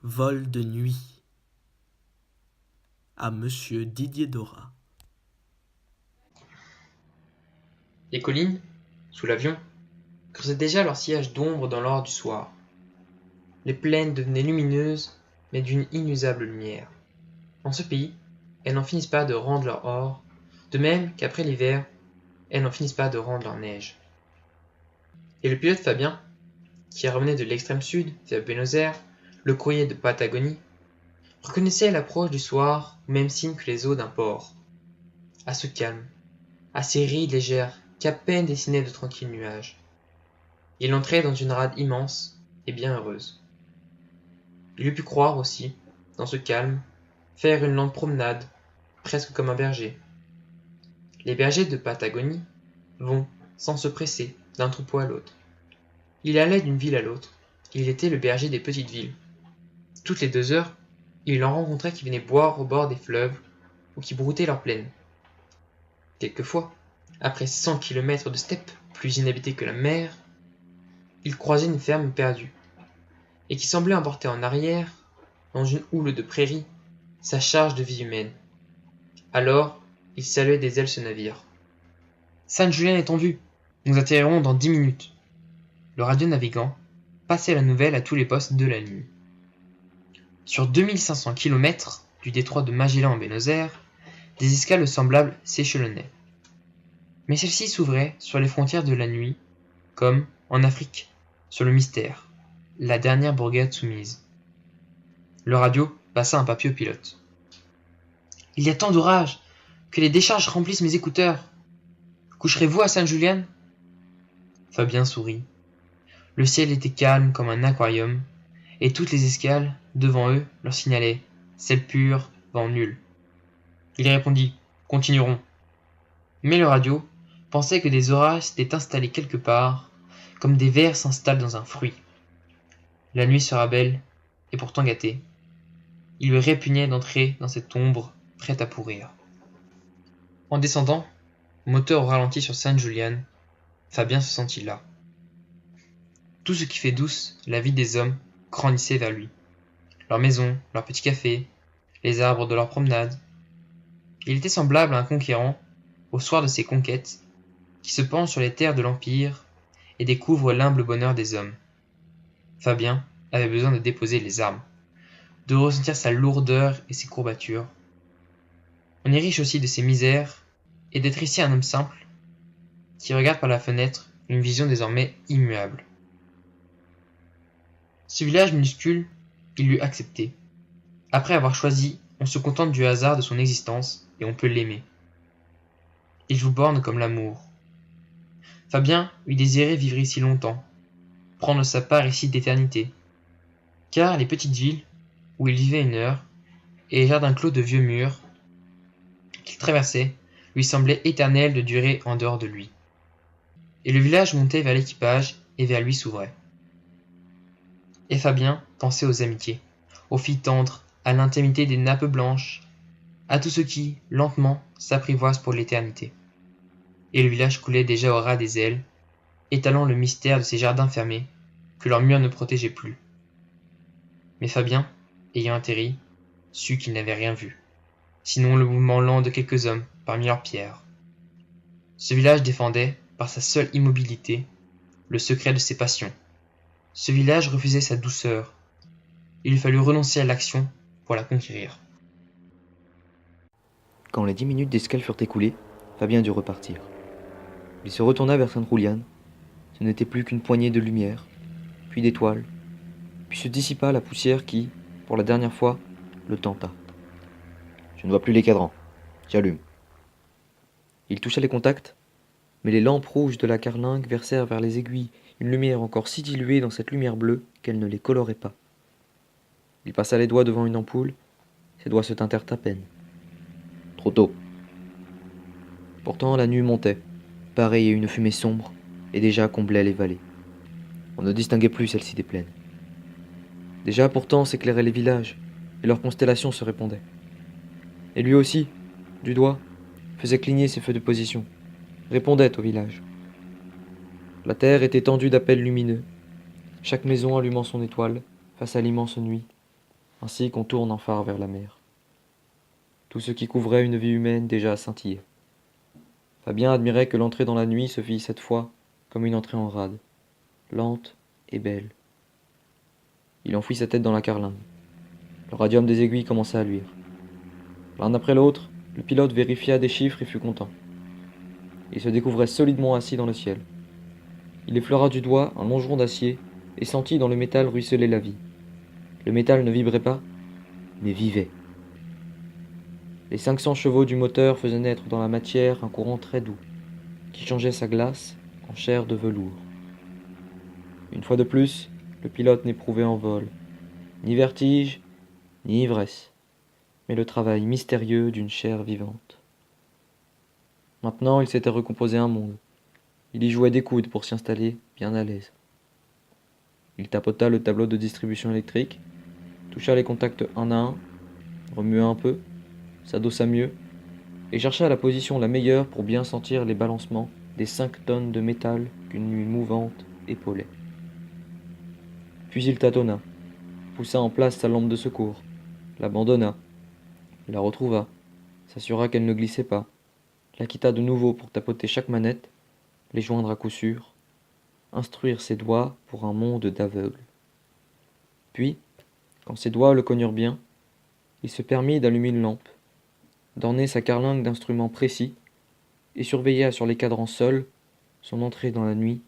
Vol de nuit à Monsieur Didier Dora. Les collines, sous l'avion, creusaient déjà leur sillage d'ombre dans l'or du soir. Les plaines devenaient lumineuses, mais d'une inusable lumière. En ce pays, elles n'en finissent pas de rendre leur or, de même qu'après l'hiver, elles n'en finissent pas de rendre leur neige. Et le pilote Fabien, qui revenait de l'extrême sud, vers Buenos Aires, le courrier de Patagonie, reconnaissait à l'approche du soir au même signe que les eaux d'un port. À ce calme, à ces rides légères qu'à peine dessinaient de tranquilles nuages. Il entrait dans une rade immense et bien heureuse. Il eût pu croire aussi, dans ce calme, faire une lente promenade, presque comme un berger. Les bergers de Patagonie vont, sans se presser, d'un troupeau à l'autre. Il allait d'une ville à l'autre. Il était le berger des petites villes. Toutes les 2 heures, il en rencontrait qui venaient boire au bord des fleuves ou qui broutaient leurs plaines. Quelquefois, après 100 kilomètres de steppe plus inhabitée que la mer, il croisait une ferme perdue, et qui semblait emporter en arrière, dans une houle de prairies, sa charge de vie humaine. Alors, il saluait des ailes ce navire. San Julien est en vue. Nous atterrirons dans 10 minutes. Le radio-navigant passait la nouvelle à tous les postes de la nuit. Sur 2500 kilomètres du détroit de Magellan en Buenos Aires, des escales semblables s'échelonnaient. Mais celles-ci s'ouvraient sur les frontières de la nuit, comme, en Afrique, sur le Mystère, la dernière bourgade soumise. Le radio passa un papier au pilote. « Il y a tant d'orage que les décharges remplissent mes écouteurs. Coucherez-vous à San Julián ?» Fabien sourit. Le ciel était calme comme un aquarium, et toutes les escales, devant eux, leur signalaient « ciel pur, vent nul ». Il répondit « continuerons ». Mais le radio pensait que des orages s'étaient installés quelque part, comme des vers s'installent dans un fruit. La nuit sera belle, et pourtant gâtée. Il lui répugnait d'entrer dans cette ombre prête à pourrir. En descendant, moteur au ralenti sur San Julián, Fabien se sentit là. Tout ce qui fait douce la vie des hommes grandissait vers lui. Leurs maisons, leurs petits cafés, les arbres de leurs promenades. Il était semblable à un conquérant, au soir de ses conquêtes, qui se penche sur les terres de l'Empire et découvre l'humble bonheur des hommes. Fabien avait besoin de déposer les armes, de ressentir sa lourdeur et ses courbatures. On est riche aussi de ses misères, et d'être ici un homme simple, qui regarde par la fenêtre une vision désormais immuable. Ce village minuscule, il l'eût accepté. Après avoir choisi, on se contente du hasard de son existence, et on peut l'aimer. Il vous borne comme l'amour. Fabien eût désiré vivre ici longtemps, prendre sa part ici d'éternité, car les petites villes, où il vivait 1 heure, et les jardins clos de vieux murs qu'il traversait, lui semblaient éternels de durer en dehors de lui. Et le village montait vers l'équipage et vers lui s'ouvrait. Et Fabien pensait aux amitiés, aux filles tendres, à l'intimité des nappes blanches, à tout ce qui, lentement, s'apprivoise pour l'éternité. Et le village coulait déjà au ras des ailes, étalant le mystère de ces jardins fermés, que leurs murs ne protégeaient plus. Mais Fabien, ayant atterri, sut qu'il n'avait rien vu, sinon le mouvement lent de quelques hommes parmi leurs pierres. Ce village défendait, par sa seule immobilité, le secret de ses passions. Ce village refusait sa douceur. Il lui fallut renoncer à l'action pour la conquérir. Quand les 10 minutes d'escale furent écoulées, Fabien dut repartir. Il se retourna vers San Julián. Ce n'était plus qu'une poignée de lumière, puis d'étoiles, puis se dissipa la poussière qui, pour la dernière fois, le tenta. Je ne vois plus les cadrans. J'allume. Il toucha les contacts, mais les lampes rouges de la carlingue versèrent vers les aiguilles une lumière encore si diluée dans cette lumière bleue qu'elle ne les colorait pas. Il passa les doigts devant une ampoule, ses doigts se tintèrent à peine. Trop tôt. Pourtant la nuit montait, pareille à une fumée sombre, et déjà comblait les vallées. On ne distinguait plus celle-ci des plaines. Déjà pourtant s'éclairaient les villages, et leurs constellations se répondaient. Et lui aussi, du doigt, faisait cligner ses feux de position, répondait au village. La terre était tendue d'appels lumineux, chaque maison allumant son étoile face à l'immense nuit, ainsi qu'on tourne un phare vers la mer. Tout ce qui couvrait une vie humaine déjà scintillait. Fabien admirait que l'entrée dans la nuit se fît cette fois comme une entrée en rade, lente et belle. Il enfouit sa tête dans la carlingue. Le radium des aiguilles commença à luire. L'un après l'autre, le pilote vérifia des chiffres et fut content. Il se découvrait solidement assis dans le ciel. Il effleura du doigt un longeron d'acier et sentit dans le métal ruisseler la vie. Le métal ne vibrait pas, mais vivait. Les 500 chevaux du moteur faisaient naître dans la matière un courant très doux, qui changeait sa glace en chair de velours. Une fois de plus, le pilote n'éprouvait en vol ni vertige, ni ivresse, mais le travail mystérieux d'une chair vivante. Maintenant, il s'était recomposé un monde. Il y jouait des coudes pour s'y installer bien à l'aise. Il tapota le tableau de distribution électrique, toucha les contacts un à un, remua un peu, s'adossa mieux, et chercha la position la meilleure pour bien sentir les balancements des 5 tonnes de métal qu'une nuit mouvante épaulait. Puis il tâtonna, poussa en place sa lampe de secours, l'abandonna, la retrouva, s'assura qu'elle ne glissait pas, la quitta de nouveau pour tapoter chaque manette, les joindre à coup sûr, instruire ses doigts pour un monde d'aveugles. Puis, quand ses doigts le connurent bien, il se permit d'allumer une lampe, d'orner sa carlingue d'instruments précis, et surveilla sur les cadrans seuls son entrée dans la nuit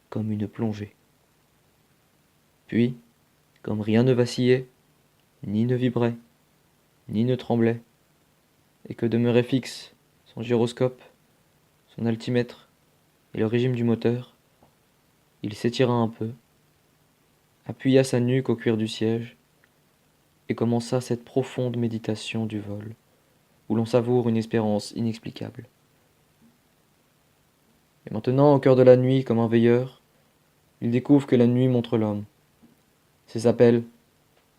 comme une plongée. Puis, comme rien ne vacillait, ni ne vibrait, ni ne tremblait, et que demeuraient fixes son gyroscope, son altimètre et le régime du moteur, il s'étira un peu, appuya sa nuque au cuir du siège, et commença cette profonde méditation du vol, où l'on savoure une espérance inexplicable. Et maintenant, au cœur de la nuit, comme un veilleur, il découvre que la nuit montre l'homme. Ses appels,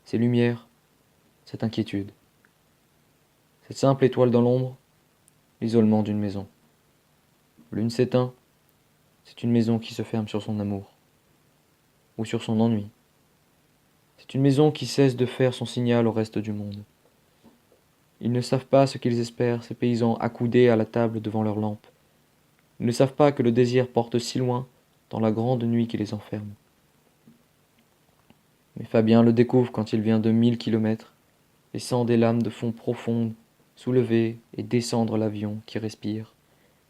ses lumières, cette inquiétude. Cette simple étoile dans l'ombre, l'isolement d'une maison. L'une s'éteint, c'est une maison qui se ferme sur son amour, ou sur son ennui. C'est une maison qui cesse de faire son signal au reste du monde. Ils ne savent pas ce qu'ils espèrent, ces paysans accoudés à la table devant leur lampe. Ils ne savent pas que le désir porte si loin dans la grande nuit qui les enferme. Mais Fabien le découvre quand il vient de 1000 kilomètres, laissant des lames de fond profondes soulever et descendre l'avion qui respire,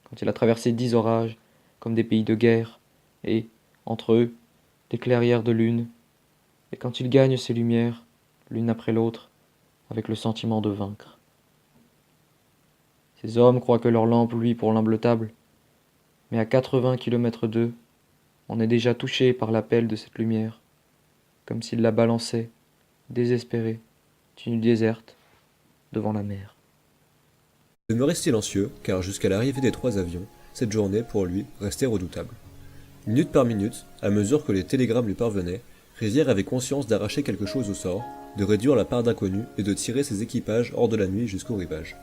quand il a traversé 10 orages comme des pays de guerre, et, entre eux, des clairières de lune, et quand il gagne ses lumières, l'une après l'autre, avec le sentiment de vaincre. Ces hommes croient que leur lampe luit pour l'humble table, mais à 80 kilomètres d'eux, on est déjà touché par l'appel de cette lumière, comme s'il la balançait, désespéré, d'une nuit déserte, devant la mer. Il demeurait silencieux, car jusqu'à l'arrivée des 3 avions, cette journée, pour lui, restait redoutable. Minute par minute, à mesure que les télégrammes lui parvenaient, Rivière avait conscience d'arracher quelque chose au sort, de réduire la part d'inconnu et de tirer ses équipages hors de la nuit jusqu'au rivage.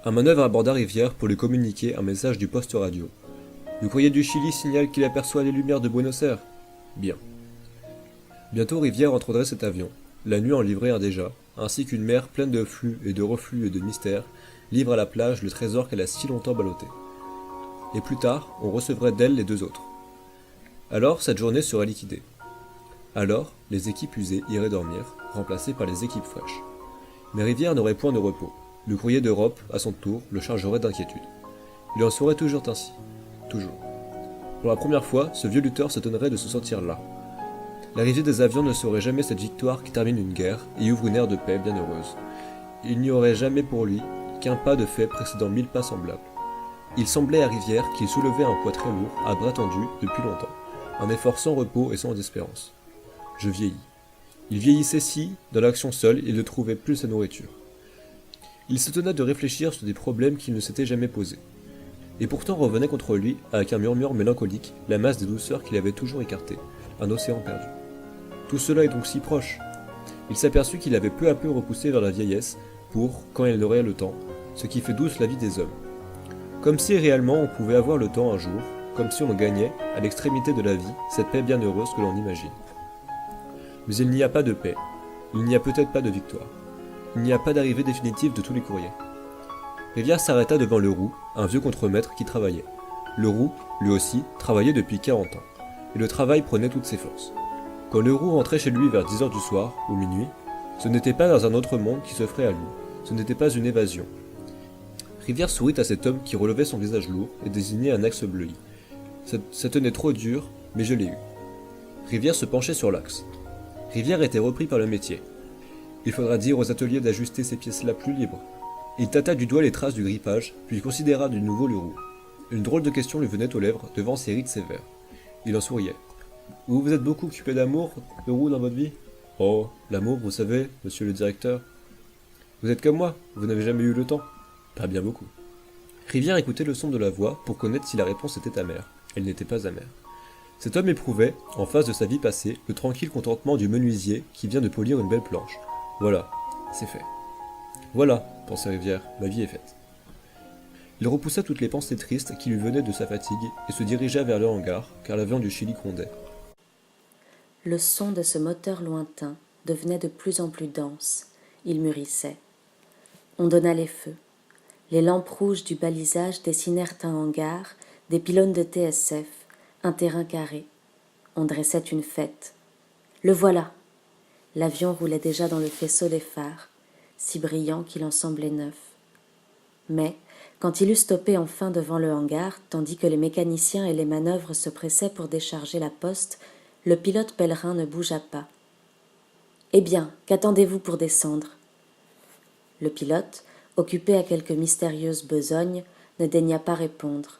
Un manœuvre aborda Rivière pour lui communiquer un message du poste radio. Le courrier du Chili signale qu'il aperçoit les lumières de Buenos Aires. Bien. Bientôt Rivière entendrait cet avion. La nuit en livrait un déjà, ainsi qu'une mer pleine de flux et de reflux et de mystères livre à la plage le trésor qu'elle a si longtemps ballotté. Et plus tard, on recevrait d'elle les 2 autres. Alors, cette journée serait liquidée. Alors, les équipes usées iraient dormir, remplacées par les équipes fraîches. Mais Rivière n'aurait point de repos. Le courrier d'Europe, à son tour, le chargerait d'inquiétude. Il en serait toujours ainsi. Toujours. Pour la première fois, ce vieux lutteur s'étonnerait de se sentir là. L'arrivée des avions ne serait jamais cette victoire qui termine une guerre et ouvre une ère de paix bien heureuse. Il n'y aurait jamais pour lui qu'un pas de fait précédant 1000 pas semblables. Il semblait à Rivière qu'il soulevait un poids très lourd, à bras tendus, depuis longtemps. Un effort sans repos et sans espérance. Je vieillis. Il vieillissait si, dans l'action seule, il ne trouvait plus sa nourriture. Il s'étonna de réfléchir sur des problèmes qu'il ne s'était jamais posés. Et pourtant revenait contre lui, avec un murmure mélancolique, la masse des douceurs qu'il avait toujours écartées, un océan perdu. Tout cela est donc si proche. Il s'aperçut qu'il avait peu à peu repoussé vers la vieillesse, pour, quand il aurait le temps, ce qui fait douce la vie des hommes. Comme si réellement on pouvait avoir le temps un jour, comme si on gagnait, à l'extrémité de la vie, cette paix bienheureuse que l'on imagine. Mais il n'y a pas de paix. Il n'y a peut-être pas de victoire. Il n'y a pas d'arrivée définitive de tous les courriers. Rivière s'arrêta devant Leroux, un vieux contremaître qui travaillait. Leroux, lui aussi, travaillait depuis 40 ans, et le travail prenait toutes ses forces. Quand Leroux rentrait chez lui vers 10 heures du soir, ou minuit, ce n'était pas dans un autre monde qui s'offrait à lui, ce n'était pas une évasion. Rivière sourit à cet homme qui relevait son visage lourd et désignait un axe bleui. Ça tenait trop dur, mais je l'ai eu. Rivière se penchait sur l'axe. Rivière était repris par le métier. Il faudra dire aux ateliers d'ajuster ces pièces-là plus libres. Il tâta du doigt les traces du grippage, puis considéra de nouveau Leroux. Une drôle de question lui venait aux lèvres devant ses rides sévères. Il en souriait. Vous vous êtes beaucoup occupé d'amour, Leroux, dans votre vie? Oh, l'amour, vous savez, monsieur le directeur. Vous êtes comme moi, vous n'avez jamais eu le temps. Pas bien beaucoup. Rivière écoutait le son de la voix pour connaître si la réponse était amère. Elle n'était pas amère. Cet homme éprouvait, en face de sa vie passée, le tranquille contentement du menuisier qui vient de polir une belle planche. Voilà, c'est fait. Voilà, pensait Rivière, ma vie est faite. Il repoussa toutes les pensées tristes qui lui venaient de sa fatigue et se dirigea vers le hangar, car l'avion du Chili grondait. Le son de ce moteur lointain devenait de plus en plus dense. Il mûrissait. On donna les feux. Les lampes rouges du balisage dessinèrent un hangar, des pylônes de TSF, un terrain carré. On dressait une fête. Le voilà. L'avion roulait déjà dans le faisceau des phares, si brillant qu'il en semblait neuf. Mais, quand il eut stoppé enfin devant le hangar, tandis que les mécaniciens et les manœuvres se pressaient pour décharger la poste, le pilote pèlerin ne bougea pas. « Eh bien, qu'attendez-vous pour descendre ?» Le pilote, occupé à quelque mystérieuse besogne, ne daigna pas répondre.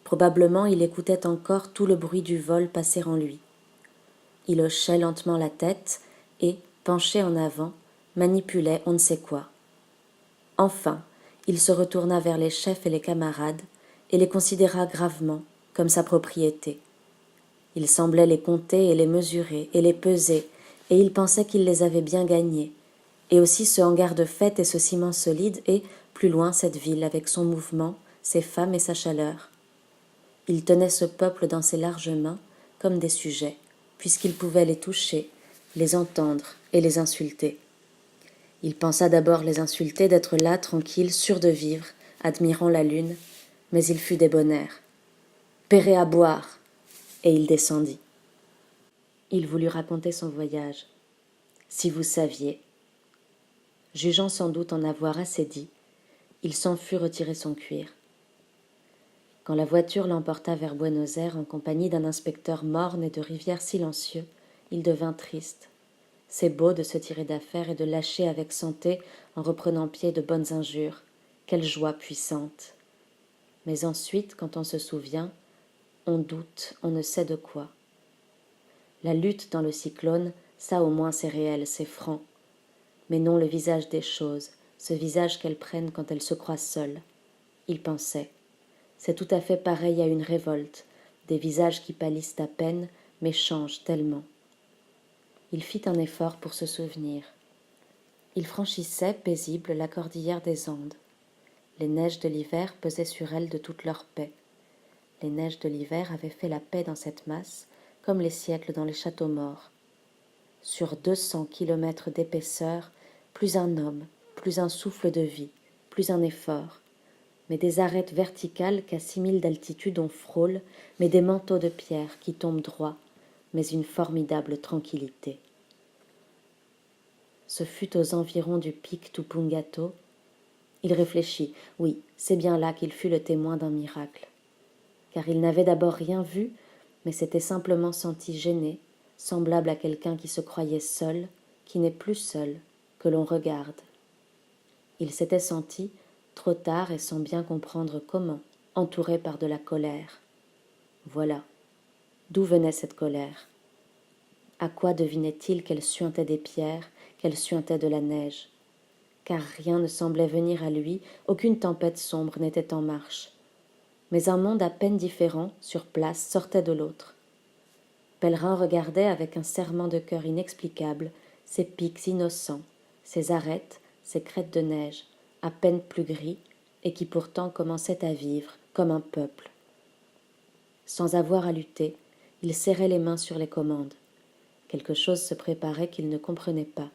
Probablement il écoutait encore tout le bruit du vol passer en lui. Il hochait lentement la tête et, penché en avant, manipulait on ne sait quoi. Enfin, il se retourna vers les chefs et les camarades et les considéra gravement, comme sa propriété. Il semblait les compter et les mesurer et les peser, et il pensait qu'il les avait bien gagnés, et aussi ce hangar de fête et ce ciment solide et, plus loin, cette ville avec son mouvement, ses femmes et sa chaleur. Il tenait ce peuple dans ses larges mains comme des sujets, puisqu'il pouvait les toucher, les entendre et les insulter. Il pensa d'abord les insulter d'être là, tranquille, sûr de vivre, admirant la lune, mais il fut débonnaire. « Paierez à boire !» Et il descendit. Il voulut raconter son voyage. Si vous saviez. Jugeant sans doute en avoir assez dit, il s'en fut retirer son cuir. Quand la voiture l'emporta vers Buenos Aires en compagnie d'un inspecteur morne et de Rivière silencieux, il devint triste. C'est beau de se tirer d'affaire et de lâcher avec santé en reprenant pied de bonnes injures. Quelle joie puissante! Mais ensuite, quand on se souvient, on doute, on ne sait de quoi. La lutte dans le cyclone, ça au moins c'est réel, c'est franc. Mais non le visage des choses, ce visage qu'elles prennent quand elles se croient seules. Il pensait. C'est tout à fait pareil à une révolte, des visages qui pâlissent à peine, mais changent tellement. Il fit un effort pour se souvenir. Il franchissait, paisible, la cordillère des Andes. Les neiges de l'hiver pesaient sur elle de toute leur paix. Les neiges de l'hiver avaient fait la paix dans cette masse, comme les siècles dans les châteaux morts. Sur 200 kilomètres d'épaisseur, plus un homme, plus un souffle de vie, plus un effort, mais des arêtes verticales qu'à 6000 d'altitude on frôle, mais des manteaux de pierre qui tombent droits, mais une formidable tranquillité. Ce fut aux environs du pic Tupungato. Il réfléchit, oui, c'est bien là qu'il fut le témoin d'un miracle. Car il n'avait d'abord rien vu, mais s'était simplement senti gêné, semblable à quelqu'un qui se croyait seul, qui n'est plus seul, que l'on regarde. Il s'était senti, trop tard et sans bien comprendre comment, entouré par de la colère. Voilà. D'où venait cette colère? À quoi devinait-il qu'elle suintait des pierres, qu'elle suintait de la neige? Car rien ne semblait venir à lui, aucune tempête sombre n'était en marche. Mais un monde à peine différent, sur place, sortait de l'autre. Pèlerin regardait avec un serrement de cœur inexplicable ces pics innocents, ces arêtes, ces crêtes de neige, à peine plus gris, et qui pourtant commençaient à vivre comme un peuple. Sans avoir à lutter, il serrait les mains sur les commandes. Quelque chose se préparait qu'il ne comprenait pas.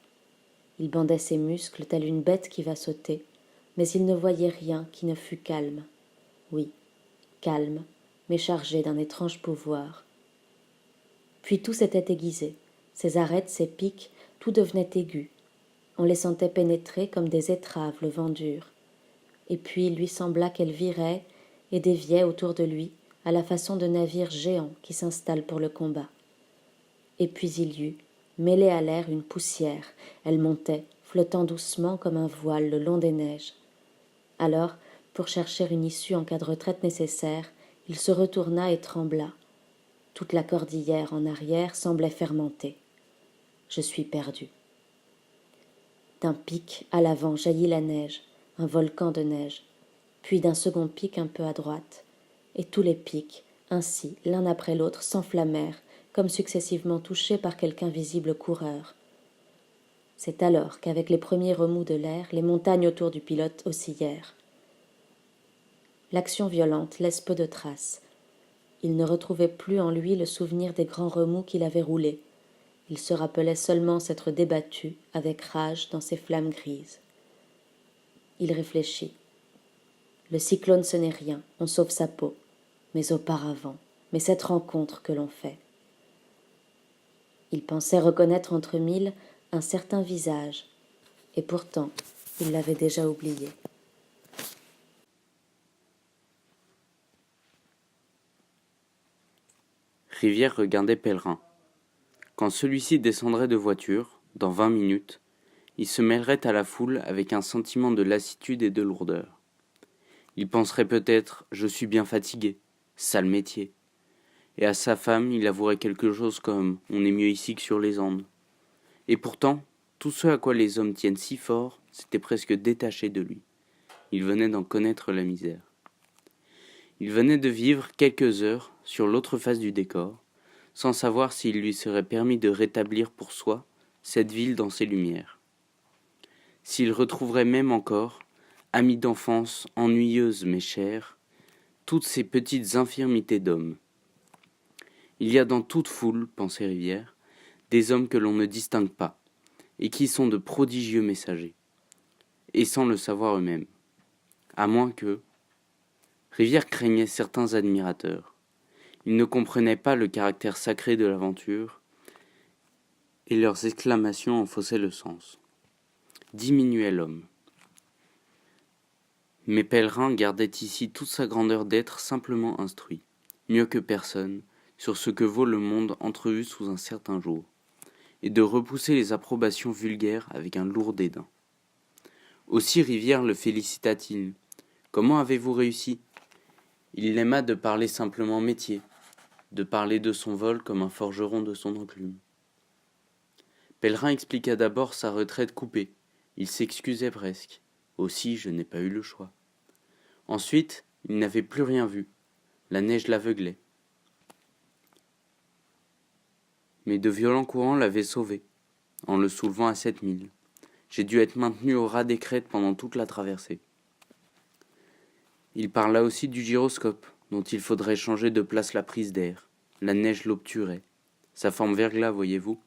Il bandait ses muscles telle une bête qui va sauter, mais il ne voyait rien qui ne fût calme. Oui, calme, mais chargé d'un étrange pouvoir. Puis tout s'était aiguisé, ses arêtes, ses pics, tout devenait aigu. On les sentait pénétrer comme des étraves le vent dur. Et puis il lui sembla qu'elle virait et déviait autour de lui à la façon de navires géants qui s'installent pour le combat. Et puis il y eut, mêlée à l'air, une poussière. Elle montait, flottant doucement comme un voile le long des neiges. Alors, pour chercher une issue en cas de retraite nécessaire, il se retourna et trembla. Toute la cordillère en arrière semblait fermenter. Je suis perdu. D'un pic à l'avant jaillit la neige, un volcan de neige, puis d'un second pic un peu à droite, et tous les pics, ainsi, l'un après l'autre, s'enflammèrent, comme successivement touchés par quelque invisible coureur. C'est alors qu'avec les premiers remous de l'air, les montagnes autour du pilote oscillèrent. L'action violente laisse peu de traces. Il ne retrouvait plus en lui le souvenir des grands remous qu'il avait roulés. Il se rappelait seulement s'être débattu avec rage dans ces flammes grises. Il réfléchit. Le cyclone, ce n'est rien, on sauve sa peau. Mais auparavant, mais cette rencontre que l'on fait. Il pensait reconnaître entre mille un certain visage, et pourtant, il l'avait déjà oublié. Rivière regardait Pèlerin. Quand celui-ci descendrait de voiture, dans 20 minutes, il se mêlerait à la foule avec un sentiment de lassitude et de lourdeur. Il penserait peut-être « je suis bien fatigué, sale métier ». Et à sa femme, il avouerait quelque chose comme « on est mieux ici que sur les Andes ». Et pourtant, tout ce à quoi les hommes tiennent si fort s'était presque détaché de lui. Il venait d'en connaître la misère. Il venait de vivre quelques heures sur l'autre face du décor, sans savoir s'il lui serait permis de rétablir pour soi cette ville dans ses lumières. S'il retrouverait même encore, amie d'enfance ennuyeuse mais chère, toutes ces petites infirmités d'hommes. Il y a dans toute foule, pensait Rivière, des hommes que l'on ne distingue pas, et qui sont de prodigieux messagers, et sans le savoir eux-mêmes, à moins que... Rivière craignait certains admirateurs. Ils ne comprenaient pas le caractère sacré de l'aventure, et leurs exclamations en faussaient le sens. Diminuait l'homme. Mais Pèlerin gardait ici toute sa grandeur d'être simplement instruit, mieux que personne, sur ce que vaut le monde entrevu sous un certain jour, et de repousser les approbations vulgaires avec un lourd dédain. Aussi Rivière le félicita-t-il. « Comment avez-vous réussi ?» Il l'aima de parler simplement métier, de parler de son vol comme un forgeron de son enclume. Pèlerin expliqua d'abord sa retraite coupée. Il s'excusait presque. Aussi, je n'ai pas eu le choix. Ensuite, il n'avait plus rien vu. La neige l'aveuglait. Mais de violents courants l'avaient sauvé, en le soulevant à 7000. J'ai dû être maintenu au ras des crêtes pendant toute la traversée. Il parla aussi du gyroscope, dont il faudrait changer de place la prise d'air. La neige l'obturait. Sa forme verglas, voyez-vous.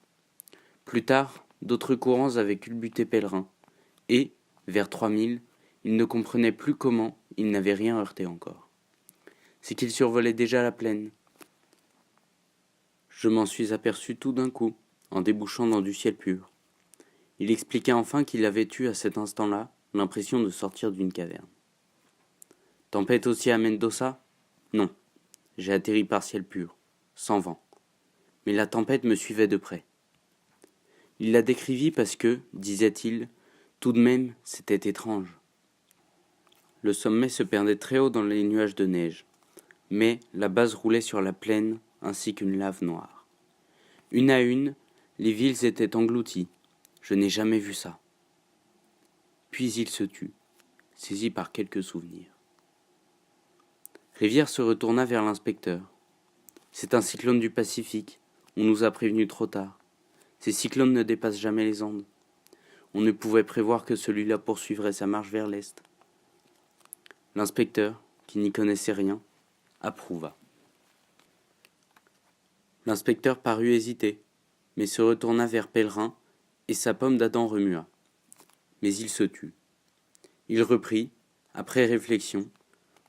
Plus tard, d'autres courants avaient culbuté Pèlerin, et, vers 3000, il ne comprenait plus comment il n'avait rien heurté encore. C'est qu'il survolait déjà la plaine. Je m'en suis aperçu tout d'un coup, en débouchant dans du ciel pur. Il expliqua enfin qu'il avait eu à cet instant-là l'impression de sortir d'une caverne. Tempête aussi à Mendoza ? Non. J'ai atterri par ciel pur, sans vent. Mais la tempête me suivait de près. Il la décrivit parce que, disait-il, tout de même, c'était étrange. Le sommet se perdait très haut dans les nuages de neige, mais la base roulait sur la plaine ainsi qu'une lave noire. Une à une, les villes étaient englouties. Je n'ai jamais vu ça. Puis il se tut, saisi par quelques souvenirs. Rivière se retourna vers l'inspecteur. « C'est un cyclone du Pacifique. On nous a prévenus trop tard. Ces cyclones ne dépassent jamais les Andes. On ne pouvait prévoir que celui-là poursuivrait sa marche vers l'est. » L'inspecteur, qui n'y connaissait rien, approuva. L'inspecteur parut hésiter, mais se retourna vers Pèlerin, et sa pomme d'Adam remua. mais il se tut. Il reprit, après réflexion,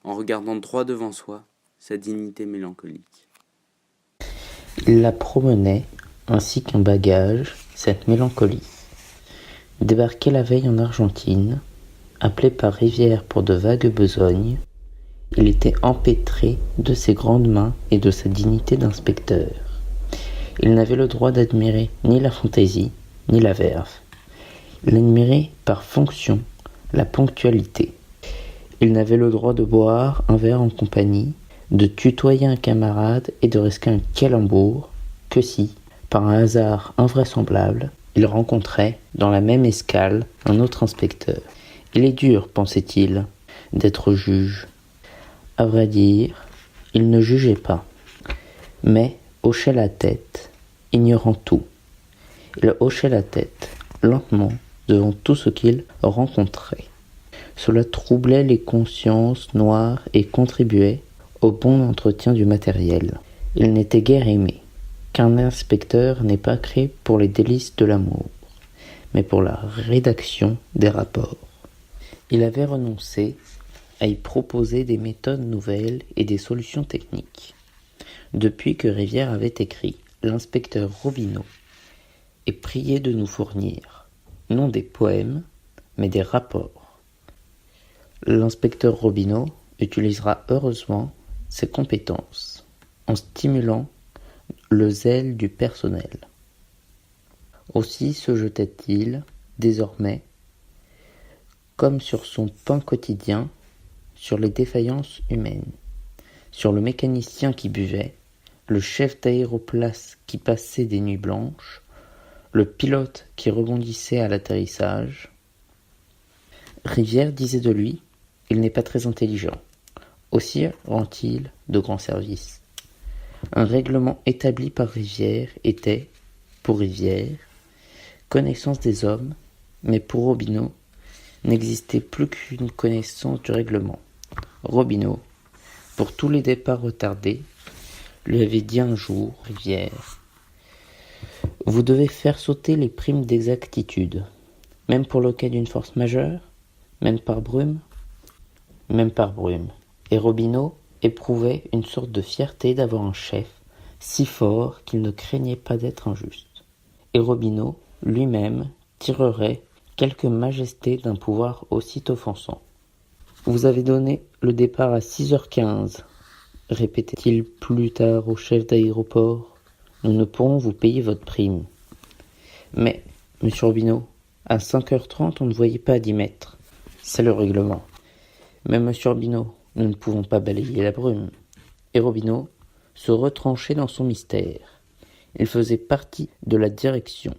en regardant droit devant soi, sa dignité mélancolique. Il la promenait, ainsi qu'un bagage, cette mélancolie. Débarqué la veille en Argentine, appelé par Rivière pour de vagues besognes, il était empêtré de ses grandes mains et de sa dignité d'inspecteur. Il n'avait le droit d'admirer ni la fantaisie, ni la verve. Il admirait par fonction la ponctualité. Il n'avait le droit de boire un verre en compagnie, de tutoyer un camarade et de risquer un calembour que si, par un hasard invraisemblable, il rencontrait dans la même escale un autre inspecteur. Il est dur, pensait-il, d'être juge. À vrai dire, il ne jugeait pas, mais hochait la tête, ignorant tout. Il hochait la tête, lentement, devant tout ce qu'il rencontrait. Cela troublait les consciences noires et contribuait au bon entretien du matériel. Il n'était guère aimé, qu'un inspecteur n'est pas créé pour les délices de l'amour, mais pour la rédaction des rapports. Il avait renoncé à y proposer des méthodes nouvelles et des solutions techniques. Depuis que Rivière avait écrit l'inspecteur Robineau est prié de nous fournir, non des poèmes, mais des rapports. L'inspecteur Robineau utilisera heureusement ses compétences en stimulant le zèle du personnel. Aussi se jetait-il désormais, comme sur son pain quotidien, sur les défaillances humaines, sur le mécanicien qui buvait, le chef d'aéroplace qui passait des nuits blanches, le pilote qui rebondissait à l'atterrissage. Rivière disait de lui, il n'est pas très intelligent, aussi rend-il de grands services. Un règlement établi par Rivière était, pour Rivière, connaissance des hommes, mais pour Robineau, n'existait plus qu'une connaissance du règlement. Robineau, pour tous les départs retardés, lui avait dit un jour, Rivière, « Vous devez faire sauter les primes d'exactitude, même pour le cas d'une force majeure, même par brume. » Même par brume. Et Robineau éprouvait une sorte de fierté d'avoir un chef si fort qu'il ne craignait pas d'être injuste. Et Robineau, lui-même, tirerait quelque majesté d'un pouvoir aussi offensant. « Vous avez donné le départ à 6h15, répétait-il plus tard au chef d'aéroport. Nous ne pourrons vous payer votre prime. Mais, monsieur Robineau, à 5h30, on ne voyait pas à 10 mètres. C'est le règlement. Mais monsieur Robineau, nous ne pouvons pas balayer la brume. Et Robineau se retranchait dans son mystère. Il faisait partie de la direction.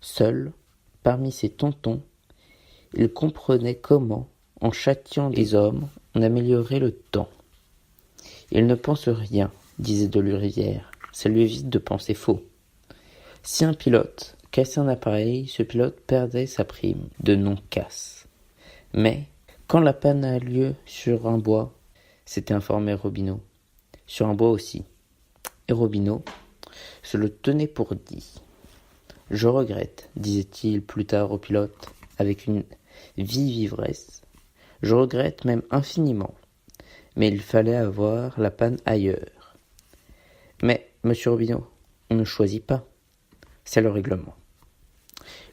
Seul, parmi ses tontons, il comprenait comment, en châtiant les hommes, on améliorait le temps. Il ne pense rien, disait de lui Rivière. Ça lui évite de penser faux. Si un pilote cassait un appareil, ce pilote perdait sa prime de non-casse. Mais, quand la panne a lieu sur un bois, s'était informé Robineau. Sur un bois aussi. Et Robineau se le tenait pour dit. Je regrette, disait-il plus tard au pilote, avec une vive ivresse. Je regrette même infiniment. Mais il fallait avoir la panne ailleurs. Mais, monsieur Robineau, on ne choisit pas. C'est le règlement.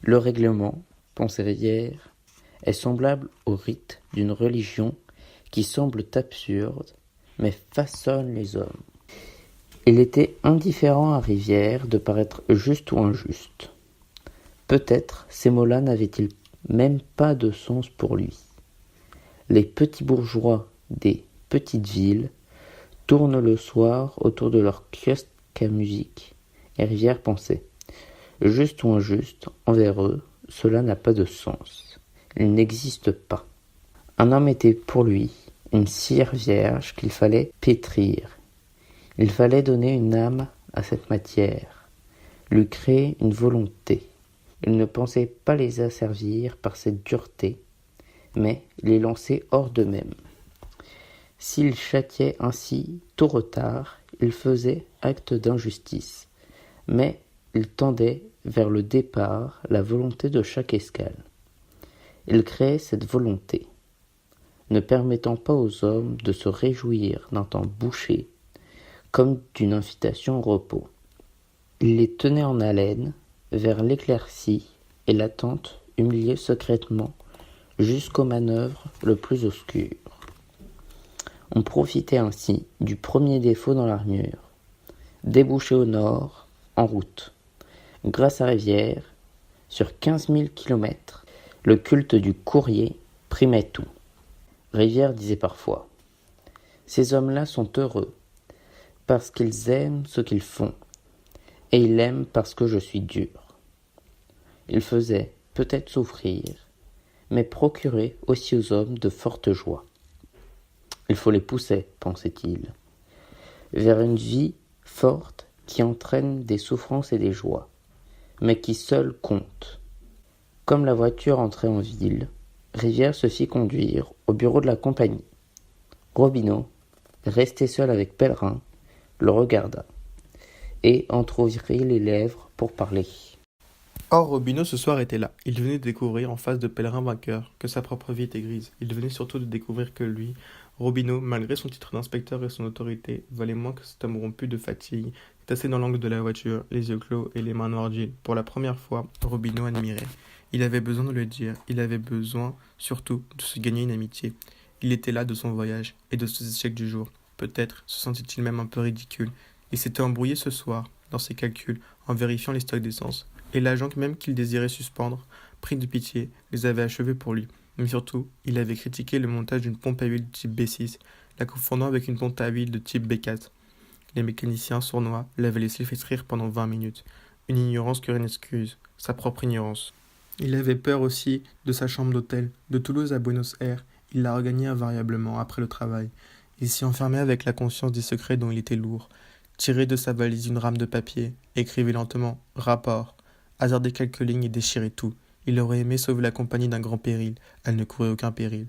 Le règlement, pensait Rivière, est semblable au rite d'une religion qui semble absurde, mais façonne les hommes. Il était indifférent à Rivière de paraître juste ou injuste. Peut-être ces mots-là n'avaient-ils même pas de sens pour lui. Les petits bourgeois des petites villes tournent le soir autour de leur kiosque à musique, et Rivière pensait, juste ou injuste, envers eux, cela n'a pas de sens. Il n'existe pas. Un homme était pour lui une cire vierge qu'il fallait pétrir. Il fallait donner une âme à cette matière, lui créer une volonté. Il ne pensait pas les asservir par cette dureté, mais les lancer hors d'eux-mêmes. S'il châtiait ainsi, tôt ou tard, il faisait acte d'injustice, mais il tendait vers le départ la volonté de chaque escale. Il créait cette volonté, ne permettant pas aux hommes de se réjouir d'un temps bouché, comme d'une invitation au repos. Il les tenait en haleine vers l'éclaircie et l'attente humiliée secrètement jusqu'aux manœuvres le plus obscures. On profitait ainsi du premier défaut dans l'armure, débouché au nord, en route. Grâce à Rivière, sur 15 000 kilomètres, le culte du courrier primait tout. Rivière disait parfois « Ces hommes-là sont heureux, parce qu'ils aiment ce qu'ils font, et ils l'aiment parce que je suis dur. » Il faisait peut-être souffrir, mais procurait aussi aux hommes de fortes joies. Il faut les pousser, pensait-il, vers une vie forte qui entraîne des souffrances et des joies, mais qui seule compte. Comme la voiture entrait en ville, Rivière se fit conduire au bureau de la compagnie. Robineau, resté seul avec Pellerin, le regarda et entr'ouvrit les lèvres pour parler. Or, Robineau ce soir était là. Il venait de découvrir en face de Pellerin vainqueur que sa propre vie était grise. Il venait surtout de découvrir que lui, Robineau, malgré son titre d'inspecteur et son autorité, valait moins que cet homme rompu de fatigue, tassé dans l'angle de la voiture, les yeux clos et les mains noires d'huile. Pour la première fois, Robineau admirait. Il avait besoin de le dire. Il avait besoin, surtout, de se gagner une amitié. Il était là de son voyage et de ses échecs du jour. Peut-être se sentit-il même un peu ridicule. Il s'était embrouillé ce soir, dans ses calculs, en vérifiant les stocks d'essence. Et l'agent même qu'il désirait suspendre, pris de pitié, les avait achevés pour lui. Mais surtout, il avait critiqué le montage d'une pompe à huile de type B6, la confondant avec une pompe à huile de type B4. Les mécaniciens sournois l'avaient laissé flétrir pendant 20 minutes. Une ignorance que rien n'excuse, sa propre ignorance. Il avait peur aussi de sa chambre d'hôtel. De Toulouse à Buenos Aires, il la regagnait invariablement après le travail. Il s'y enfermait avec la conscience des secrets dont il était lourd. Tirait de sa valise une rame de papier, écrivait lentement « Rapport », hasardait quelques lignes et déchirait tout. Il aurait aimé sauver la compagnie d'un grand péril. Elle ne courait aucun péril.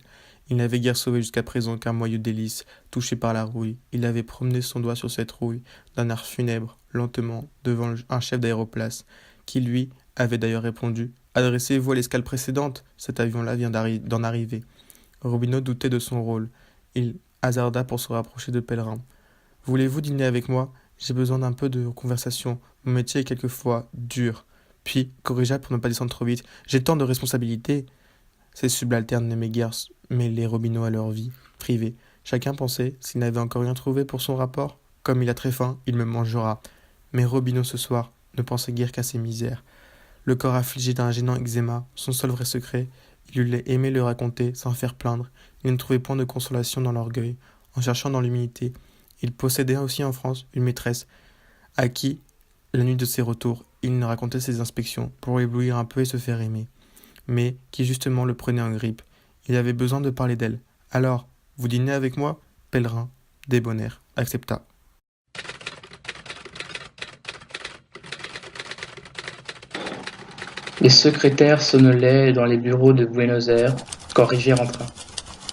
Il n'avait guère sauvé jusqu'à présent qu'un moyeu d'hélice, touché par la rouille. Il avait promené son doigt sur cette rouille, d'un air funèbre, lentement, devant un chef d'aéroplace, qui lui avait d'ailleurs répondu « Adressez-vous à l'escale précédente, cet avion-là vient d'en arriver. » Robineau doutait de son rôle. Il hasarda pour se rapprocher de Pellerin. « Voulez-vous dîner avec moi ? J'ai besoin d'un peu de conversation. Mon métier est quelquefois dur. » Puis, corrigea pour ne pas descendre trop vite. « J'ai tant de responsabilités. » Ces subalternes n'aimaient guère mêler Robineau à leur vie privée. Chacun pensait, s'il n'avait encore rien trouvé pour son rapport, « Comme il a très faim, il me mangera. » Mais Robineau ce soir ne pensait guère qu'à ses misères. Le corps affligé d'un gênant eczéma, son seul vrai secret, il eût aimé le raconter sans faire plaindre. Il ne trouvait point de consolation dans l'orgueil. En cherchant dans l'humilité, il possédait aussi en France une maîtresse à qui, la nuit de ses retours, il ne racontait ses inspections pour éblouir un peu et se faire aimer, mais qui justement le prenait en grippe. Il avait besoin de parler d'elle. « Alors, vous dînez avec moi ?» Pellerin, débonnaire, accepta. Les secrétaires sonnelaient dans les bureaux de Buenos Aires quand Rivière entra.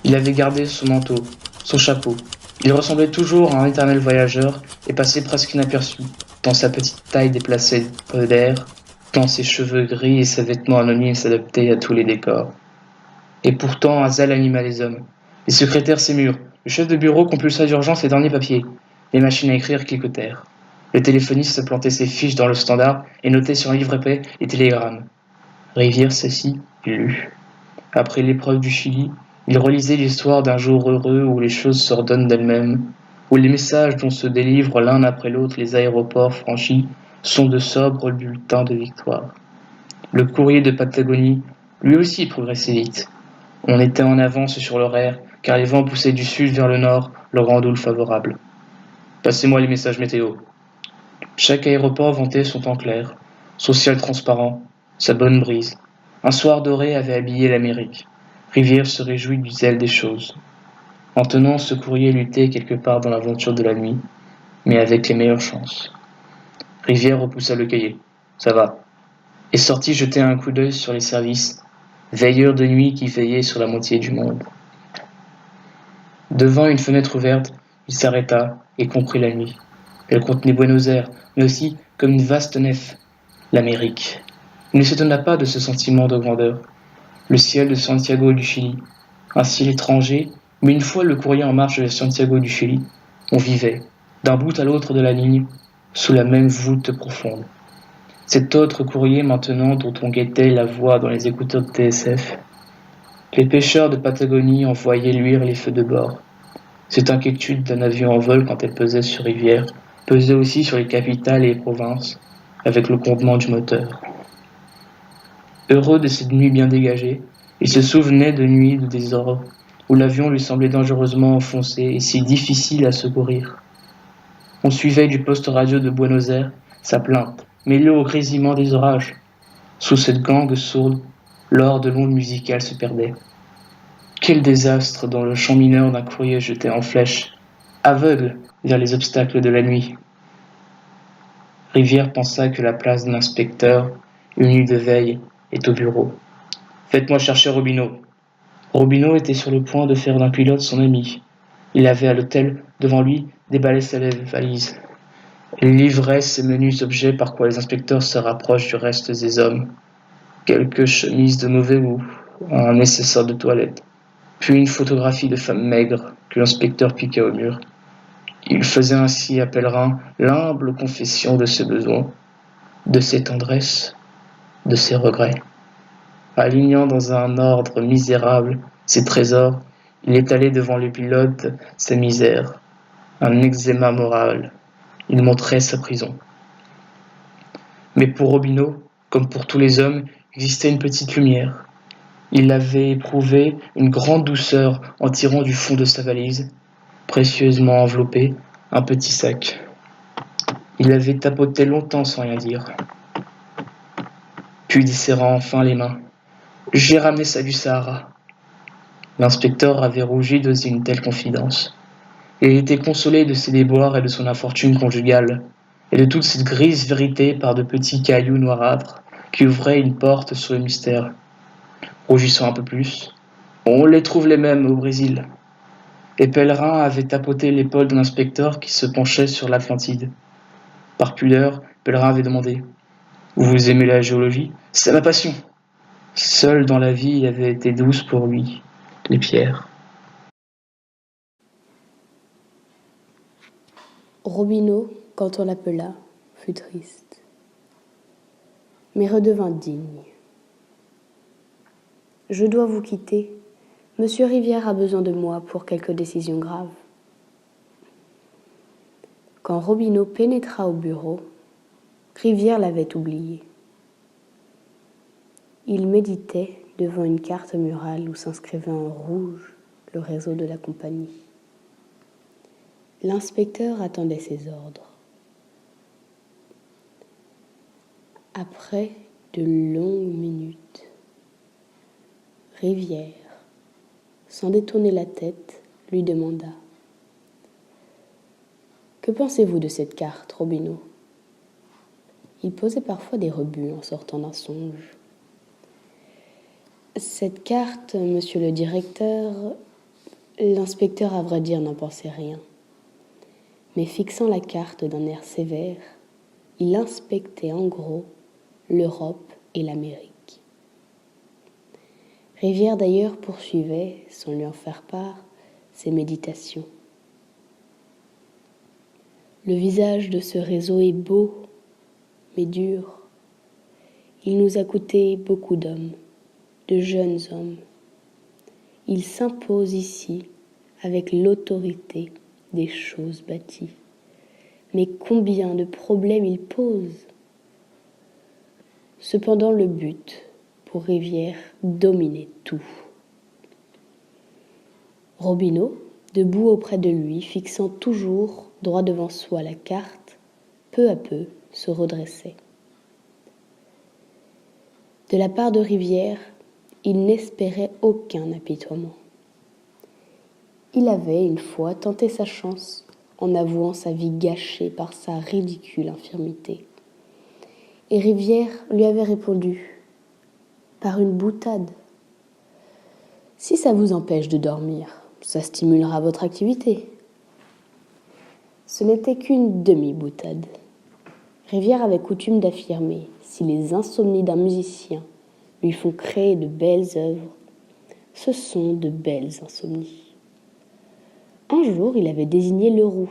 Il avait gardé son manteau, son chapeau. Il ressemblait toujours à un éternel voyageur et passait presque inaperçu, dans sa petite taille déplacée d'air, dans ses cheveux gris et ses vêtements anonymes s'adaptaient à tous les décors. Et pourtant, Hazel anima les hommes. Les secrétaires s'émurent. Le chef de bureau compulsa d'urgence les derniers papiers. Les machines à écrire cliquetèrent. Le téléphoniste plantait ses fiches dans le standard et notait sur un livre épais les télégrammes. Rivière s'assit, lut. Après l'épreuve du Chili, il relisait l'histoire d'un jour heureux où les choses s'ordonnent d'elles-mêmes, où les messages dont se délivrent l'un après l'autre les aéroports franchis sont de sobres bulletins de victoire. Le courrier de Patagonie, lui aussi, progressait vite. On était en avance sur l'horaire, car les vents poussaient du sud vers le nord, le rendant le favorable. Passez-moi les messages météo. Chaque aéroport vantait son temps clair, son ciel transparent, sa bonne brise. Un soir doré avait habillé l'Amérique. Rivière se réjouit du zèle des choses. En tenant ce courrier luttait quelque part dans l'aventure de la nuit, mais avec les meilleures chances. Rivière repoussa le cahier. Ça va. Et sortit jeter un coup d'œil sur les services, veilleurs de nuit qui veillaient sur la moitié du monde. Devant une fenêtre ouverte, il s'arrêta et comprit la nuit. Elle contenait Buenos Aires, mais aussi, comme une vaste nef, l'Amérique. Il ne s'étonna pas de ce sentiment de grandeur. le ciel de Santiago du Chili. Un ciel étranger, mais une fois le courrier en marche de Santiago du Chili, on vivait, d'un bout à l'autre de la ligne, sous la même voûte profonde. Cet autre courrier maintenant dont on guettait la voix dans les écouteurs de TSF. Les pêcheurs de Patagonie en voyaient luire les feux de bord. Cette inquiétude d'un avion en vol quand elle pesait sur rivière pesait aussi sur les capitales et les provinces, avec le grondement du moteur. Heureux de cette nuit bien dégagée, il se souvenait de nuits de désordre, où l'avion lui semblait dangereusement enfoncé et si difficile à secourir. On suivait du poste radio de Buenos Aires sa plainte, mêlée au grésillement des orages. Sous cette gangue sourde, l'or de l'onde musicale se perdait. Quel désastre dans le champ mineur d'un courrier jeté en flèche, aveugle vers les obstacles de la nuit. Rivière pensa que la place de l'inspecteur, une nuit de veille, est au bureau. « Faites-moi chercher Robineau. » Robineau était sur le point de faire d'un pilote son ami. Il avait à l'hôtel, devant lui, déballé sa valise. Il livrait ces menus objets par quoi les inspecteurs se rapprochent du reste des hommes. Quelques chemises de mauvais goût, un nécessaire de toilette, puis une photographie de femme maigre que l'inspecteur piqua au mur. Il faisait ainsi à Pellerin l'humble confession de ses besoins, de ses tendresses, de ses regrets. Alignant dans un ordre misérable ses trésors, il étalait devant le pilote sa misère, un eczéma moral. Il montrait sa prison. Mais pour Robineau, comme pour tous les hommes, existait une petite lumière. Il avait éprouvé une grande douceur en tirant du fond de sa valise, précieusement enveloppé, un petit sac. Il avait tapoté longtemps sans rien dire. Puis desserrant enfin les mains. « J'ai ramené ça du Sahara. » L'inspecteur avait rougi d'oser une telle confidence. Il était consolé de ses déboires et de son infortune conjugale, et de toute cette grise vérité par de petits cailloux noirâtres qui ouvraient une porte sur le mystère. Rougissant un peu plus, on les trouve les mêmes au Brésil. Et Pellerin avait tapoté l'épaule d'un inspecteur qui se penchait sur l'Atlantide. Par pudeur, Pellerin avait demandé « Vous aimez la géologie ? C'est ma passion !» Seule dans la vie avait été douce pour lui, les pierres. Robineau, quand on l'appela, fut triste, mais redevint digne. « Je dois vous quitter. Monsieur Rivière a besoin de moi pour quelques décisions graves. » Quand Robineau pénétra au bureau, Rivière l'avait oublié. Il méditait devant une carte murale où s'inscrivait en rouge le réseau de la compagnie. L'inspecteur attendait ses ordres. Après de longues minutes, Rivière, sans détourner la tête, lui demanda « Que pensez-vous de cette carte, Robineau ?» Il posait parfois des rebuts en sortant d'un songe. « Cette carte, monsieur le directeur, l'inspecteur à vrai dire n'en pensait rien. Mais fixant la carte d'un air sévère, il inspectait en gros l'Europe et l'Amérique. Rivière d'ailleurs poursuivait, sans lui en faire part, ses méditations. Le visage de ce réseau est beau, mais dur. Il nous a coûté beaucoup d'hommes, de jeunes hommes. Il s'impose ici avec l'autorité des choses bâties. Mais combien de problèmes il pose! Cependant, le but, pour Rivière, dominait tout. Robineau, debout auprès de lui, fixant toujours droit devant soi la carte, peu à peu se redressait. De la part de Rivière, il n'espérait aucun apitoiement. Il avait une fois tenté sa chance en avouant sa vie gâchée par sa ridicule infirmité. Et Rivière lui avait répondu par une boutade. « Si ça vous empêche de dormir, ça stimulera votre activité. » Ce n'était qu'une demi-boutade. Rivière avait coutume d'affirmer, si les insomnies d'un musicien lui font créer de belles œuvres. Ce sont de belles insomnies. Un jour, il avait désigné le roux.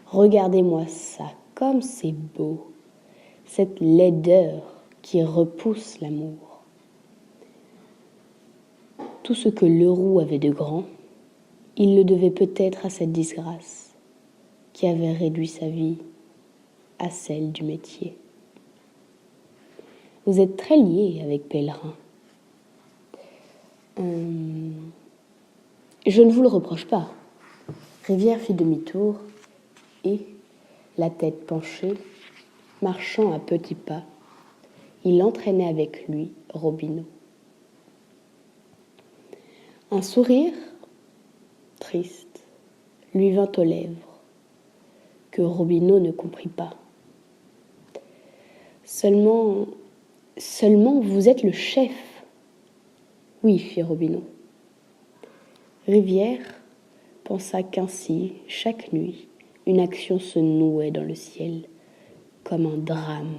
Regardez-moi ça, comme c'est beau, cette laideur qui repousse l'amour. Tout ce que Leroux avait de grand, il le devait peut-être à cette disgrâce qui avait réduit sa vie à celle du métier. Vous êtes très lié avec Pèlerin. Je ne vous le reproche pas. Rivière fit demi-tour et, la tête penchée, marchant à petits pas, il entraînait avec lui Robineau. Un sourire, triste, lui vint aux lèvres, que Robineau ne comprit pas. Seulement, vous êtes le chef. Oui, fit Robineau. Rivière pensa qu'ainsi, chaque nuit, une action se nouait dans le ciel, comme un drame.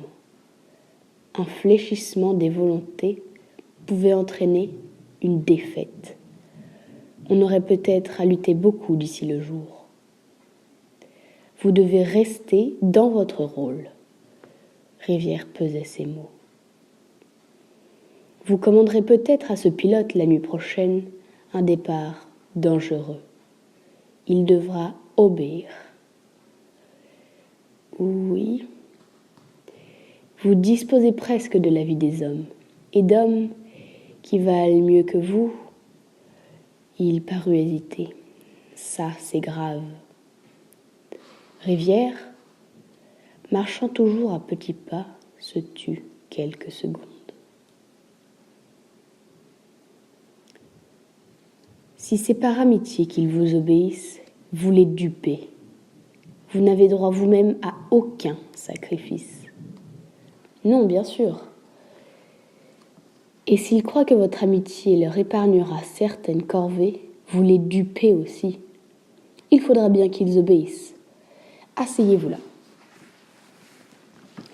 Un fléchissement des volontés pouvait entraîner une défaite. On aurait peut-être à lutter beaucoup d'ici le jour. Vous devez rester dans votre rôle. Rivière pesait ses mots. Vous commanderez peut-être à ce pilote la nuit prochaine un départ dangereux. Il devra obéir. Oui. Vous disposez presque de la vie des hommes, et d'hommes qui valent mieux que vous. Il parut hésiter. Ça, c'est grave. Rivière, marchant toujours à petits pas, se tut quelques secondes. Si c'est par amitié qu'ils vous obéissent, vous les dupez. Vous n'avez droit vous-même à aucun sacrifice. Non, bien sûr. Et s'ils croient que votre amitié leur épargnera certaines corvées, vous les dupez aussi. Il faudra bien qu'ils obéissent. Asseyez-vous là.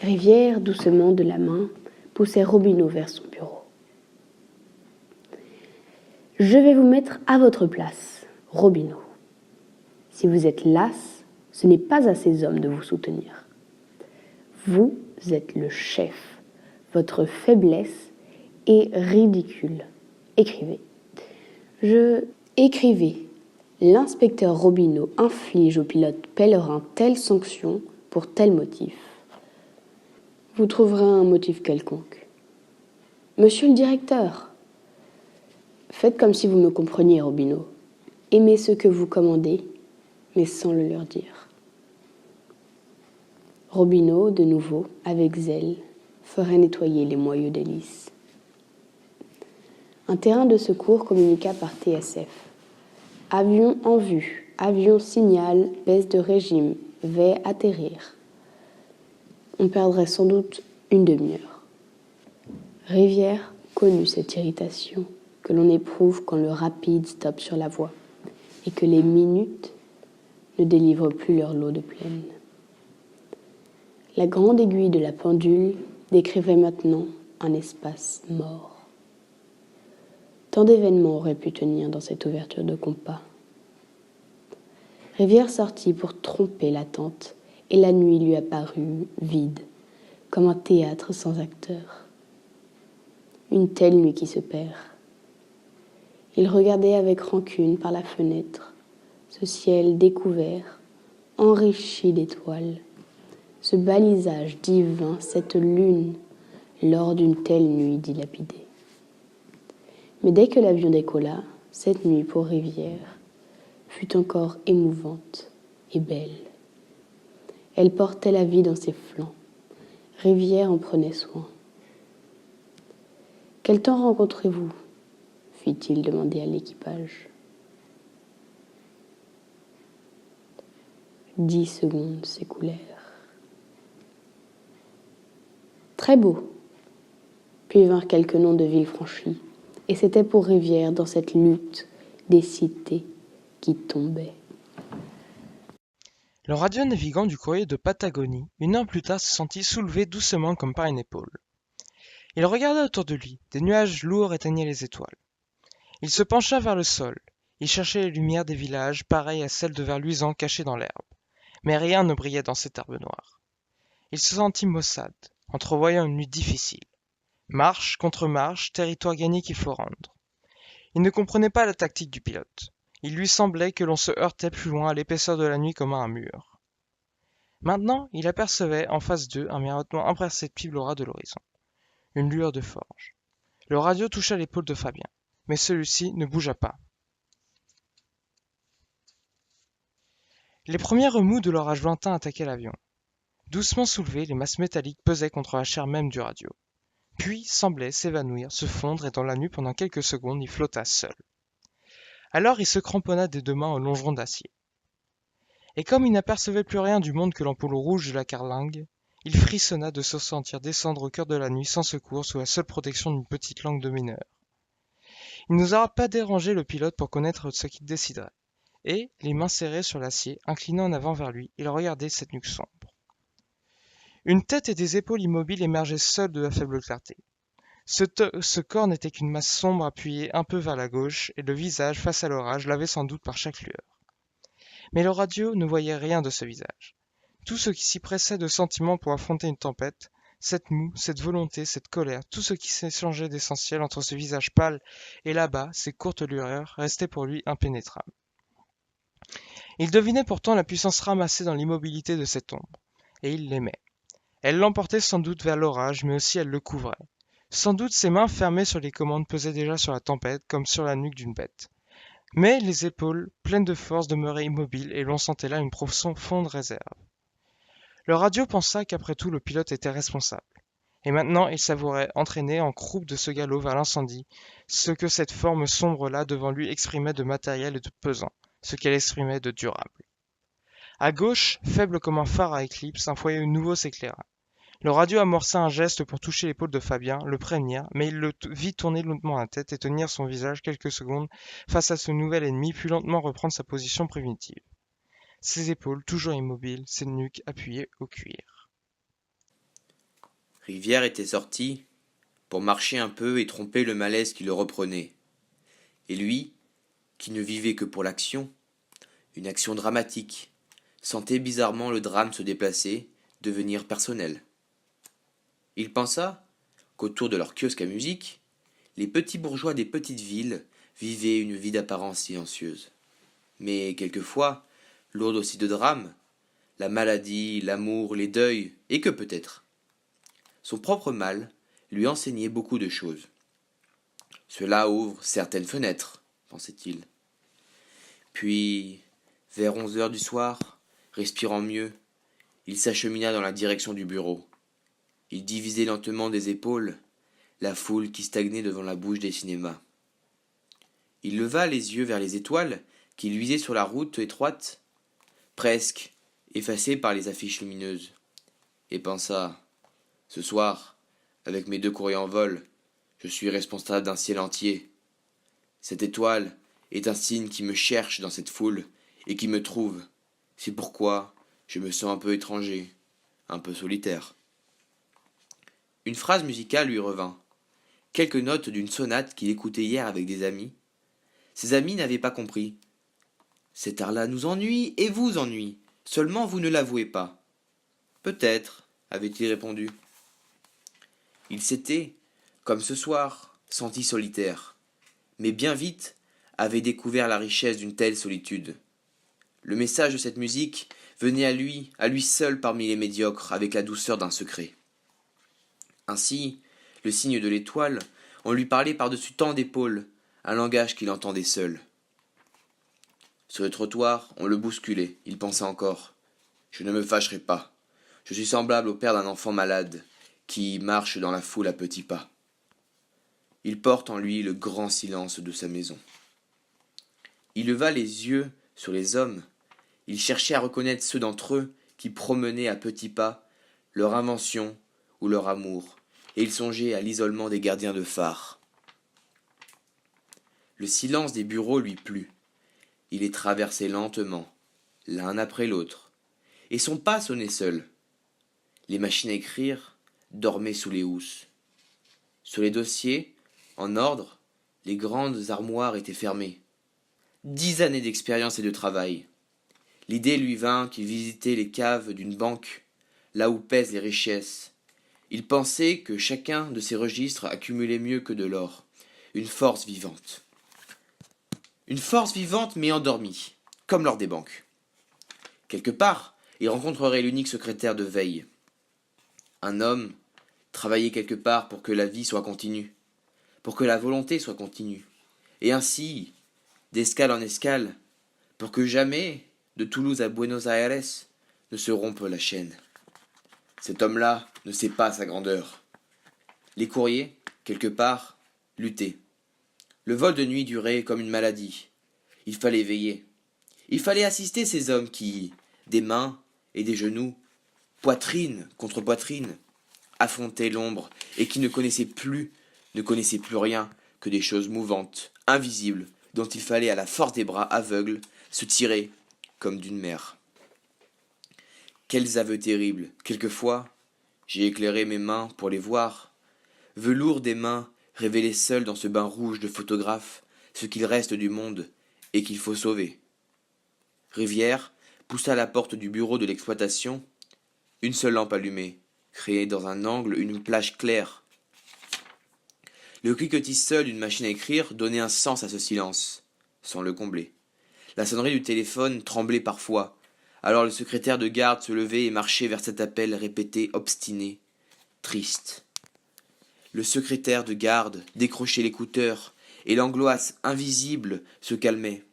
Rivière, doucement de la main, poussait Robineau vers son bureau. Je vais vous mettre à votre place, Robineau. Si vous êtes las, ce n'est pas à ces hommes de vous soutenir. Vous êtes le chef. Votre faiblesse est ridicule. Écrivez. Écrivez. L'inspecteur Robineau inflige au pilote Pèlerin telle sanction pour tel motif. Vous trouverez un motif quelconque. Monsieur le directeur, faites comme si vous me compreniez, Robineau. Aimez ce que vous commandez, mais sans le leur dire. Robineau, de nouveau, avec zèle, ferait nettoyer les moyeux d'hélice. Un terrain de secours communiqua par TSF. Avion en vue, avion signal, baisse de régime, vais atterrir. On perdrait sans doute une demi-heure. Rivière connut cette irritation que l'on éprouve quand le rapide stoppe sur la voie et que les minutes ne délivrent plus leur lot de plaine. La grande aiguille de la pendule décrivait maintenant un espace mort. Tant d'événements auraient pu tenir dans cette ouverture de compas. Rivière sortit pour tromper l'attente et la nuit lui apparut vide, comme un théâtre sans acteur. Une telle nuit qui se perd. Il regardait avec rancune par la fenêtre ce ciel découvert, enrichi d'étoiles, ce balisage divin, cette lune, lors d'une telle nuit dilapidée. Mais dès que l'avion décolla, cette nuit pour Rivière fut encore émouvante et belle. Elle portait la vie dans ses flancs. Rivière en prenait soin. « Quel temps rencontrez-vous » fit-il demander à l'équipage. 10 secondes s'écoulèrent. Très beau. Puis vinrent quelques noms de villes franchies. Et c'était pour Rivière, dans cette lutte des cités qui tombaient. Le radio-navigant du courrier de Patagonie, une heure plus tard, se sentit soulevé doucement comme par une épaule. Il regarda autour de lui, des nuages lourds éteignaient les étoiles. Il se pencha vers le sol. Il cherchait les lumières des villages, pareilles à celles de vers luisants cachés dans l'herbe. Mais rien ne brillait dans cette herbe noire. Il se sentit maussade, entrevoyant une nuit difficile. Marche contre marche, territoire gagné qu'il faut rendre. Il ne comprenait pas la tactique du pilote. Il lui semblait que l'on se heurtait plus loin à l'épaisseur de la nuit comme à un mur. Maintenant, il apercevait en face d'eux un miroitement imperceptible au ras de l'horizon. Une lueur de forge. Le radio toucha l'épaule de Fabien, mais celui-ci ne bougea pas. Les premiers remous de l'orage lointain attaquaient l'avion. Doucement soulevés, les masses métalliques pesaient contre la chair même du radio. Puis semblaient s'évanouir, se fondre et dans la nuit pendant quelques secondes il flotta seul. Alors il se cramponna des deux mains au longeron d'acier. Et comme il n'apercevait plus rien du monde que l'ampoule rouge de la carlingue, il frissonna de se sentir descendre au cœur de la nuit sans secours sous la seule protection d'une petite langue de mineur. Il n'osera pas déranger le pilote pour connaître ce qu'il déciderait, et, les mains serrées sur l'acier, incliné en avant vers lui, il regardait cette nuque sombre. Une tête et des épaules immobiles émergeaient seules de la faible clarté. Ce corps n'était qu'une masse sombre appuyée un peu vers la gauche, et le visage, face à l'orage, lavé sans doute par chaque lueur. Mais le radio ne voyait rien de ce visage. Tout ce qui s'y pressait de sentiments pour affronter une tempête, cette moue, cette volonté, cette colère, tout ce qui s'échangeait d'essentiel entre ce visage pâle et là-bas, ces courtes lueurs, restait pour lui impénétrable. Il devinait pourtant la puissance ramassée dans l'immobilité de cette ombre, et il l'aimait. Elle l'emportait sans doute vers l'orage, mais aussi elle le couvrait. Sans doute ses mains fermées sur les commandes pesaient déjà sur la tempête, comme sur la nuque d'une bête. Mais les épaules, pleines de force, demeuraient immobiles, et l'on sentait là une profonde réserve. Le radio pensa qu'après tout le pilote était responsable. Et maintenant il savourait, entraîné en croupe de ce galop vers l'incendie, ce que cette forme sombre-là devant lui exprimait de matériel et de pesant, ce qu'elle exprimait de durable. À gauche, faible comme un phare à éclipse, un foyer nouveau s'éclaira. Le radio amorça un geste pour toucher l'épaule de Fabien, le prévenir, mais il le vit tourner lentement la tête et tenir son visage quelques secondes face à ce nouvel ennemi, puis lentement reprendre sa position primitive. Ses épaules toujours immobiles, ses nuques appuyées au cuir. Rivière était sorti pour marcher un peu et tromper le malaise qui le reprenait. Et lui, qui ne vivait que pour l'action, une action dramatique, sentait bizarrement le drame se déplacer, devenir personnel. Il pensa qu'autour de leur kiosque à musique, les petits bourgeois des petites villes vivaient une vie d'apparence silencieuse. Mais quelquefois, lourde aussi de drames, la maladie, l'amour, les deuils, et que peut-être. Son propre mal lui enseignait beaucoup de choses. Cela ouvre certaines fenêtres, pensait-il. Puis, vers 11 heures du soir, respirant mieux, il s'achemina dans la direction du bureau. Il divisait lentement des épaules la foule qui stagnait devant la bouche des cinémas. Il leva les yeux vers les étoiles qui luisaient sur la route étroite, presque effacée par les affiches lumineuses, et pensa, ce soir, avec mes 2 courriers en vol, je suis responsable d'un ciel entier. Cette étoile est un signe qui me cherche dans cette foule et qui me trouve. C'est pourquoi je me sens un peu étranger, un peu solitaire. Une phrase musicale lui revint. Quelques notes d'une sonate qu'il écoutait hier avec des amis. Ses amis n'avaient pas compris. Cet art-là nous ennuie et vous ennuie. Seulement vous ne l'avouez pas. Peut-être, avait-il répondu. Il s'était, comme ce soir, senti solitaire, mais bien vite avait découvert la richesse d'une telle solitude. Le message de cette musique venait à lui seul parmi les médiocres, avec la douceur d'un secret. Ainsi, le signe de l'étoile, on lui parlait par-dessus tant d'épaules, un langage qu'il entendait seul. Sur le trottoir, on le bousculait, il pensait encore. Je ne me fâcherai pas. Je suis semblable au père d'un enfant malade, qui marche dans la foule à petits pas. Il porte en lui le grand silence de sa maison. Il leva les yeux sur les hommes. Il cherchait à reconnaître ceux d'entre eux qui promenaient à petits pas leur invention ou leur amour, et il songeait à l'isolement des gardiens de phare. Le silence des bureaux lui plut. Il les traversait lentement, l'un après l'autre, et son pas sonnait seul. Les machines à écrire dormaient sous les housses. Sur les dossiers, en ordre, les grandes armoires étaient fermées. 10 années d'expérience et de travail. L'idée lui vint qu'il visitait les caves d'une banque, là où pèsent les richesses. Il pensait que chacun de ces registres accumulait mieux que de l'or, une force vivante. Une force vivante mais endormie, comme lors des banques. Quelque part, il rencontrerait l'unique secrétaire de veille. Un homme travaillait quelque part pour que la vie soit continue, pour que la volonté soit continue, et ainsi, d'escale en escale, pour que jamais, de Toulouse à Buenos Aires, ne se rompe la chaîne. Cet homme-là ne sait pas sa grandeur. Les courriers, quelque part, luttaient. Le vol de nuit durait comme une maladie. Il fallait veiller. Il fallait assister ces hommes qui, des mains et des genoux, poitrine contre poitrine, affrontaient l'ombre et qui ne connaissaient plus rien que des choses mouvantes, invisibles, dont il fallait à la force des bras aveugles se tirer comme d'une mer. Quels aveux terribles! Quelquefois, j'ai éclairé mes mains pour les voir. Velours des mains révélait seul dans ce bain rouge de photographe ce qu'il reste du monde et qu'il faut sauver. Rivière poussa la porte du bureau de l'exploitation. Une seule lampe allumée, créait dans un angle une plage claire. Le cliquetis seul d'une machine à écrire donnait un sens à ce silence, sans le combler. La sonnerie du téléphone tremblait parfois. Alors le secrétaire de garde se levait et marchait vers cet appel répété, obstiné, triste. Le secrétaire de garde décrochait l'écouteur, et l'angoisse invisible se calmait.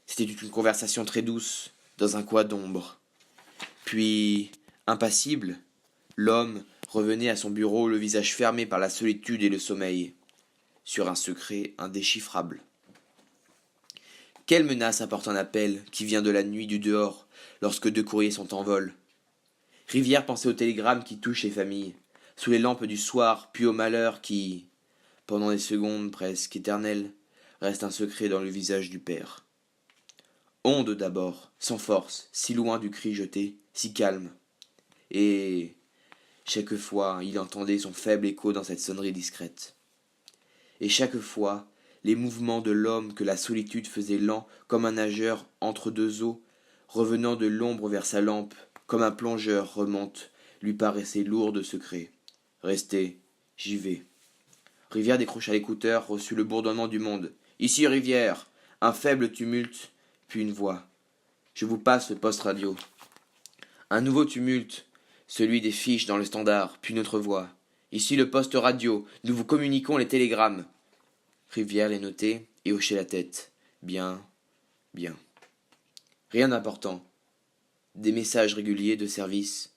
C'était une conversation très douce, dans un coin d'ombre. Puis, impassible, l'homme revenait à son bureau, le visage fermé par la solitude et le sommeil, sur un secret indéchiffrable. Quelle menace apporte un appel qui vient de la nuit du dehors, lorsque deux courriers sont en vol? Rivière pensait au télégramme qui touche les familles, sous les lampes du soir, puis au malheur qui, pendant des secondes presque éternelles, reste un secret dans le visage du père. Onde d'abord, sans force, si loin du cri jeté, si calme. Et chaque fois, il entendait son faible écho dans cette sonnerie discrète. Et chaque fois, les mouvements de l'homme que la solitude faisait lents comme un nageur entre deux eaux, revenant de l'ombre vers sa lampe, comme un plongeur remonte, lui paraissaient lourds de secrets. Restez, j'y vais. Rivière décrocha l'écouteur, reçut le bourdonnement du monde. Ici, Rivière. Un faible tumulte, puis une voix. Je vous passe le poste radio. Un nouveau tumulte, celui des fiches dans le standard, puis notre voix. Ici le poste radio, nous vous communiquons les télégrammes. Rivière les notait et hochait la tête. Bien, bien. Rien d'important. Des messages réguliers de service.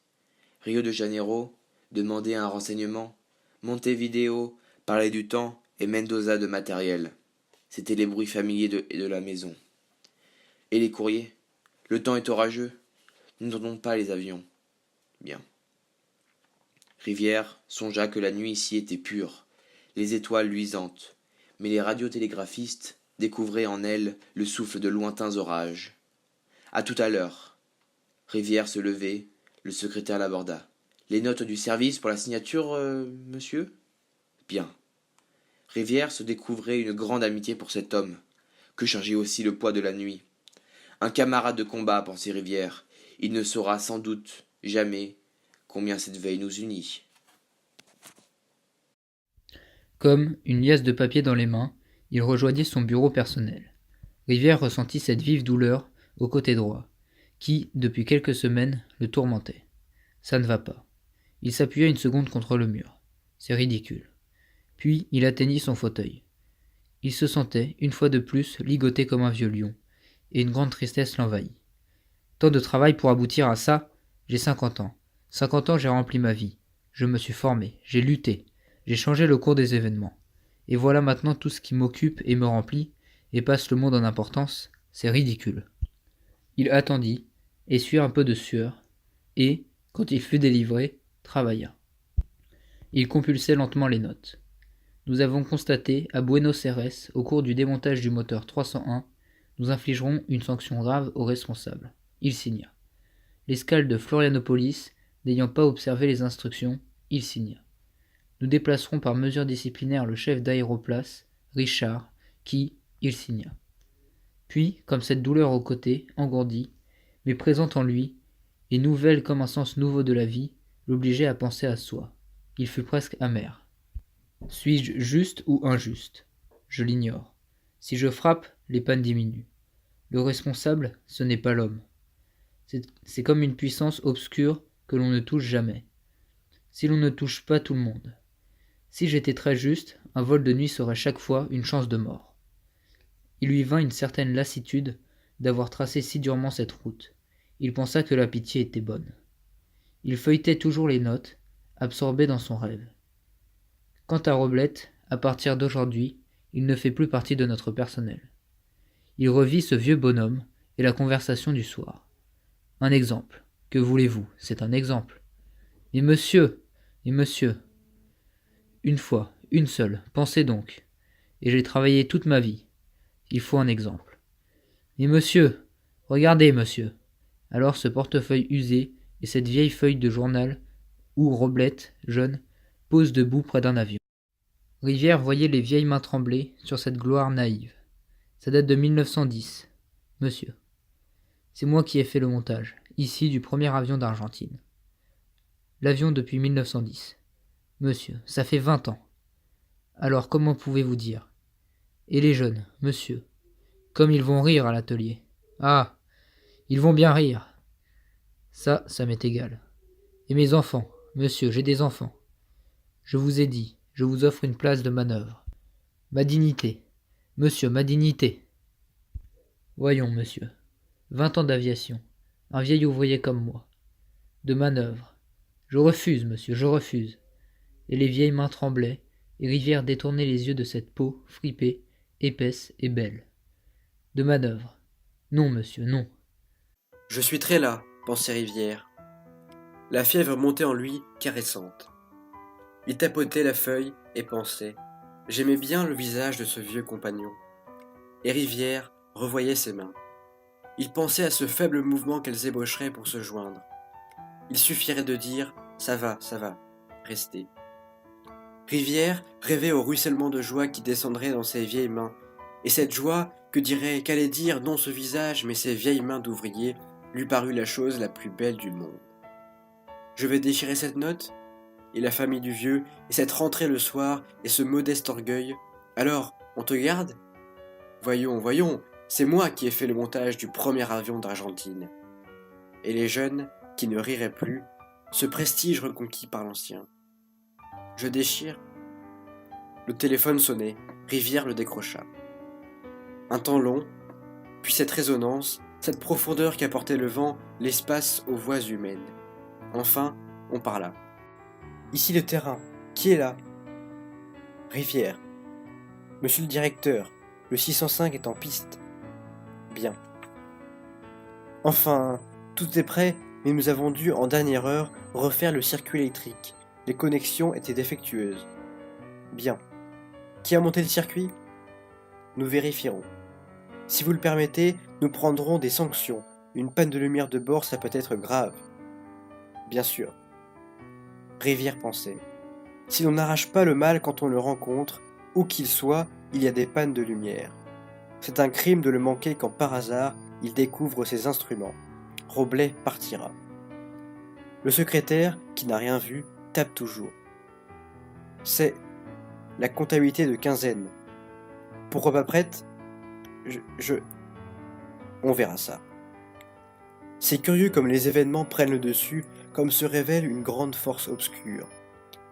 Rio de Janeiro demandait un renseignement. Montevideo parlait du temps et Mendoza de matériel. C'étaient les bruits familiers de la maison. Et les courriers? Le temps est orageux. Nous n'entendons pas les avions. Bien. Rivière songea que la nuit ici était pure, les étoiles luisantes, mais les radiotélégraphistes découvraient en elle le souffle de lointains orages. À tout à l'heure. Rivière se levait, le secrétaire l'aborda. Les notes du service pour la signature, monsieur? Bien. Rivière se découvrait une grande amitié pour cet homme, que chargeait aussi le poids de la nuit. Un camarade de combat, pensait Rivière. Il ne saura sans doute jamais combien cette veille nous unit. Comme, une liasse de papier dans les mains, il rejoignit son bureau personnel. Rivière ressentit cette vive douleur au côté droit, qui, depuis quelques semaines, le tourmentait. Ça ne va pas. Il s'appuya une seconde contre le mur. C'est ridicule. Puis il atteignit son fauteuil. Il se sentait, une fois de plus, ligoté comme un vieux lion, et une grande tristesse l'envahit. Tant de travail pour aboutir à ça? J'ai 50 ans. 50 ans, j'ai rempli ma vie. Je me suis formé, j'ai lutté, j'ai changé le cours des événements. Et voilà maintenant tout ce qui m'occupe et me remplit, et passe le monde en importance, c'est ridicule. Il attendit, essuya un peu de sueur, et, quand il fut délivré, travailla. Il compulsait lentement les notes. Nous avons constaté, à Buenos Aires, au cours du démontage du moteur 301, nous infligerons une sanction grave aux responsables. Il signa. L'escale de Florianopolis, n'ayant pas observé les instructions, il signa. Nous déplacerons par mesure disciplinaire le chef d'Aéroplace, Richard, qui, il signa. Puis, comme cette douleur au côté, engourdie, mais présente en lui, et nouvelle comme un sens nouveau de la vie, l'obligeait à penser à soi. Il fut presque amer. Suis-je juste ou injuste? Je l'ignore. Si je frappe, les pannes diminuent. Le responsable, ce n'est pas l'homme. C'est comme une puissance obscure que l'on ne touche jamais. Si l'on ne touche pas tout le monde. Si j'étais très juste, un vol de nuit serait chaque fois une chance de mort. Il lui vint une certaine lassitude d'avoir tracé si durement cette route. Il pensa que la pitié était bonne. Il feuilletait toujours les notes, absorbé dans son rêve. Quant à Roblette, à partir d'aujourd'hui, il ne fait plus partie de notre personnel. Il revit ce vieux bonhomme et la conversation du soir. Un exemple. Que voulez-vous? C'est un exemple. Mais monsieur, une fois, une seule, pensez donc. Et j'ai travaillé toute ma vie. Il faut un exemple. Mais monsieur, regardez, monsieur. Alors ce portefeuille usé et cette vieille feuille de journal où Roblette, jeune, pose debout près d'un avion. Rivière voyait les vieilles mains trembler sur cette gloire naïve. Ça date de 1910. Monsieur. C'est moi qui ai fait le montage, ici du premier avion d'Argentine. L'avion depuis 1910. Monsieur, ça fait 20 ans. Alors comment pouvez-vous dire? Et les jeunes, monsieur, comme ils vont rire à l'atelier. Ah, ils vont bien rire. Ça m'est égal. Et mes enfants, monsieur, j'ai des enfants. Je vous ai dit, je vous offre une place de manœuvre. Ma dignité, monsieur, ma dignité. Voyons, monsieur, 20 ans d'aviation, un vieil ouvrier comme moi. De manœuvre. Je refuse, monsieur, je refuse. Et les vieilles mains tremblaient, et Rivière détournait les yeux de cette peau fripée, épaisse et belle. De manœuvre. Non, monsieur, non. Je suis très las, pensait Rivière. La fièvre montait en lui, caressante. Il tapotait la feuille et pensait. J'aimais bien le visage de ce vieux compagnon. Et Rivière revoyait ses mains. Il pensait à ce faible mouvement qu'elles ébaucheraient pour se joindre. Il suffirait de dire « ça va, restez ». Rivière rêvait au ruissellement de joie qui descendrait dans ses vieilles mains, et cette joie, qu'allait dire non ce visage, mais ces vieilles mains d'ouvrier, lui parut la chose la plus belle du monde. Je vais déchirer cette note, et la famille du vieux, et cette rentrée le soir, et ce modeste orgueil. Alors, on te garde? Voyons, c'est moi qui ai fait le montage du premier avion d'Argentine. Et les jeunes, qui ne riraient plus, ce prestige reconquis par l'ancien. Je déchire. Le téléphone sonnait, Rivière le décrocha. Un temps long, puis cette résonance, cette profondeur qu'apportait le vent, l'espace aux voix humaines. Enfin, on parla. Ici le terrain, qui est là? Rivière. Monsieur le directeur, le 605 est en piste. Bien. Enfin, tout est prêt, mais nous avons dû, en dernière heure, refaire le circuit électrique. Les connexions étaient défectueuses. Bien. Qui a monté le circuit? Nous vérifierons. Si vous le permettez, nous prendrons des sanctions. Une panne de lumière de bord, ça peut être grave. Bien sûr. Rivière pensait. Si l'on n'arrache pas le mal quand on le rencontre, où qu'il soit, il y a des pannes de lumière. C'est un crime de le manquer quand par hasard, il découvre ses instruments. Roblet partira. Le secrétaire, qui n'a rien vu, tape toujours. C'est la comptabilité de quinzaine. Pourquoi pas prête? On verra ça. C'est curieux comme les événements prennent le dessus, comme se révèle une grande force obscure.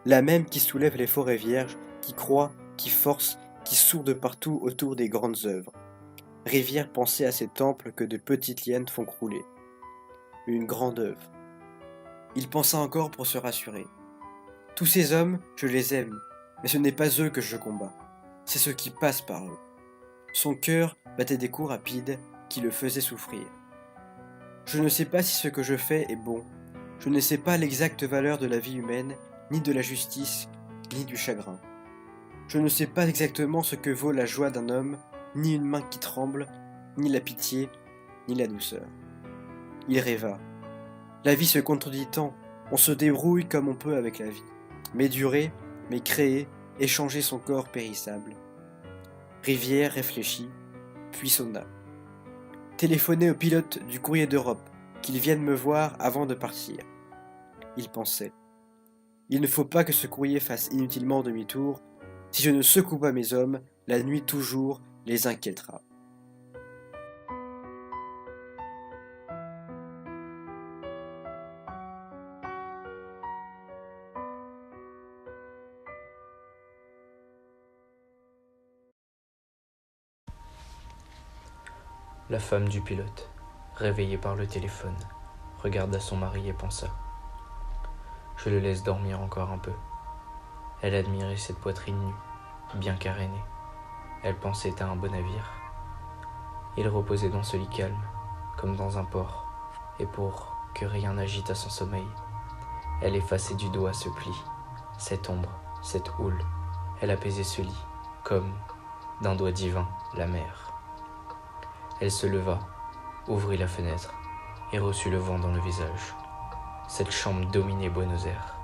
La même qui soulève les forêts vierges, qui croît, qui force, qui sourde partout autour des grandes œuvres. Rivière pensait à ces temples que de petites lianes font crouler. Une grande œuvre. Il pensa encore pour se rassurer. Tous ces hommes, je les aime, mais ce n'est pas eux que je combats. C'est ce qui passe par eux. Son cœur battait des coups rapides qui le faisaient souffrir. Je ne sais pas si ce que je fais est bon. Je ne sais pas l'exacte valeur de la vie humaine, ni de la justice, ni du chagrin. Je ne sais pas exactement ce que vaut la joie d'un homme, ni une main qui tremble, ni la pitié, ni la douceur. Il rêva. La vie se contredit tant, on se débrouille comme on peut avec la vie. Mais durer, mais créer et changer son corps périssable. Rivière réfléchit, puis sonna. Téléphoner au pilote du courrier d'Europe, qu'il vienne me voir avant de partir. Il pensait. Il ne faut pas que ce courrier fasse inutilement demi-tour. Si je ne secoue pas mes hommes, la nuit toujours les inquiétera. La femme du pilote, réveillée par le téléphone, regarda son mari et pensa : je le laisse dormir encore un peu. Elle admirait cette poitrine nue, bien carénée. Elle pensait à un beau navire. Il reposait dans ce lit calme, comme dans un port, et pour que rien n'agitât son sommeil, elle effaçait du doigt ce pli, cette ombre, cette houle. Elle apaisait ce lit, comme, d'un doigt divin, la mer. Elle se leva, ouvrit la fenêtre, et reçut le vent dans le visage. Cette chambre dominait Buenos Aires.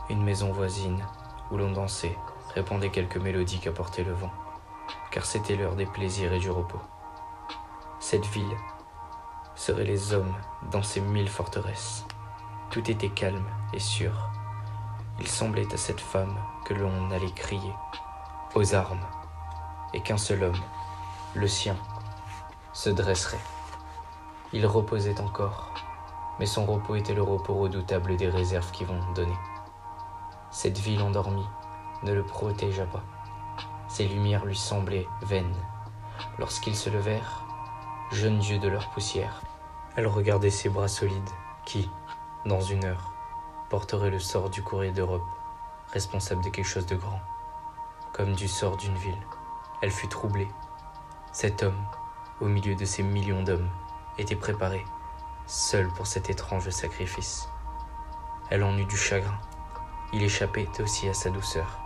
Une maison voisine, où l'on dansait, répandait quelques mélodies qu'apportait le vent, car c'était l'heure des plaisirs et du repos. Cette ville seraient les hommes dans ces 1000 forteresses. Tout était calme et sûr. Il semblait à cette femme que l'on allait crier « aux armes !» et qu'un seul homme, le sien, se dresserait. Il reposait encore, mais son repos était le repos redoutable des réserves qui vont donner. Cette ville endormie ne le protégea pas. Ses lumières lui semblaient vaines. Lorsqu'ils se levèrent, jeunes yeux de leur poussière, elle regardait ses bras solides qui, dans une heure, porteraient le sort du courrier d'Europe, responsable de quelque chose de grand, comme du sort d'une ville. Elle fut troublée. Cet homme, au milieu de ces millions d'hommes, était préparé, seul pour cet étrange sacrifice. Elle en eut du chagrin. Il échappait aussi à sa douceur.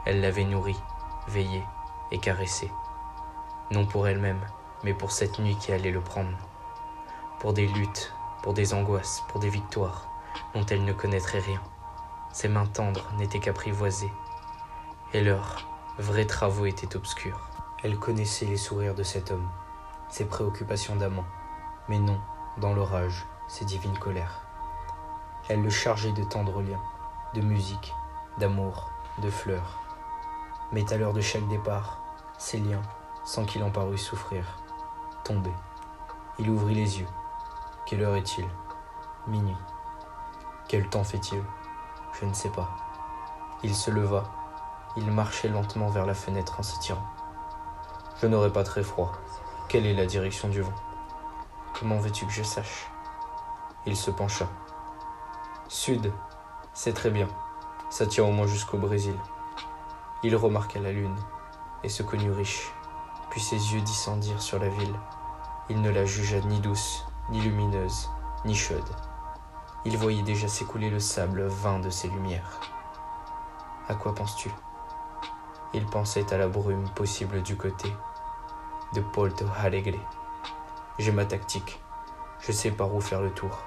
Elle l'avait nourri, veillé et caressé. Non pour elle-même, mais pour cette nuit qui allait le prendre. Pour des luttes, pour des angoisses, pour des victoires, dont elle ne connaîtrait rien. Ses mains tendres n'étaient qu'apprivoisées, et leurs vrais travaux étaient obscurs. Elle connaissait les sourires de cet homme, ses préoccupations d'amant, mais non, dans l'orage, ses divines colères. Elle le chargeait de tendres liens, de musique, d'amour, de fleurs. Mais à l'heure de chaque départ, ces liens, sans qu'il en parût souffrir, tombaient. Il ouvrit les yeux. Quelle heure est-il ? Minuit. Quel temps fait-il ? Je ne sais pas. Il se leva. Il marchait lentement vers la fenêtre en s'étirant. Je n'aurai pas très froid. Quelle est la direction du vent ? Comment veux-tu que je sache ? Il se pencha. Sud, c'est très bien. Ça tient au moins jusqu'au Brésil. Il remarqua la lune et se connut riche. Puis ses yeux descendirent sur la ville. Il ne la jugea ni douce, ni lumineuse, ni chaude. Il voyait déjà s'écouler le sable vain de ses lumières. À quoi penses-tu ? Il pensait à la brume possible du côté de Porto Alegre. J'ai ma tactique. Je sais par où faire le tour.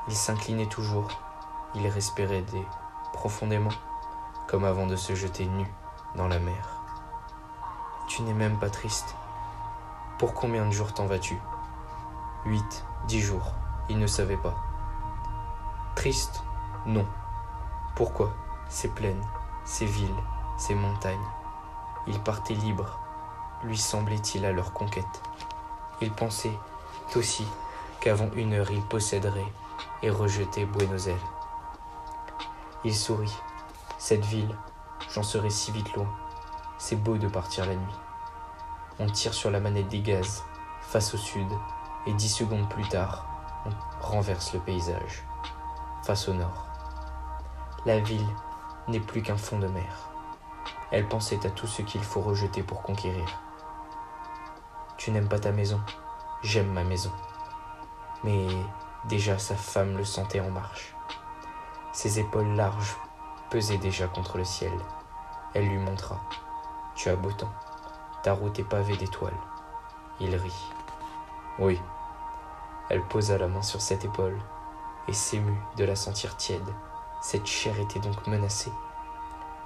Il s'inclinait toujours. Il respirait profondément, comme avant de se jeter nu dans la mer. Tu n'es même pas triste. Pour combien de jours t'en vas-tu ? 8, 10 jours. Il ne savait pas. Triste ? Non. Pourquoi ? Ces plaines, ces villes, ces montagnes. Il partait libre. Lui semblait-il à leur conquête. Il pensait aussi qu'avant 1 heure il posséderait et rejetait Buenos Aires. Il sourit. Cette ville, j'en serai si vite loin. C'est beau de partir la nuit. On tire sur la manette des gaz, face au sud, et 10 secondes plus tard, on renverse le paysage, face au nord. La ville n'est plus qu'un fond de mer. Elle pensait à tout ce qu'il faut rejeter pour conquérir. Tu n'aimes pas ta maison ? J'aime ma maison. Mais déjà sa femme le sentait en marche. Ses épaules larges pesaient déjà contre le ciel. Elle lui montra. Tu as beau temps. Ta route est pavée d'étoiles. Il rit. Oui. Elle posa la main sur cette épaule et s'émut de la sentir tiède. Cette chair était donc menacée.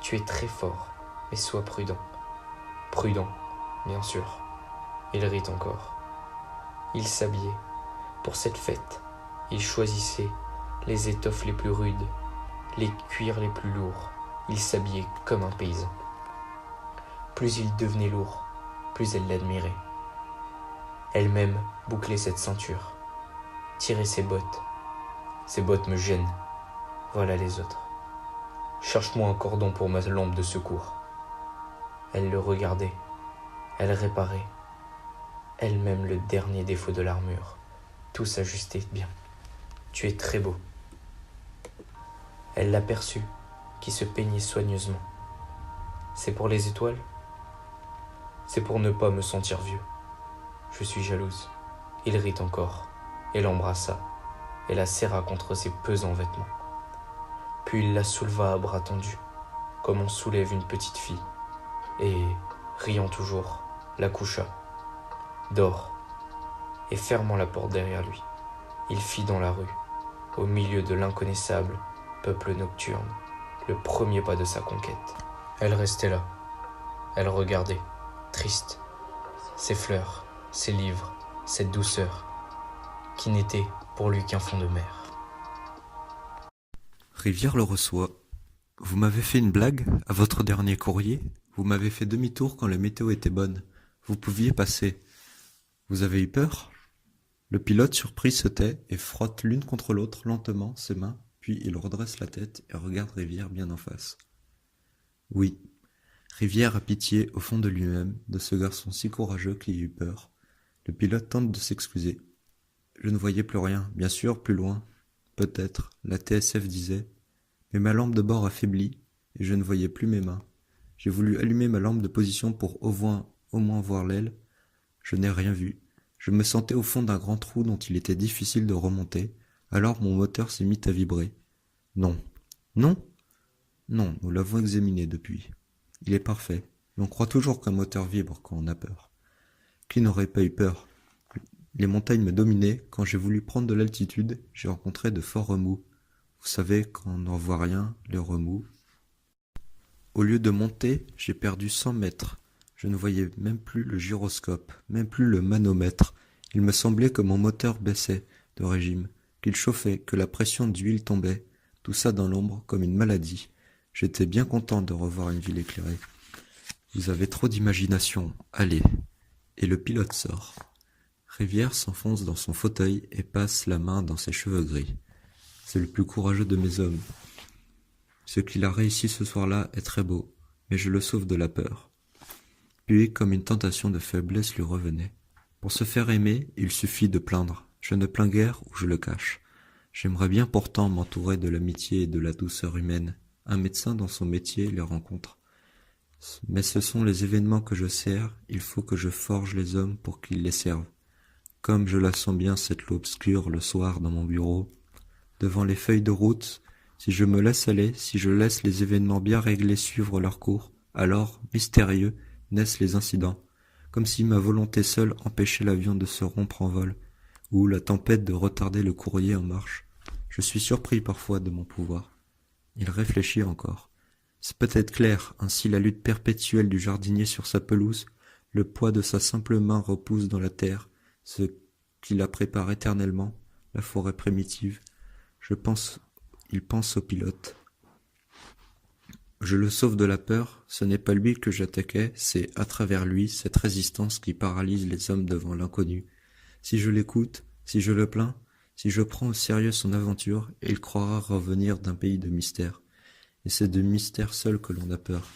Tu es très fort, mais sois prudent. Prudent, bien sûr. Il rit encore. Il s'habillait. Pour cette fête, il choisissait les étoffes les plus rudes, les cuirs les plus lourds. Il s'habillait comme un paysan. Plus il devenait lourd, plus elle l'admirait. Elle-même bouclait cette ceinture, tirait ses bottes. Ces bottes me gênent. Voilà les autres. Cherche-moi un cordon pour ma lampe de secours. Elle le regardait. Elle réparait. Elle-même le dernier défaut de l'armure. Tout s'ajustait bien. Tu es très beau. Elle l'aperçut, qui se peignait soigneusement. C'est pour les étoiles? C'est pour ne pas me sentir vieux. Je suis jalouse. Il rit encore, et l'embrassa, et la serra contre ses pesants vêtements. Puis il la souleva à bras tendus, comme on soulève une petite fille, et, riant toujours, la coucha. Dors. Et fermant la porte derrière lui, il fit dans la rue, au milieu de l'inconnaissable peuple nocturne, le premier pas de sa conquête. Elle restait là. Elle regardait, triste, ses fleurs, ses livres, cette douceur, qui n'était pour lui qu'un fond de mer. Rivière le reçoit. Vous m'avez fait une blague à votre dernier courrier? Vous m'avez fait demi-tour quand la météo était bonne. Vous pouviez passer. Vous avez eu peur? Le pilote surpris se tait et frotte l'une contre l'autre lentement ses mains, puis il redresse la tête et regarde Rivière bien en face. Oui, Rivière a pitié au fond de lui-même de ce garçon si courageux qui a eu peur. Le pilote tente de s'excuser. Je ne voyais plus rien, bien sûr, plus loin. Peut-être, la TSF disait, mais ma lampe de bord affaiblit et je ne voyais plus mes mains. J'ai voulu allumer ma lampe de position pour au moins voir l'aile. Je n'ai rien vu. Je me sentais au fond d'un grand trou dont il était difficile de remonter, alors mon moteur s'est mis à vibrer. Non. Non? Non, nous l'avons examiné depuis. Il est parfait, mais on croit toujours qu'un moteur vibre quand on a peur. Qui n'aurait pas eu peur? Les montagnes me dominaient, quand j'ai voulu prendre de l'altitude, j'ai rencontré de forts remous. Vous savez, quand on n'en voit rien, les remous. Au lieu de monter, j'ai perdu 100 mètres. Je ne voyais même plus le gyroscope, même plus le manomètre. Il me semblait que mon moteur baissait de régime, qu'il chauffait, que la pression d'huile tombait. Tout ça dans l'ombre, comme une maladie. J'étais bien content de revoir une ville éclairée. Vous avez trop d'imagination, allez. Et le pilote sort. Rivière s'enfonce dans son fauteuil et passe la main dans ses cheveux gris. C'est le plus courageux de mes hommes. Ce qu'il a réussi ce soir-là est très beau, mais je le sauve de la peur. Puis, comme une tentation de faiblesse lui revenait. Pour se faire aimer, il suffit de plaindre. Je ne plains guère ou je le cache. J'aimerais bien pourtant m'entourer de l'amitié et de la douceur humaine. Un médecin dans son métier les rencontre. Mais ce sont les événements que je sers, il faut que je forge les hommes pour qu'ils les servent. Comme je la sens bien cette eau obscure le soir dans mon bureau, devant les feuilles de route, si je me laisse aller, si je laisse les événements bien réglés suivre leur cours, alors, mystérieux, naissent les incidents, comme si ma volonté seule empêchait l'avion de se rompre en vol, ou la tempête de retarder le courrier en marche. Je suis surpris parfois de mon pouvoir. Il réfléchit encore. C'est peut-être clair, ainsi la lutte perpétuelle du jardinier sur sa pelouse, le poids de sa simple main repousse dans la terre, ce qui la prépare éternellement, la forêt primitive. Il pense au pilote. Je le sauve de la peur, ce n'est pas lui que j'attaquais, c'est à travers lui cette résistance qui paralyse les hommes devant l'inconnu. Si je l'écoute, si je le plains, si je prends au sérieux son aventure, il croira revenir d'un pays de mystère. Et c'est de mystère seul que l'on a peur.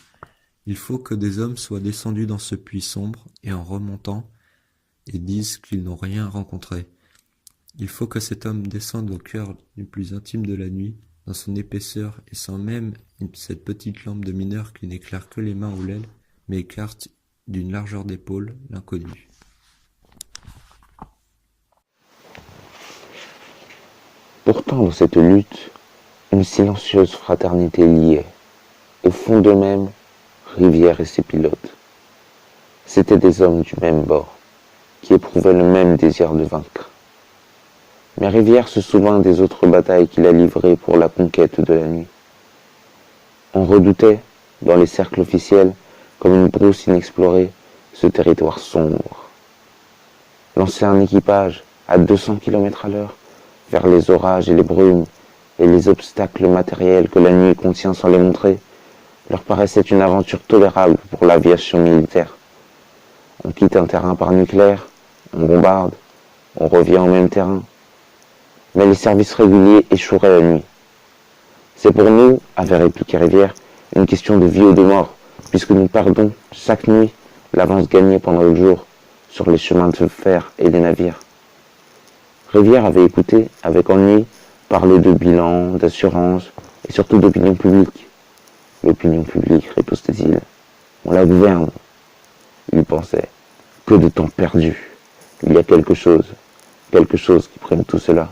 Il faut que des hommes soient descendus dans ce puits sombre, et en remontant, et disent qu'ils n'ont rien rencontré. Il faut que cet homme descende au cœur du plus intime de la nuit, dans son épaisseur, et sans même cette petite lampe de mineur qui n'éclaire que les mains ou l'aile, mais écarte d'une largeur d'épaule l'inconnu. Pourtant, dans cette lutte, une silencieuse fraternité liait, au fond d'eux-mêmes, Rivière et ses pilotes. C'étaient des hommes du même bord, qui éprouvaient le même désir de vaincre. Mais Rivière se souvint des autres batailles qu'il a livrées pour la conquête de la nuit. On redoutait, dans les cercles officiels, comme une brousse inexplorée, ce territoire sombre. Lancer un équipage à 200 km à l'heure vers les orages et les brumes et les obstacles matériels que la nuit contient sans les montrer, leur paraissait une aventure tolérable pour l'aviation militaire. On quitte un terrain par nucléaire, on bombarde, on revient au même terrain. Mais les services réguliers échoueraient la nuit. C'est pour nous, avait répliqué Rivière, une question de vie ou de mort, puisque nous perdons chaque nuit l'avance gagnée pendant le jour sur les chemins de fer et des navires. Rivière avait écouté, avec ennui, parler de bilan, d'assurance et surtout d'opinion publique. L'opinion publique, ripostait-il, on la gouverne. Il pensait, que de temps perdu. Il y a quelque chose qui prenne tout cela.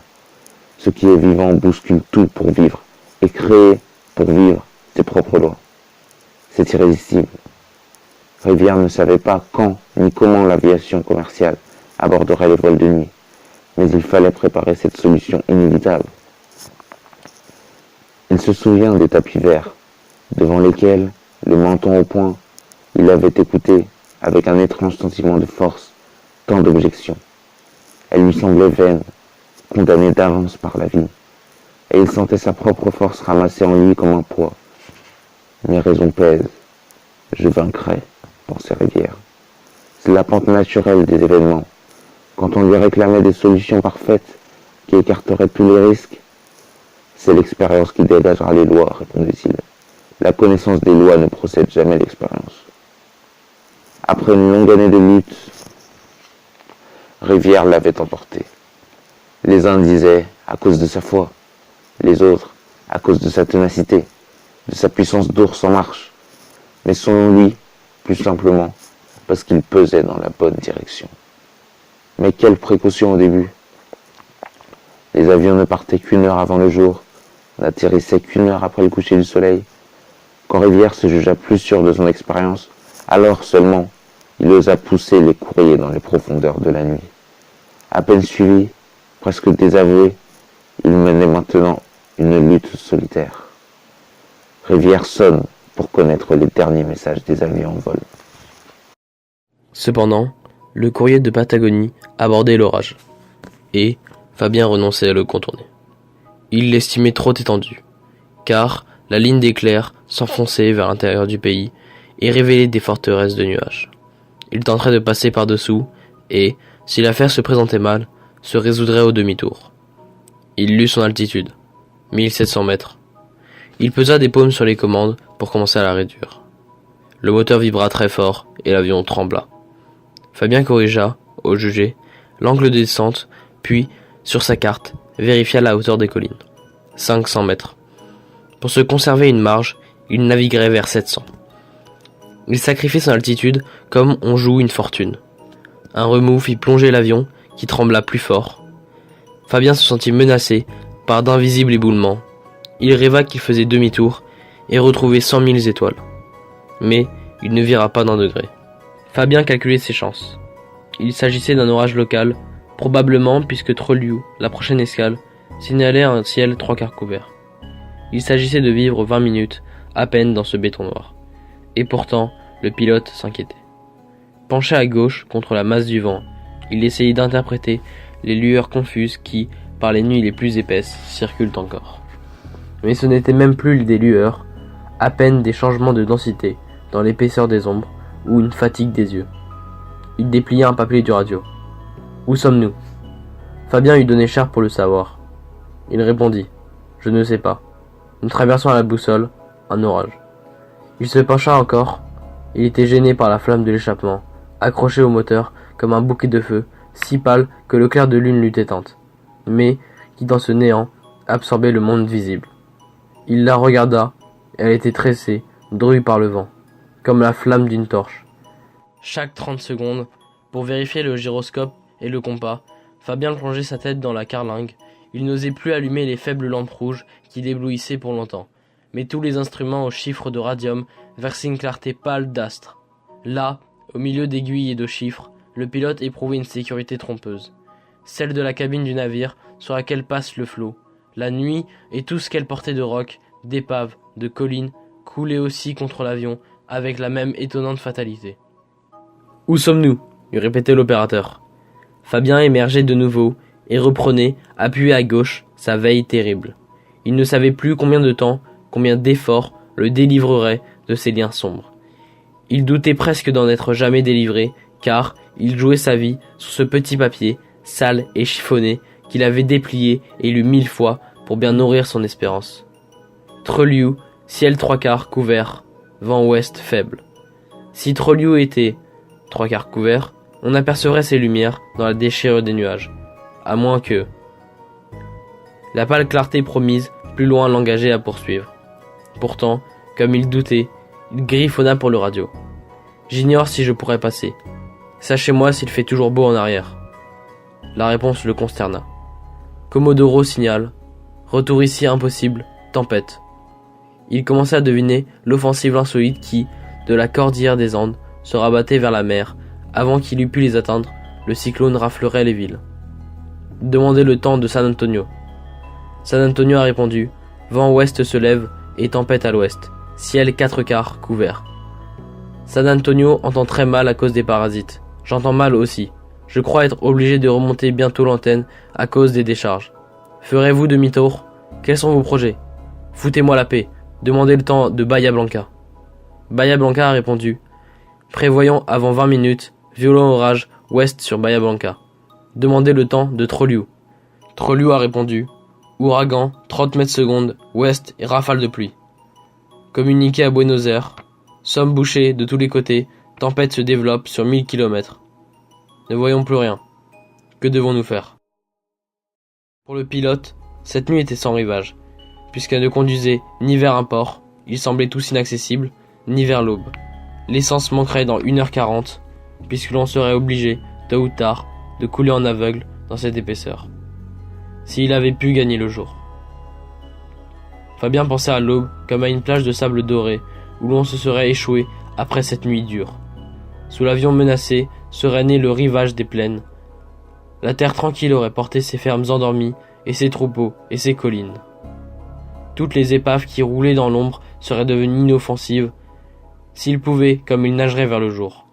Ce qui est vivant bouscule tout pour vivre, et créer pour vivre ses propres lois. C'est irrésistible. Rivière ne savait pas quand ni comment l'aviation commerciale aborderait les vols de nuit, mais il fallait préparer cette solution inévitable. Il se souvient des tapis verts, devant lesquels, le menton au poing, il avait écouté, avec un étrange sentiment de force, tant d'objections. Elles lui semblaient vaines, condamnées d'avance par la vie, et il sentait sa propre force ramassée en lui comme un poids. Mes raisons pèsent, je vaincrai, pensait Rivière. C'est la pente naturelle des événements. Quand on lui réclamait des solutions parfaites qui écarteraient tous les risques, c'est l'expérience qui dégagera les lois, répondait-il. La connaissance des lois ne procède jamais d'expérience. Après une longue année de lutte, Rivière l'avait emporté. Les uns disaient à cause de sa foi, les autres à cause de sa ténacité, de sa puissance d'ours en marche, mais selon lui, plus simplement, parce qu'il pesait dans la bonne direction. Mais quelle précaution au début! Les avions ne partaient qu'une heure avant le jour, n'atterrissaient qu'une heure après le coucher du soleil. Quand Rivière se jugea plus sûr de son expérience, alors seulement, il osa pousser les courriers dans les profondeurs de la nuit. À peine suivi, presque désavoué, il menait maintenant une lutte solitaire. Rivière sonne pour connaître les derniers messages des avions en vol. Cependant, le courrier de Patagonie abordait l'orage, et Fabien renonçait à le contourner. Il l'estimait trop étendu, car la ligne d'éclairs s'enfonçait vers l'intérieur du pays et révélait des forteresses de nuages. Il tenterait de passer par-dessous, et, si l'affaire se présentait mal, se résoudrait au demi-tour. Il lut son altitude, 1700 mètres. Il pesa des paumes sur les commandes pour commencer à la réduire. Le moteur vibra très fort et l'avion trembla. Fabien corrigea, au jugé, l'angle de descente, puis, sur sa carte, vérifia la hauteur des collines. 500 mètres. Pour se conserver une marge, il naviguerait vers 700. Il sacrifiait son altitude comme on joue une fortune. Un remous fit plonger l'avion, qui trembla plus fort. Fabien se sentit menacé par d'invisibles éboulements. Il rêva qu'il faisait demi-tour et retrouvait 100 000 étoiles. Mais il ne vira pas d'un degré. Fabien calculait ses chances. Il s'agissait d'un orage local, probablement puisque Trolliou, la prochaine escale, signalait un ciel 3/4 couvert. Il s'agissait de vivre 20 minutes à peine dans ce béton noir. Et pourtant, le pilote s'inquiétait. Penché à gauche contre la masse du vent, il essayait d'interpréter les lueurs confuses qui, par les nuits les plus épaisses, circulent encore. Mais ce n'était même plus des lueurs, à peine des changements de densité dans l'épaisseur des ombres ou une fatigue des yeux. Il déplia un papier du radio. « Où sommes-nous » Fabien eût donné cher pour le savoir. Il répondit « Je ne sais pas. Nous traversons à la boussole un orage. » Il se pencha encore. Il était gêné par la flamme de l'échappement, accroché au moteur comme un bouquet de feu, si pâle que le clair de lune l'eût éteinte, mais qui dans ce néant absorbait le monde visible. Il la regarda, elle était tressée, drue par le vent, comme la flamme d'une torche. Chaque 30 secondes, pour vérifier le gyroscope et le compas, Fabien plongeait sa tête dans la carlingue. Il n'osait plus allumer les faibles lampes rouges qui l'éblouissaient pour longtemps, mais tous les instruments aux chiffres de radium versaient une clarté pâle d'astre. Là, au milieu d'aiguilles et de chiffres, le pilote éprouvait une sécurité trompeuse, celle de la cabine du navire sur laquelle passe le flot. La nuit et tout ce qu'elle portait de rocs, d'épaves, de collines coulait aussi contre l'avion avec la même étonnante fatalité. « Où sommes-nous » lui répétait l'opérateur. Fabien émergeait de nouveau et reprenait, appuyé à gauche, sa veille terrible. Il ne savait plus combien de temps, combien d'efforts le délivrerait de ces liens sombres. Il doutait presque d'en être jamais délivré, car il jouait sa vie sur ce petit papier, sale et chiffonné, qu'il avait déplié et lu 1000 fois pour bien nourrir son espérance. Trelieu, ciel 3/4 couvert, vent ouest faible. Si Trelieu était 3/4 couvert, on apercevrait ses lumières dans la déchirure des nuages, à moins que... La pâle clarté promise plus loin l'engageait à poursuivre. Pourtant, comme il doutait, il griffonna pour le radio. « J'ignore si je pourrais passer. Sachez-moi s'il fait toujours beau en arrière. » La réponse le consterna. Commodoro signale. Retour ici impossible. Tempête. Il commença à deviner l'offensive insolite qui, de la cordillère des Andes, se rabattait vers la mer. Avant qu'il eût pu les atteindre, le cyclone raflerait les villes. Demandez le temps de San Antonio. San Antonio a répondu. Vent ouest se lève et tempête à l'ouest. Ciel 4/4 couvert. San Antonio entend très mal à cause des parasites. J'entends mal aussi. Je crois être obligé de remonter bientôt l'antenne à cause des décharges. Ferez-vous demi-tour? Quels sont vos projets? Foutez-moi la paix. Demandez le temps de Bahia Blanca. Bahia Blanca a répondu. Prévoyons avant 20 minutes, violent orage ouest sur Bahia Blanca. Demandez le temps de Trelieu. Trelieu a répondu. Ouragan, 30 mètres secondes, ouest et rafale de pluie. Communiqué à Buenos Aires. Somme bouchée de tous les côtés, tempête se développe sur 1000 km. Ne voyons plus rien. Que devons-nous faire? Pour le pilote, cette nuit était sans rivage, puisqu'elle ne conduisait ni vers un port, il semblait tous inaccessible, ni vers l'aube. L'essence manquerait dans 1h40, puisque l'on serait obligé, tôt ou tard, de couler en aveugle dans cette épaisseur. S'il avait pu gagner le jour. Fabien pensait à l'aube comme à une plage de sable doré, où l'on se serait échoué après cette nuit dure. Sous l'avion menacé serait né le rivage des plaines. La terre tranquille aurait porté ses fermes endormies, et ses troupeaux, et ses collines. Toutes les épaves qui roulaient dans l'ombre seraient devenues inoffensives. S'il pouvait, comme il nagerait vers le jour.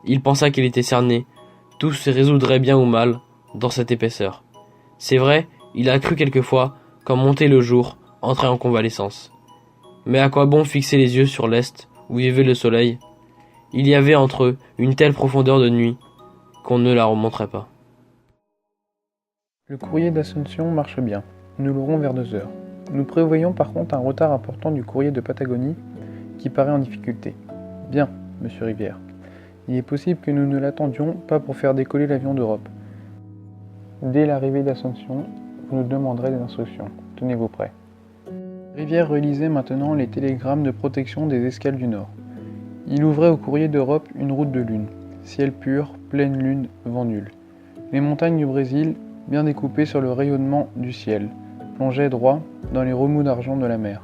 Il pensa qu'il était cerné. Tout se résoudrait bien ou mal dans cette épaisseur. C'est vrai, il a cru quelquefois, quand montait le jour, entrer en convalescence. Mais à quoi bon fixer les yeux sur l'est, où vivait le soleil? Il y avait entre eux une telle profondeur de nuit qu'on ne la remonterait pas. Le courrier d'Ascension marche bien. Nous l'aurons vers 2h. Nous prévoyons par contre un retard important du courrier de Patagonie qui paraît en difficulté. Bien, monsieur Rivière. Il est possible que nous ne l'attendions pas pour faire décoller l'avion d'Europe. Dès l'arrivée d'Ascension, vous nous demanderez des instructions. Tenez-vous prêts. Rivière relisait maintenant les télégrammes de protection des escales du Nord. Il ouvrait au courrier d'Europe une route de lune. Ciel pur, pleine lune, vent nul. Les montagnes du Brésil, bien découpées sur le rayonnement du ciel, plongeaient droit dans les remous d'argent de la mer.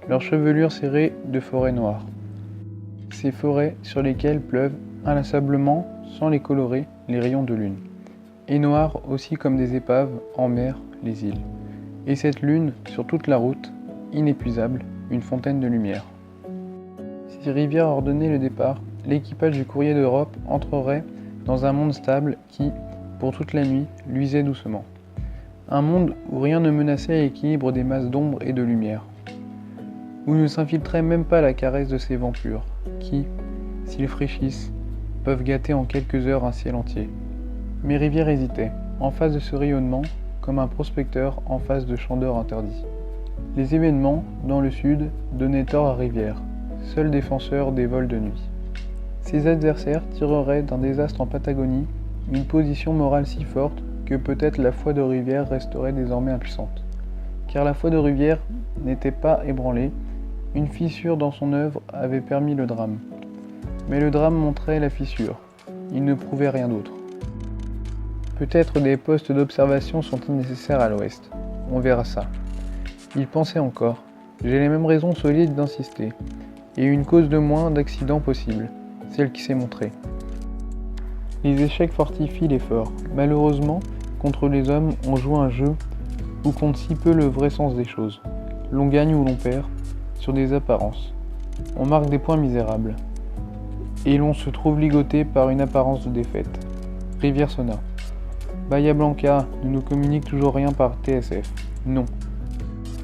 Leur chevelure serrée de forêts noires. Ces forêts sur lesquelles pleuvent inlassablement, sans les colorer, les rayons de lune. Et noires aussi comme des épaves en mer, les îles. Et cette lune, sur toute la route, inépuisable, une fontaine de lumière. Si Rivière ordonnait le départ, l'équipage du courrier d'Europe entrerait dans un monde stable qui, pour toute la nuit, luisait doucement. Un monde où rien ne menaçait l'équilibre des masses d'ombre et de lumière. Où ne s'infiltrait même pas la caresse de ces vents purs, qui, s'ils fraîchissent, peuvent gâter en quelques heures un ciel entier. Mais Rivière hésitait, en face de ce rayonnement, comme un prospecteur en face de champs d'or interdits. Les événements, dans le sud, donnaient tort à Rivière, seul défenseur des vols de nuit. Ses adversaires tireraient d'un désastre en Patagonie une position morale si forte que peut-être la foi de Rivière resterait désormais impuissante. Car la foi de Rivière n'était pas ébranlée, une fissure dans son œuvre avait permis le drame. Mais le drame montrait la fissure, il ne prouvait rien d'autre. Peut-être des postes d'observation sont-ils nécessaires à l'ouest, on verra ça. Il pensait encore, j'ai les mêmes raisons solides d'insister, et une cause de moins d'accident possible, celle qui s'est montrée. Les échecs fortifient l'effort. Malheureusement, contre les hommes, on joue un jeu où compte si peu le vrai sens des choses. L'on gagne ou l'on perd, sur des apparences. On marque des points misérables. Et l'on se trouve ligoté par une apparence de défaite. Rivière sonna. Bahia Blanca ne nous communique toujours rien par TSF. Non.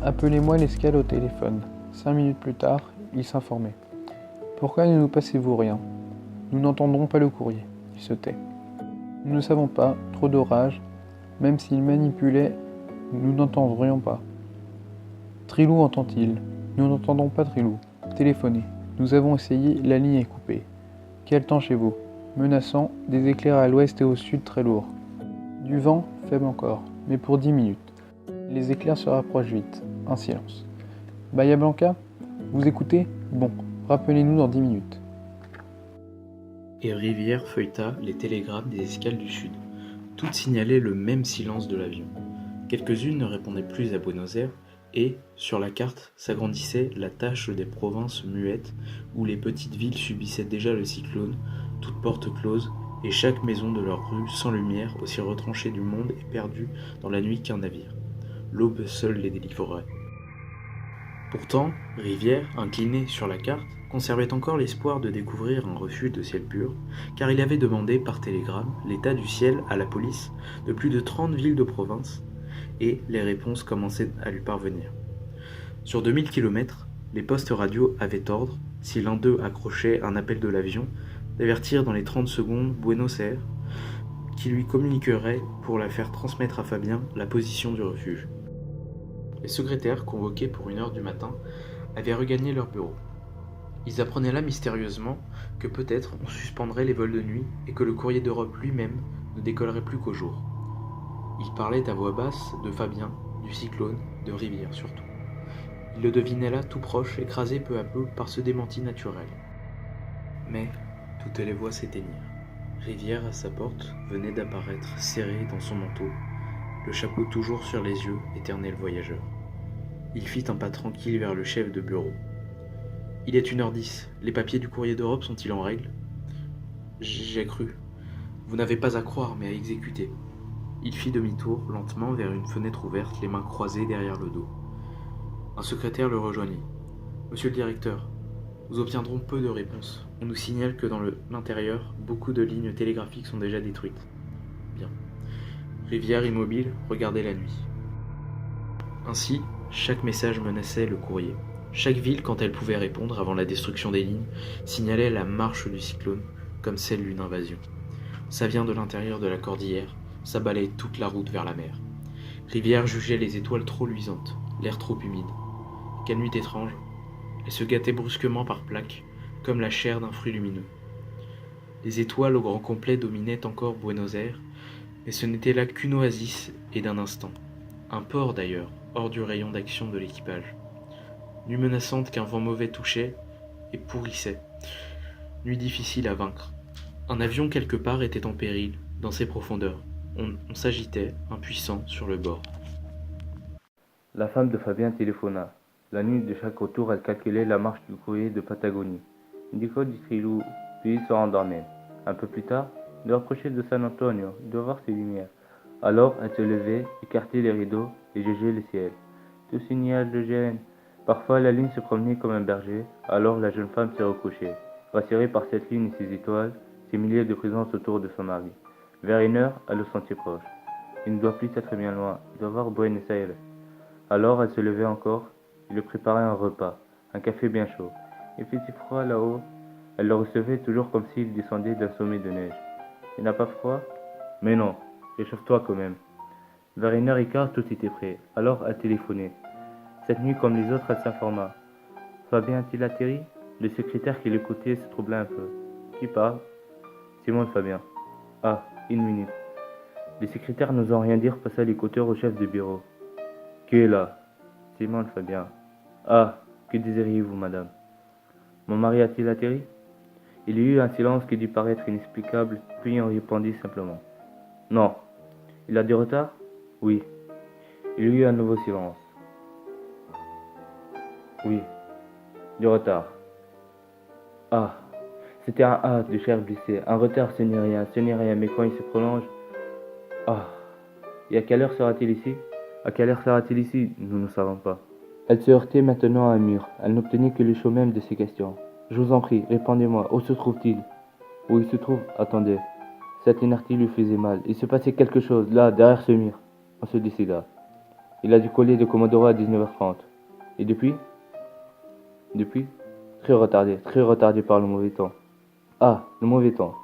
Appelez-moi l'escale au téléphone. 5 minutes plus tard, il s'informait. Pourquoi ne nous passez-vous rien? Nous n'entendrons pas le courrier. Il se tait. Nous ne savons pas, trop d'orage. Même s'il manipulait, nous n'entendrions pas. Trilou entend-il? Nous n'entendons pas Trilou. Téléphonez. Nous avons essayé, la ligne est coupée. Quel temps chez vous? Menaçant, des éclairs à l'ouest et au sud très lourds. Du vent, faible encore, mais pour 10 minutes. Les éclairs se rapprochent vite. Un silence. Bahia Blanca? Vous écoutez? Bon, rappelez-nous dans 10 minutes. Et Rivière feuilleta les télégrammes des escales du sud. Toutes signalaient le même silence de l'avion. Quelques-unes ne répondaient plus à Buenos Aires, et, sur la carte, s'agrandissait la tache des provinces muettes, où les petites villes subissaient déjà le cyclone, toutes portes closes, et chaque maison de leur rue sans lumière, aussi retranchée du monde et perdue dans la nuit qu'un navire. L'aube seule les délivrerait. Pourtant, Rivière, incliné sur la carte, conservait encore l'espoir de découvrir un refuge de ciel pur, car il avait demandé par télégramme l'état du ciel à la police de plus de 30 villes de province, et les réponses commençaient à lui parvenir. Sur 2000 km, les postes radio avaient ordre, si l'un d'eux accrochait un appel de l'avion, d'avertir dans les 30 secondes Buenos Aires, qui lui communiquerait pour la faire transmettre à Fabien la position du refuge. Les secrétaires, convoqués pour 1h du matin, avaient regagné leur bureau. Ils apprenaient là mystérieusement que peut-être on suspendrait les vols de nuit et que le courrier d'Europe lui-même ne décollerait plus qu'au jour. Ils parlaient à voix basse de Fabien, du cyclone, de Rivière surtout. Ils le devinaient là tout proche, écrasé peu à peu par ce démenti naturel. Mais toutes les voix s'éteignirent. Rivière, à sa porte, venait d'apparaître, serré dans son manteau, le chapeau toujours sur les yeux, éternel voyageur. Il fit un pas tranquille vers le chef de bureau. « Il est 1h10. Les papiers du courrier d'Europe sont-ils en règle ?»« J'ai cru. Vous n'avez pas à croire, mais à exécuter. » Il fit demi-tour, lentement, vers une fenêtre ouverte, les mains croisées derrière le dos. Un secrétaire le rejoignit. « Monsieur le directeur, nous obtiendrons peu de réponses. On nous signale que dans l'intérieur, beaucoup de lignes télégraphiques sont déjà détruites. » Bien. Rivière, immobile, regardait la nuit. Ainsi, chaque message menaçait le courrier. Chaque ville, quand elle pouvait répondre avant la destruction des lignes, signalait la marche du cyclone, comme celle d'une invasion. Ça vient de l'intérieur de la cordillère, ça balaye toute la route vers la mer. Rivière jugeait les étoiles trop luisantes, l'air trop humide. Quelle nuit étrange. Elle se gâtait brusquement par plaques, comme la chair d'un fruit lumineux. Les étoiles au grand complet dominaient encore Buenos Aires, mais ce n'était là qu'une oasis et d'un instant. Un port d'ailleurs, hors du rayon d'action de l'équipage. Nuit menaçante qu'un vent mauvais touchait et pourrissait. Nuit difficile à vaincre. Un avion quelque part était en péril, dans ses profondeurs. On s'agitait, impuissant, sur le bord. La femme de Fabien téléphona. La nuit de chaque retour, elle calculait la marche du courrier de Patagonie. Indico dit Trilou, puis se rendormait. Un peu plus tard, il rapprochait de San Antonio, il doit voir ses lumières. Alors, elle se levait, écartait les rideaux et jugeait le ciel. Tout signal de gêne. Parfois, la lune se promenait comme un berger, alors la jeune femme se recouchait, rassurée par cette lune et ses étoiles, ces milliers de présences autour de son mari. Vers 1h, elle le sentit proche. Il ne doit plus être bien loin, il doit voir Buenos Aires. Alors, elle se levait encore, il lui préparait un repas, un café bien chaud. Il faisait froid là-haut, elle le recevait toujours comme s'il descendait d'un sommet de neige. Il n'a pas froid? Mais non, réchauffe-toi quand même. Vers 1h15, tout était prêt, alors elle téléphonait. Cette nuit, comme les autres, elle s'informa. Fabien a-t-il atterri? Le secrétaire qui l'écoutait se troubla un peu. Qui parle? Simon Fabien. Ah, 1 minute. Les secrétaires n'osant rien dire passa l'écouteur au chef de bureau. Qui est là? Simon Fabien. Ah, que désiriez-vous, madame? Mon mari a-t-il atterri? Il y eut un silence qui dut paraître inexplicable, puis on répondit simplement. Non. Il a du retard? Oui. Il y eut un nouveau silence. Oui, du retard. Ah, c'était un A de chair blessée. Un retard, ce n'est rien, mais quand il se prolonge... Ah, et à quelle heure sera-t-il ici? À quelle heure sera-t-il ici? Nous ne savons pas. Elle se heurtait maintenant à un mur. Elle n'obtenait que le chaud même de ses questions. Je vous en prie, répondez-moi, où se trouve-t-il? Où il se trouve? Attendez. Cette inertie lui faisait mal. Il se passait quelque chose, là, derrière ce mur. On se décida. Il a dû coller de Commodore à 19h30. Et depuis? Depuis? Très retardé par le mauvais temps. Ah, le mauvais temps.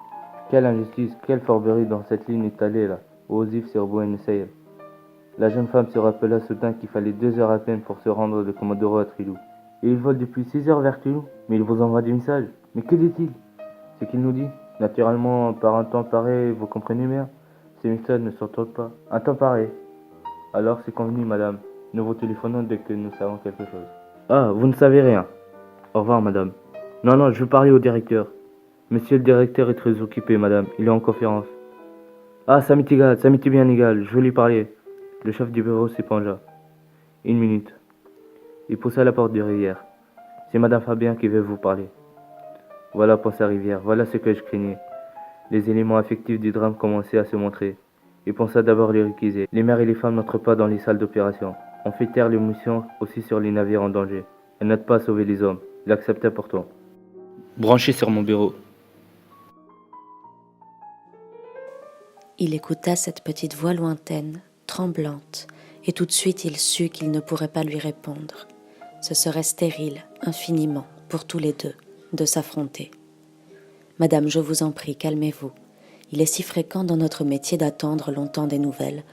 Quelle injustice, quelle forberie dans cette ligne étalée là, oisif sur Buenos Aires. La jeune femme se rappela soudain qu'il fallait 2 heures à peine pour se rendre de Commodore à Trilou. Et il vole depuis 6 heures vers Trilou. Mais il vous envoie des messages. Mais que dit-il? Ce qu'il nous dit? Naturellement, par un temps pareil, vous comprenez bien. Ces messages ne s'entendent pas. Un temps pareil. Alors c'est convenu, madame. Nous vous téléphonons dès que nous savons quelque chose. Ah, vous ne savez rien. Au revoir, madame. Non, je veux parler au directeur. Monsieur le directeur est très occupé, madame. Il est en conférence. Ah, ça m'est bien égal. Je veux lui parler. Le chef du bureau s'épongea. 1 minute. Il poussa la porte de Rivière. C'est madame Fabien qui veut vous parler. Voilà, pensa Rivière, voilà ce que je craignais. Les éléments affectifs du drame commençaient à se montrer. Il pensa d'abord les réquiser. Les mères et les femmes n'entrent pas dans les salles d'opération. On fait taire l'émotion aussi sur les navires en danger. Elles n'aident pas à sauver les hommes. Il acceptait pourtant. Branché sur mon bureau. Il écouta cette petite voix lointaine, tremblante, et tout de suite il sut qu'il ne pourrait pas lui répondre. Ce serait stérile, infiniment, pour tous les deux, de s'affronter. Madame, je vous en prie, calmez-vous. Il est si fréquent dans notre métier d'attendre longtemps des nouvelles.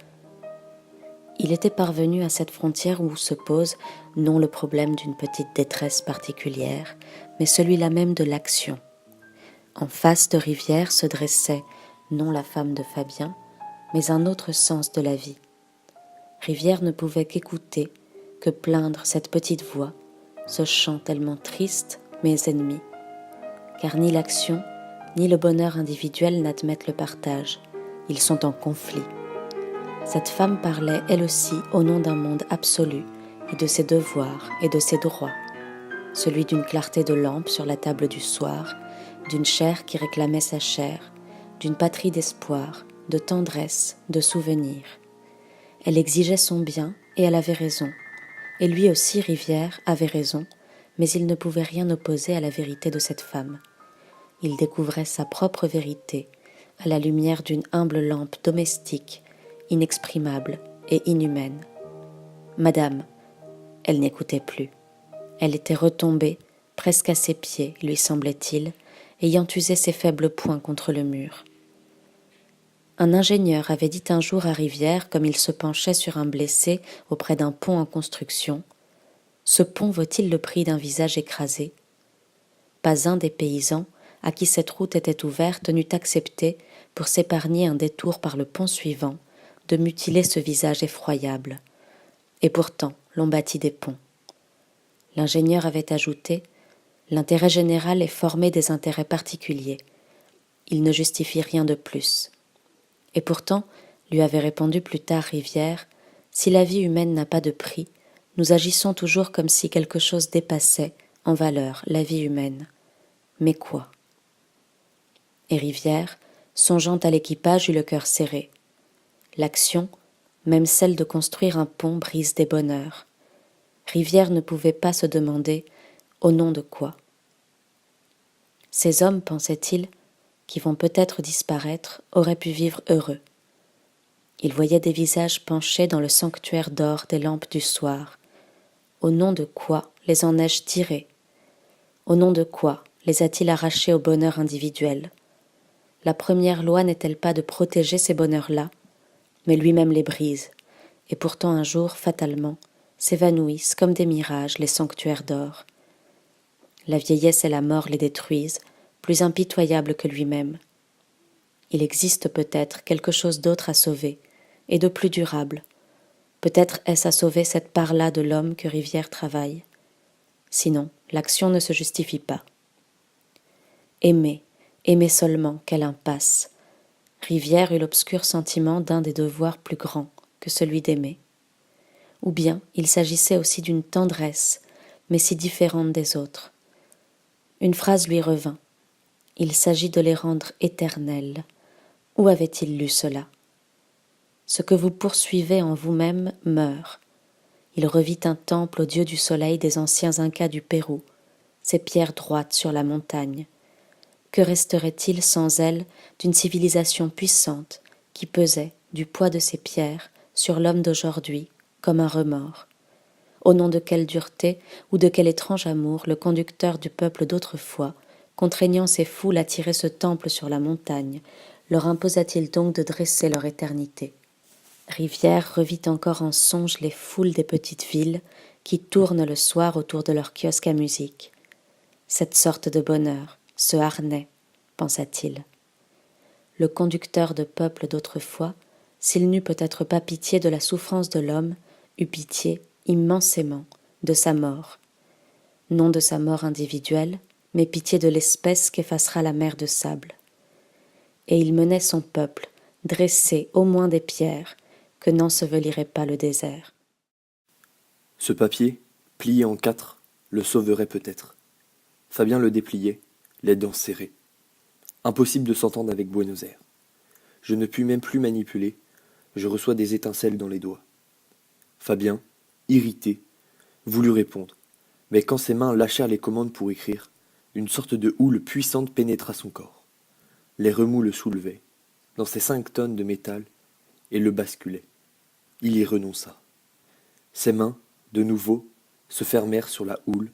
Il était parvenu à cette frontière où se pose non le problème d'une petite détresse particulière, mais celui-là même de l'action. En face de Rivière se dressait non la femme de Fabien, mais un autre sens de la vie. Rivière ne pouvait qu'écouter, que plaindre cette petite voix, ce chant tellement triste, mais ennemi. Car ni l'action, ni le bonheur individuel n'admettent le partage, ils sont en conflit. Cette femme parlait elle aussi au nom d'un monde absolu et de ses devoirs et de ses droits, celui d'une clarté de lampe sur la table du soir, d'une chair qui réclamait sa chair, d'une patrie d'espoir, de tendresse, de souvenirs. Elle exigeait son bien et elle avait raison, et lui aussi, Rivière, avait raison, mais il ne pouvait rien opposer à la vérité de cette femme. Il découvrait sa propre vérité à la lumière d'une humble lampe domestique, inexprimable et inhumaine. Madame, elle n'écoutait plus. Elle était retombée, presque à ses pieds, lui semblait-il, ayant usé ses faibles poings contre le mur. Un ingénieur avait dit un jour à Rivière, comme il se penchait sur un blessé auprès d'un pont en construction, « Ce pont vaut-il le prix d'un visage écrasé ?» Pas un des paysans à qui cette route était ouverte n'eût accepté, pour s'épargner un détour par le pont suivant, de mutiler ce visage effroyable. Et pourtant, l'on bâtit des ponts. L'ingénieur avait ajouté « L'intérêt général est formé des intérêts particuliers. Il ne justifie rien de plus. » Et pourtant, lui avait répondu plus tard Rivière, « Si la vie humaine n'a pas de prix, nous agissons toujours comme si quelque chose dépassait, en valeur, la vie humaine. Mais quoi ?» Et Rivière, songeant à l'équipage, eut le cœur serré. L'action, même celle de construire un pont, brise des bonheurs. Rivière ne pouvait pas se demander au nom de quoi. Ces hommes, pensait-il, qui vont peut-être disparaître, auraient pu vivre heureux. Il voyait des visages penchés dans le sanctuaire d'or des lampes du soir. Au nom de quoi les en ai-je tirés? Au nom de quoi les a-t-il arrachés au bonheur individuel? La première loi n'est-elle pas de protéger ces bonheurs-là? Mais lui-même les brise, et pourtant un jour, fatalement, s'évanouissent comme des mirages les sanctuaires d'or. La vieillesse et la mort les détruisent, plus impitoyables que lui-même. Il existe peut-être quelque chose d'autre à sauver, et de plus durable. Peut-être est-ce à sauver cette part-là de l'homme que Rivière travaille. Sinon, l'action ne se justifie pas. Aimer, aimer seulement, quelle impasse. Rivière eut l'obscur sentiment d'un des devoirs plus grands que celui d'aimer. Ou bien il s'agissait aussi d'une tendresse, mais si différente des autres. Une phrase lui revint. Il s'agit de les rendre éternels. Où avait-il lu cela? Ce que vous poursuivez en vous-même meurt. il revit un temple au dieu du soleil des anciens Incas du Pérou, ses pierres droites sur la montagne. Que resterait-il sans elles d'une civilisation puissante qui pesait, du poids de ses pierres, sur l'homme d'aujourd'hui, comme un remords? Au nom de quelle dureté ou de quel étrange amour le conducteur du peuple d'autrefois, contraignant ses foules à tirer ce temple sur la montagne, leur imposa-t-il donc de dresser leur éternité? Rivière revit encore en songe les foules des petites villes qui tournent le soir autour de leurs kiosques à musique. Cette sorte de bonheur, ce harnais, pensa-t-il. Le conducteur de peuple d'autrefois, s'il n'eut peut-être pas pitié de la souffrance de l'homme, eut pitié immensément de sa mort. Non de sa mort individuelle, mais pitié de l'espèce qu'effacera la mer de sable. Et il menait son peuple, dressé au moins des pierres, que n'ensevelirait pas le désert. Ce papier, plié en 4, le sauverait peut-être. Fabien le dépliait, les dents serrées. Impossible de s'entendre avec Buenos Aires. Je ne puis même plus manipuler, je reçois des étincelles dans les doigts. Fabien, irrité, voulut répondre, mais quand ses mains lâchèrent les commandes pour écrire, une sorte de houle puissante pénétra son corps. Les remous le soulevaient, dans ses 5 tonnes de métal, et le basculaient. Il y renonça. Ses mains, de nouveau, se fermèrent sur la houle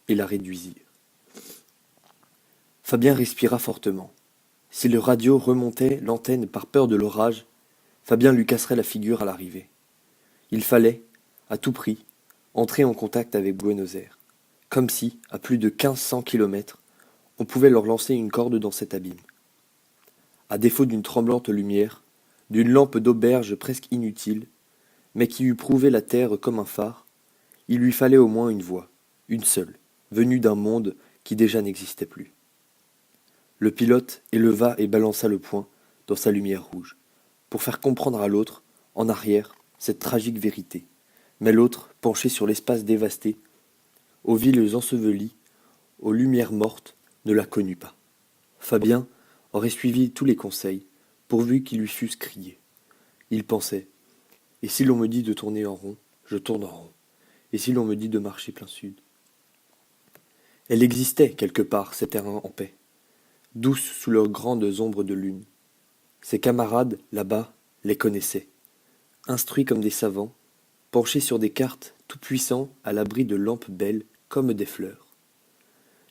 et la réduisirent. Fabien respira fortement. Si le radio remontait l'antenne par peur de l'orage, Fabien lui casserait la figure à l'arrivée. Il fallait, à tout prix, entrer en contact avec Buenos Aires, comme si, à plus de 1500 kilomètres, on pouvait leur lancer une corde dans cet abîme. À défaut d'une tremblante lumière, d'une lampe d'auberge presque inutile, mais qui eût prouvé la terre comme un phare, il lui fallait au moins une voix, une seule, venue d'un monde qui déjà n'existait plus. Le pilote éleva et balança le poing dans sa lumière rouge, pour faire comprendre à l'autre, en arrière, cette tragique vérité. Mais l'autre, penché sur l'espace dévasté, aux villes ensevelies, aux lumières mortes, ne la connut pas. Fabien aurait suivi tous les conseils, pourvu qu'ils lui fussent criés. Il pensait, et si l'on me dit de tourner en rond, je tourne en rond, et si l'on me dit de marcher plein sud. Elle existait quelque part, ces terrains en paix, douces sous leurs grandes ombres de lune. Ses camarades, là-bas, les connaissaient, instruits comme des savants, penchés sur des cartes tout-puissants à l'abri de lampes belles comme des fleurs.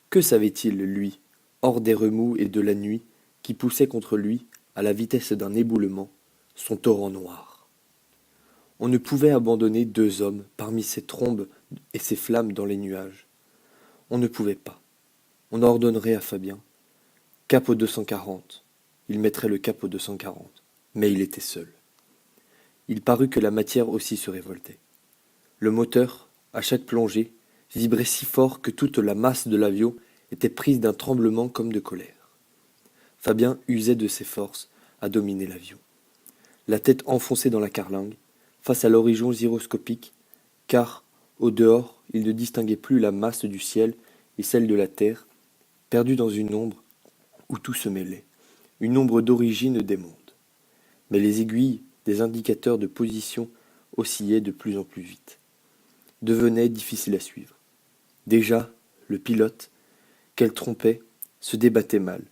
Que savait-il, lui, hors des remous et de la nuit, qui poussait contre lui, à la vitesse d'un éboulement, son torrent noir? On ne pouvait abandonner 2 hommes parmi ces trombes et ces flammes dans les nuages. On ne pouvait pas. On ordonnerait à Fabien. Cap au 240. Il mettrait le cap au 240. Mais il était seul. Il parut que la matière aussi se révoltait. Le moteur, à chaque plongée, vibrait si fort que toute la masse de l'avion était prise d'un tremblement comme de colère. Fabien usait de ses forces à dominer l'avion. La tête enfoncée dans la carlingue, face à l'horizon gyroscopique, car, au dehors, il ne distinguait plus la masse du ciel et celle de la terre, perdu dans une ombre où tout se mêlait, une ombre d'origine des mondes. Mais les aiguilles des indicateurs de position oscillaient de plus en plus vite, devenaient difficiles à suivre. Déjà, le pilote, qu'elle trompait, se débattait mal,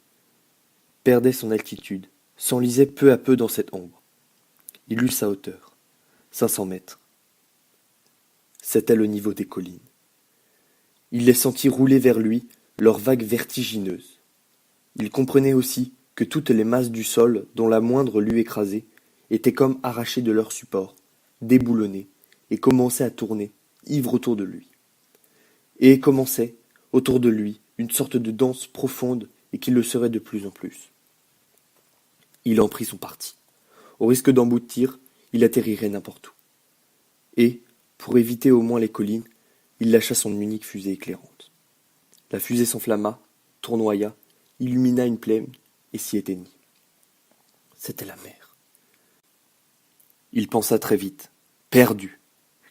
perdait son altitude, s'enlisait peu à peu dans cette ombre. Il eut sa hauteur, 500 mètres. C'était le niveau des collines. Il les sentit rouler vers lui, leurs vagues vertigineuses. Il comprenait aussi que toutes les masses du sol, dont la moindre l'eût écrasé, étaient comme arrachées de leur support, déboulonnées, et commençaient à tourner, ivres autour de lui. Et commençait, autour de lui, une sorte de danse profonde et qui le serait de plus en plus. Il en prit son parti. Au risque d'emboutir, il atterrirait n'importe où. Et, pour éviter au moins les collines, il lâcha son unique fusée éclairante. La fusée s'enflamma, tournoya, illumina une plaine et s'y éteignit. C'était la mer. Il pensa très vite. Perdu.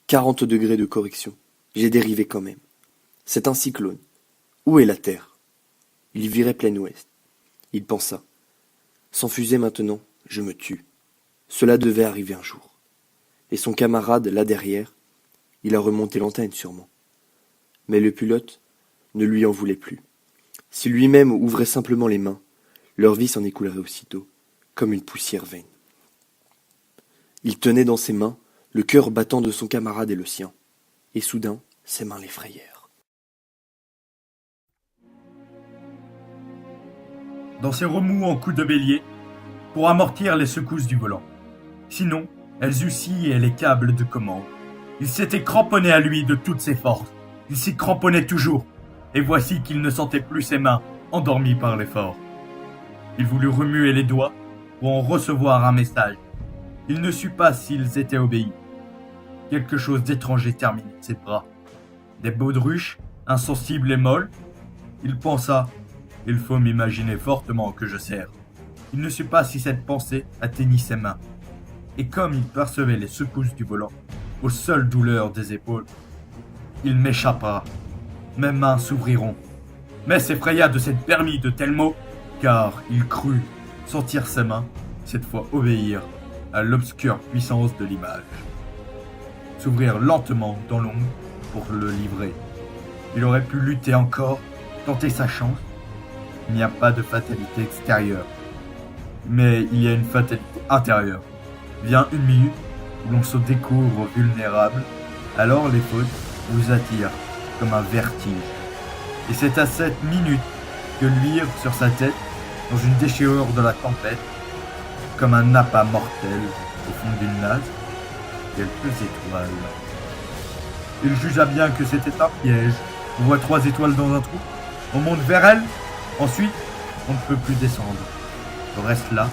40 degrés de correction. J'ai dérivé quand même. C'est un cyclone. Où est la Terre? Il virait plein ouest. Il pensa. Sans fusée maintenant, je me tue. Cela devait arriver un jour. Et son camarade, là derrière, Il a remonté l'antenne sûrement. Mais le pilote ne lui en voulait plus. Si lui-même ouvrait simplement les mains, leur vie s'en écoulerait aussitôt, comme une poussière vaine. Il tenait dans ses mains le cœur battant de son camarade et le sien, et soudain ses mains l'effrayèrent. Dans ses remous en coups de bélier, pour amortir les secousses du volant. Sinon, elles eussent scié les câbles de commande. Il s'était cramponné à lui de toutes ses forces. Il s'y cramponnait toujours, et voici qu'il ne sentait plus ses mains, endormies par l'effort. Il voulut remuer les doigts pour en recevoir un message. Il ne sut pas s'ils étaient obéis. Quelque chose d'étranger terminait ses bras. Des baudruches, insensibles et molles. Il pensa, il faut m'imaginer fortement que je serre. Il ne sut pas si cette pensée atteignit ses mains. Et comme il percevait les secousses du volant, aux seules douleurs des épaules, il m'échappa. Mes mains s'ouvriront. Mais s'effraya de cette permis de tels mots, car il crut sentir ses mains, cette fois obéir à l'obscure puissance de l'image. S'ouvrir lentement dans l'ombre pour le livrer. Il aurait pu lutter encore, tenter sa chance. Il n'y a pas de fatalité extérieure. Mais il y a une fatalité intérieure. Vient une minute où l'on se découvre vulnérable, alors les fautes vous attirent comme un vertige. Et c'est à cette minute que luire sur sa tête, dans une déchirure de la tempête, comme un appât mortel au fond d'une nasse, quelques étoiles. Il jugea bien que c'était un piège. On voit 3 étoiles dans un trou, on monte vers elles, ensuite on ne peut plus descendre. On reste là,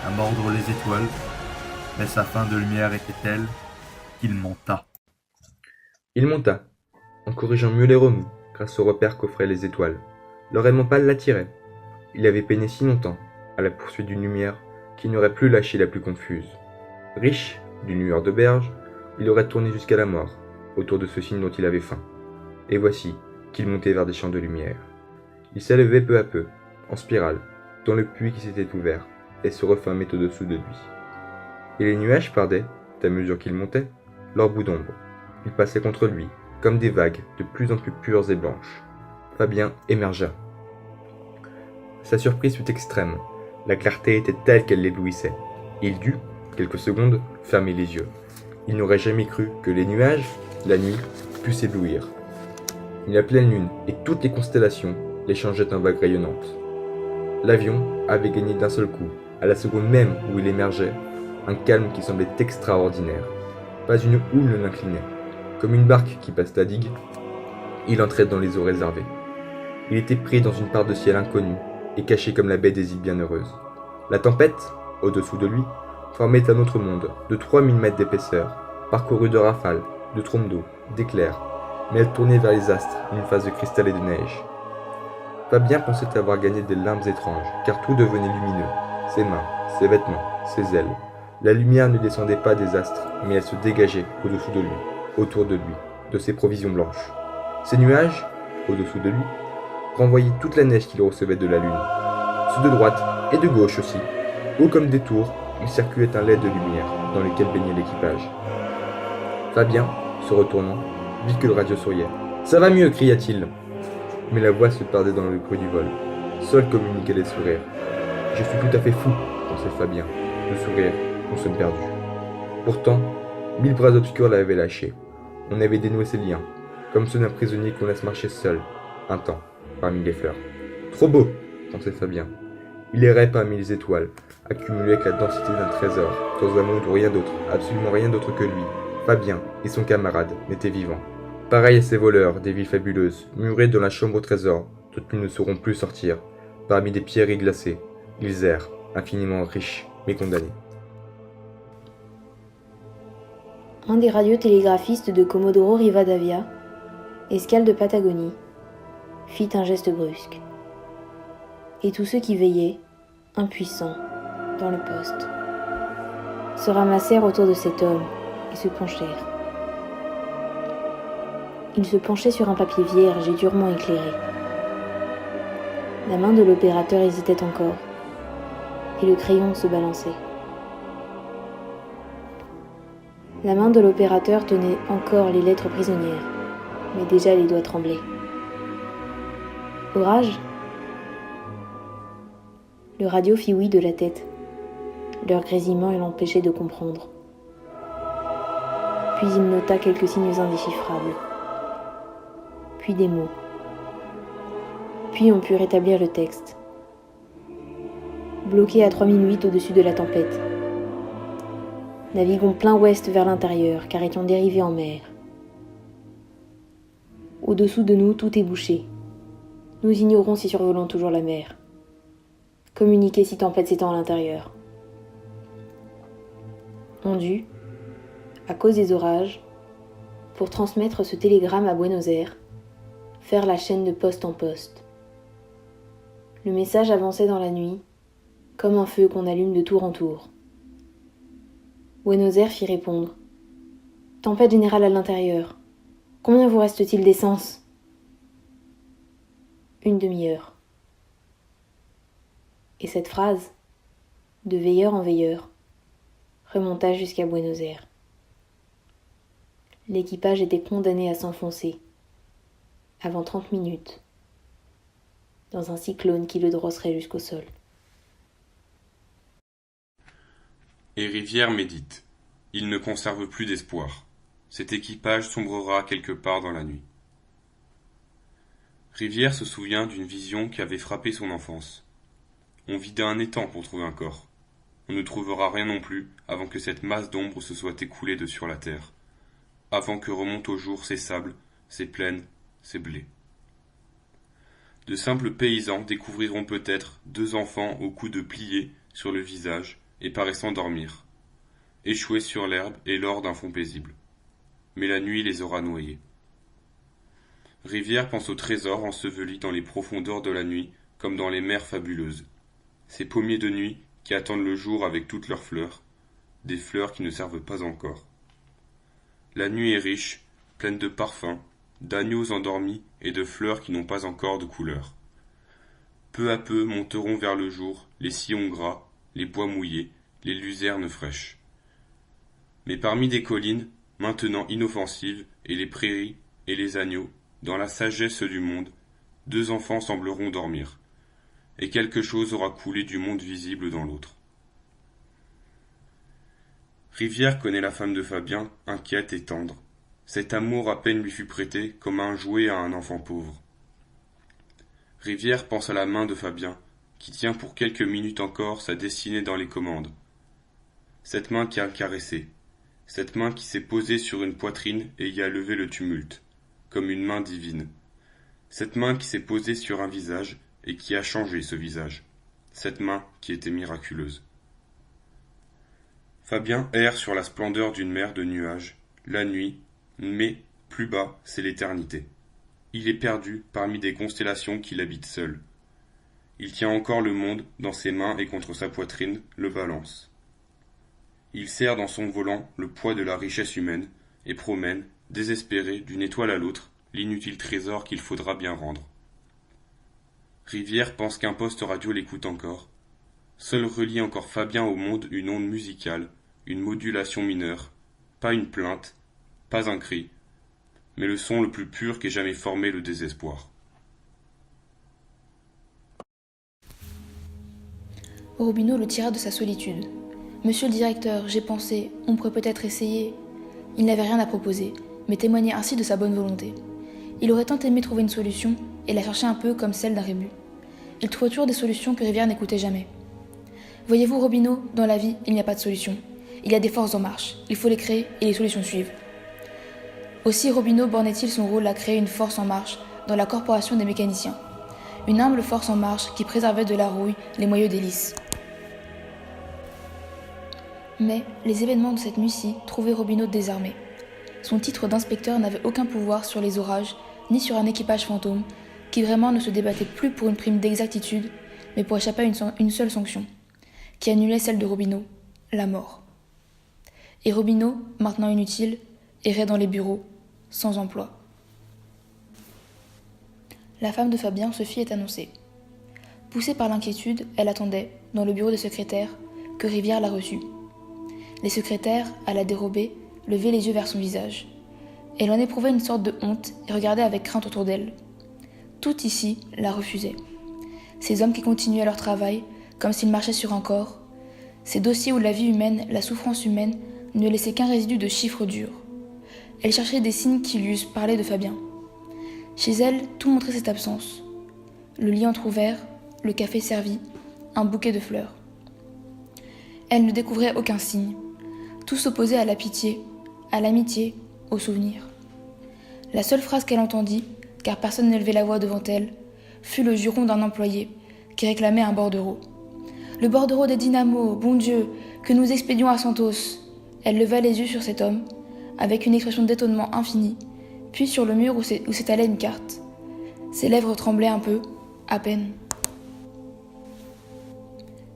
à mordre les étoiles, mais sa fin de lumière était telle qu'il monta. Il monta, en corrigeant mieux les remous, grâce aux repères qu'offraient les étoiles. Leur aimant pâle l'attirait. Il avait peiné si longtemps à la poursuite d'une lumière qu'il n'aurait plus lâché la plus confuse. Riche d'une lueur d'auberge, il aurait tourné jusqu'à la mort, autour de ce signe dont il avait faim. Et voici qu'il montait vers des champs de lumière. Il s'élevait peu à peu, en spirale, dans le puits qui s'était ouvert, et se refermait au-dessous de lui. Et les nuages perdaient, à mesure qu'il montait, leur bout d'ombre. Ils passaient contre lui, comme des vagues de plus en plus pures et blanches. Fabien émergea. Sa surprise fut extrême. La clarté était telle qu'elle l'éblouissait. Il dut, quelques secondes, fermer les yeux. Il n'aurait jamais cru que les nuages, la nuit, pussent éblouir. La pleine lune et toutes les constellations les changeaient en vagues rayonnantes. L'avion avait gagné d'un seul coup, à la seconde même où il émergeait, un calme qui semblait extraordinaire. Pas une houle ne l'inclinait. Comme une barque qui passe la digue, il entrait dans les eaux réservées. Il était pris dans une part de ciel inconnue et caché comme la baie des îles Bienheureuses. La tempête, au-dessous de lui, formait un autre monde de 3000 mètres d'épaisseur, parcouru de rafales, de trombes d'eau, d'éclairs, mais elle tournait vers les astres une phase de cristal et de neige. Fabien pensait avoir gagné des limbes étranges, car tout devenait lumineux. Ses mains, ses vêtements, ses ailes. La lumière ne descendait pas des astres, mais elle se dégageait au-dessous de lui, autour de lui, de ses provisions blanches. Ces nuages, au-dessous de lui, renvoyaient toute la neige qu'il recevait de la lune. Ceux de droite et de gauche aussi, hauts comme des tours, il circulait un lait de lumière dans lequel baignait l'équipage. Fabien, se retournant, vit que le radio souriait. « Ça va mieux !» cria-t-il. Mais la voix se perdait dans le bruit du vol. Seul communiquait les sourires. « Je suis tout à fait fou !» pensait Fabien. Le sourire, nous sommes perdus. Pourtant, 1000 bras obscurs l'avaient lâché. On avait dénoué ses liens, comme ceux d'un prisonnier qu'on laisse marcher seul, un temps, parmi les fleurs. Trop beau, pensait Fabien. Il errait parmi les étoiles, accumulé avec la densité d'un trésor, dans un monde où rien d'autre, absolument rien d'autre que lui, Fabien et son camarade, n'étaient vivants. Pareil à ces voleurs des villes fabuleuses, murés dans la chambre au trésor, dont ils ne sauront plus sortir. Parmi des pierreries glacées, ils errent, infiniment riches, mais condamnés. Un des radiotélégraphistes de Comodoro Rivadavia, escale de Patagonie, fit un geste brusque. Et tous ceux qui veillaient, impuissants, dans le poste, se ramassèrent autour de cet homme et se penchèrent. Il se penchait sur un papier vierge et durement éclairé. La main de l'opérateur hésitait encore, et le crayon se balançait. La main de l'opérateur tenait encore les lettres prisonnières, mais déjà les doigts tremblaient. Orage ? Le radio fit oui de la tête. Leur grésillement l'empêchait de comprendre. Puis il nota quelques signes indéchiffrables. Puis des mots. Puis on put rétablir le texte. Bloqué à 3008 au-dessus de la tempête. Naviguons plein ouest vers l'intérieur, car étions dérivés en mer. Au-dessous de nous, tout est bouché. Nous ignorons si survolons toujours la mer. Communiquer si tempête s'étend à l'intérieur. On dut, à cause des orages, pour transmettre ce télégramme à Buenos Aires, faire la chaîne de poste en poste. Le message avançait dans la nuit, comme un feu qu'on allume de tour en tour. Buenos Aires fit répondre. Tempête générale à l'intérieur. Combien vous reste-t-il d'essence ? 1 demi-heure. Et cette phrase, de veilleur en veilleur, remonta jusqu'à Buenos Aires. L'équipage était condamné à s'enfoncer, avant 30 minutes, dans un cyclone qui le drosserait jusqu'au sol. Et Rivière médite. Il ne conserve plus d'espoir. Cet équipage sombrera quelque part dans la nuit. Rivière se souvient d'une vision qui avait frappé son enfance. On vida un étang pour trouver un corps. On ne trouvera rien non plus avant que cette masse d'ombre se soit écoulée de sur la terre, avant que remontent au jour ses sables, ses plaines, ses blés. De simples paysans découvriront peut-être 2 enfants au cou de pliés sur le visage et paraissant dormir, échoués sur l'herbe et l'or d'un fond paisible. Mais la nuit les aura noyés. Rivière pense aux trésors ensevelis dans les profondeurs de la nuit comme dans les mers fabuleuses, ces pommiers de nuit qui attendent le jour avec toutes leurs fleurs, des fleurs qui ne servent pas encore. La nuit est riche, pleine de parfums, d'agneaux endormis et de fleurs qui n'ont pas encore de couleur. Peu à peu monteront vers le jour les sillons gras, les bois mouillés, les luzernes fraîches. Mais parmi des collines, maintenant inoffensives, et les prairies et les agneaux, dans la sagesse du monde, 2 enfants sembleront dormir, et quelque chose aura coulé du monde visible dans l'autre. Rivière connaît la femme de Fabien, inquiète et tendre. Cet amour à peine lui fut prêté comme un jouet à un enfant pauvre. Rivière pense à la main de Fabien, qui tient pour quelques minutes encore sa destinée dans les commandes. Cette main qui a caressé, cette main qui s'est posée sur une poitrine et y a levé le tumulte, comme une main divine. Cette main qui s'est posée sur un visage et qui a changé ce visage. Cette main qui était miraculeuse. Fabien erre sur la splendeur d'une mer de nuages, la nuit, mais plus bas, c'est l'éternité. Il est perdu parmi des constellations qu'il habite seul. Il tient encore le monde dans ses mains et contre sa poitrine le balance. Il serre dans son volant le poids de la richesse humaine et promène, désespéré, d'une étoile à l'autre, l'inutile trésor qu'il faudra bien rendre. Rivière pense qu'un poste radio l'écoute encore. Seul relie encore Fabien au monde une onde musicale, une modulation mineure, pas une plainte, pas un cri, mais le son le plus pur qu'ait jamais formé le désespoir. Robineau le tira de sa solitude. « Monsieur le directeur, j'ai pensé, on pourrait peut-être essayer. » Il n'avait rien à proposer, mais témoignait ainsi de sa bonne volonté. Il aurait tant aimé trouver une solution, et la chercher un peu comme celle d'un rébut. Il trouvait toujours des solutions que Rivière n'écoutait jamais. « Voyez-vous, Robineau, dans la vie, il n'y a pas de solution. Il y a des forces en marche, il faut les créer et les solutions suivent. » Aussi Robineau bornait-il son rôle à créer une force en marche dans la corporation des mécaniciens. Une humble force en marche qui préservait de la rouille les moyeux d'hélice. Mais les événements de cette nuit-ci trouvaient Robineau désarmé. Son titre d'inspecteur n'avait aucun pouvoir sur les orages, ni sur un équipage fantôme, qui vraiment ne se débattait plus pour une prime d'exactitude, mais pour échapper à une seule sanction, qui annulait celle de Robineau, la mort. Et Robineau, maintenant inutile, errait dans les bureaux, sans emploi. La femme de Fabien se fit annoncer. Poussée par l'inquiétude, elle attendait, dans le bureau des secrétaires, que Rivière la reçût. Les secrétaires, à la dérobée, levait les yeux vers son visage. Elle en éprouvait une sorte de honte et regardait avec crainte autour d'elle. Tout ici la refusait. Ces hommes qui continuaient leur travail, comme s'ils marchaient sur un corps, ces dossiers où la vie humaine, la souffrance humaine, ne laissaient qu'un résidu de chiffres durs. Elle cherchait des signes qui lui eussent parlé de Fabien. Chez elle, tout montrait cette absence. Le lit entrouvert, le café servi, un bouquet de fleurs. Elle ne découvrait aucun signe. Tout s'opposait à la pitié, à l'amitié, au souvenir. La seule phrase qu'elle entendit, car personne n'élevait la voix devant elle, fut le juron d'un employé qui réclamait un bordereau. Le bordereau des dynamos, bon Dieu, que nous expédions à Santos. Elle leva les yeux sur cet homme, avec une expression d'étonnement infini, puis sur le mur où s'étalait une carte. Ses lèvres tremblaient un peu, à peine.